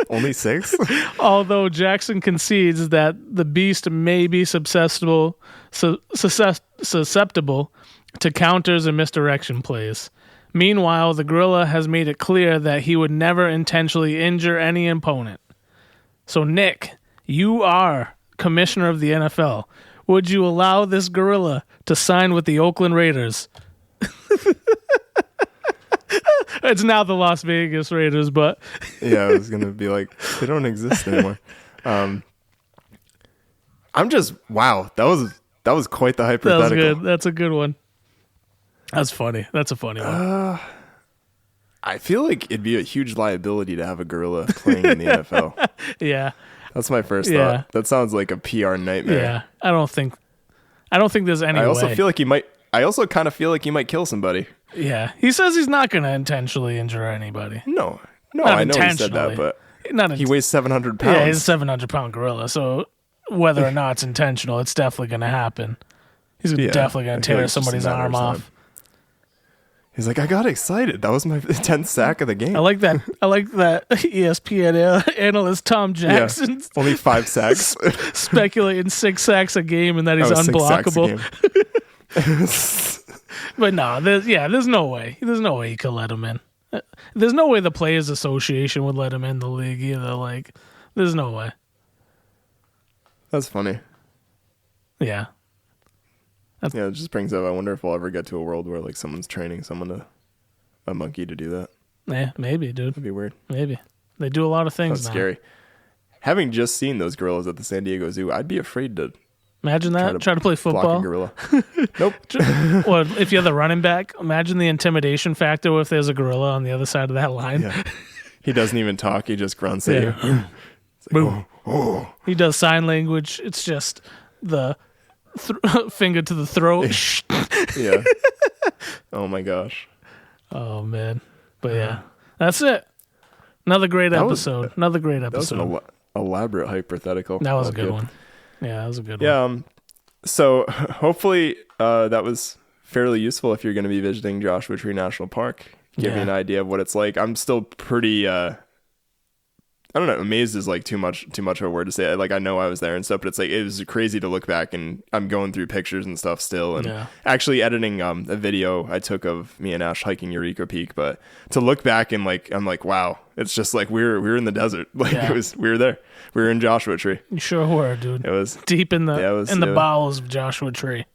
Only 6? Although Jackson concedes that the beast may be susceptible to counters and misdirection plays. Meanwhile, the gorilla has made it clear that he would never intentionally injure any opponent. So, Nick, you are commissioner of the NFL. Would you allow this gorilla to sign with the Oakland Raiders? It's now the Las Vegas Raiders, but yeah, I was gonna be like, they don't exist anymore. I'm just wow. That was quite the That was hypothetical. good. That's a good one. That's funny. That's a funny one. I feel like it'd be a huge liability to have a gorilla playing in the NFL. Yeah. That's my first Yeah. thought. That sounds like a PR nightmare. Yeah. I don't think there's any way. I also feel like I also kind of feel like he might kill somebody. Yeah. He says he's not going to intentionally injure anybody. No, Not I know he said that, intentionally. but he weighs 700 pounds. Yeah, he's a 700-pound gorilla. So whether or not it's intentional, it's definitely going to happen. He's definitely going to tear it's just somebody's a matter arm of time. off. He's like, I got excited. That was my 10th sack of the game. I like that ESPN analyst Tom Jackson Only 5 sacks. speculating 6 sacks a game and that he's 6 sacks a unblockable. game. But no, there's no way. There's no way he could let him in. There's no way the Players Association would let him in the league either. Like, there's no way. That's funny. Yeah. Yeah, it just brings up, I wonder if we'll ever get to a world where like someone's training a monkey to do that. Yeah, maybe, dude. That'd be weird. Maybe. They do a lot of things That's now. scary. Having just seen those gorillas at the San Diego Zoo, I'd be afraid to Imagine that. Try to play block a football. gorilla. Nope. Or if you're the running back, imagine the intimidation factor if there's a gorilla on the other side of that line. Yeah. He doesn't even talk. He just grunts at you. It's like, Boom. oh. He does sign language. It's just the finger to the throat. Yeah. Oh my gosh. Oh, man. But yeah, that's it. Another great episode. Another great That was episode. an elaborate hypothetical. That was a good one. Yeah, that was a good one. Yeah. So hopefully that was fairly useful if you're going to be visiting Joshua Tree National Park. Give you an idea of what it's like. I'm still pretty, I don't know, amazed is like too much of a word to say. Like, I know I was there and stuff, but it's like, it was crazy to look back and I'm going through pictures and stuff still. And actually editing a video I took of me and Ash hiking Eureka Peak. But to look back and like, I'm like, wow, it's just like we were in the desert. Like we were there. We were in Joshua Tree. You sure were, dude. It was deep in the bowels of Joshua Tree.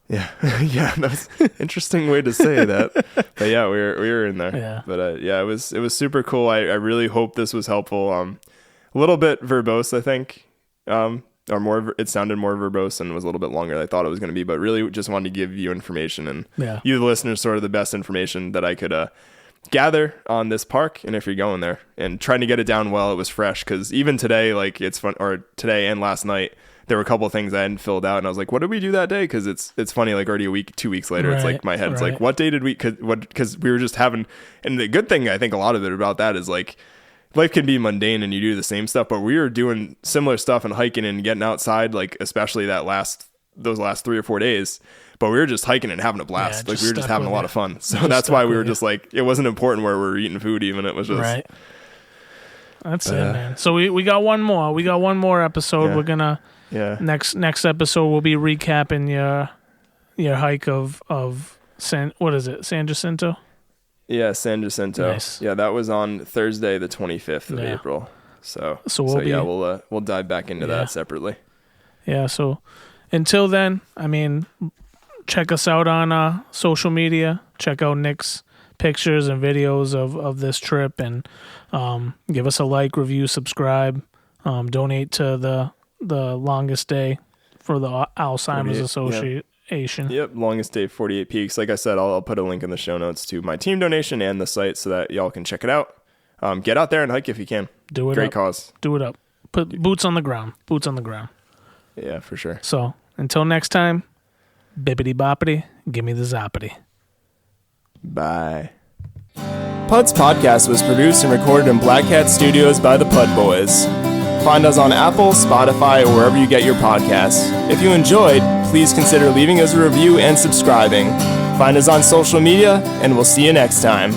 Yeah. Yeah, that's an interesting way to say that. But yeah, we were in there. Yeah. But yeah, it was super cool. I really hope this was helpful. A little bit verbose, I think. Or more, it sounded more verbose and was a little bit longer than I thought it was going to be, but really just wanted to give you information and you, the listeners, sort of the best information that I could gather on this park. And if you're going there and trying to get it down while it was fresh, because even today, like it's fun, or today and last night, there were a couple of things I hadn't filled out, and I was like, "What did we do that day?" Because it's funny, like already 2 weeks later, it's like my head's like, "What day did we?" Because we were just having, and the good thing I think a lot of it about that is like, life can be mundane and you do the same stuff, but we were doing similar stuff and hiking and getting outside, like especially those last 3 or 4 days. But we were just hiking and having a blast. Like we were just having a lot of fun. So that's why we were just like, it wasn't important where we were eating food. Even it was just That's it, man. So we got one more. We got one more episode. Yeah. We're gonna. Yeah. Next episode we'll be recapping your hike of San Jacinto? Yeah, San Jacinto. Nice. Yeah, that was on Thursday the 25th of April. So we'll dive back into that separately. Yeah, so until then, I mean, check us out on social media. Check out Nick's pictures and videos of this trip, and give us a like, review, subscribe, donate to the longest day for the Alzheimer's Association. Yep, longest day, 48 Peaks. Like I said, I'll put a link in the show notes to my team donation and the site so that y'all can check it out. Get out there and hike if you can. Do it. Great up. cause. Do it up. Put boots on the ground. Boots on the ground. Yeah, for sure. So until next time, bippity boppity, give me the zoppity. Bye. PUDs Podcast was produced and recorded in Black Hat Studios by the Pud Boys. Find us on Apple, Spotify, or wherever you get your podcasts. If you enjoyed, please consider leaving us a review and subscribing. Find us on social media, and we'll see you next time.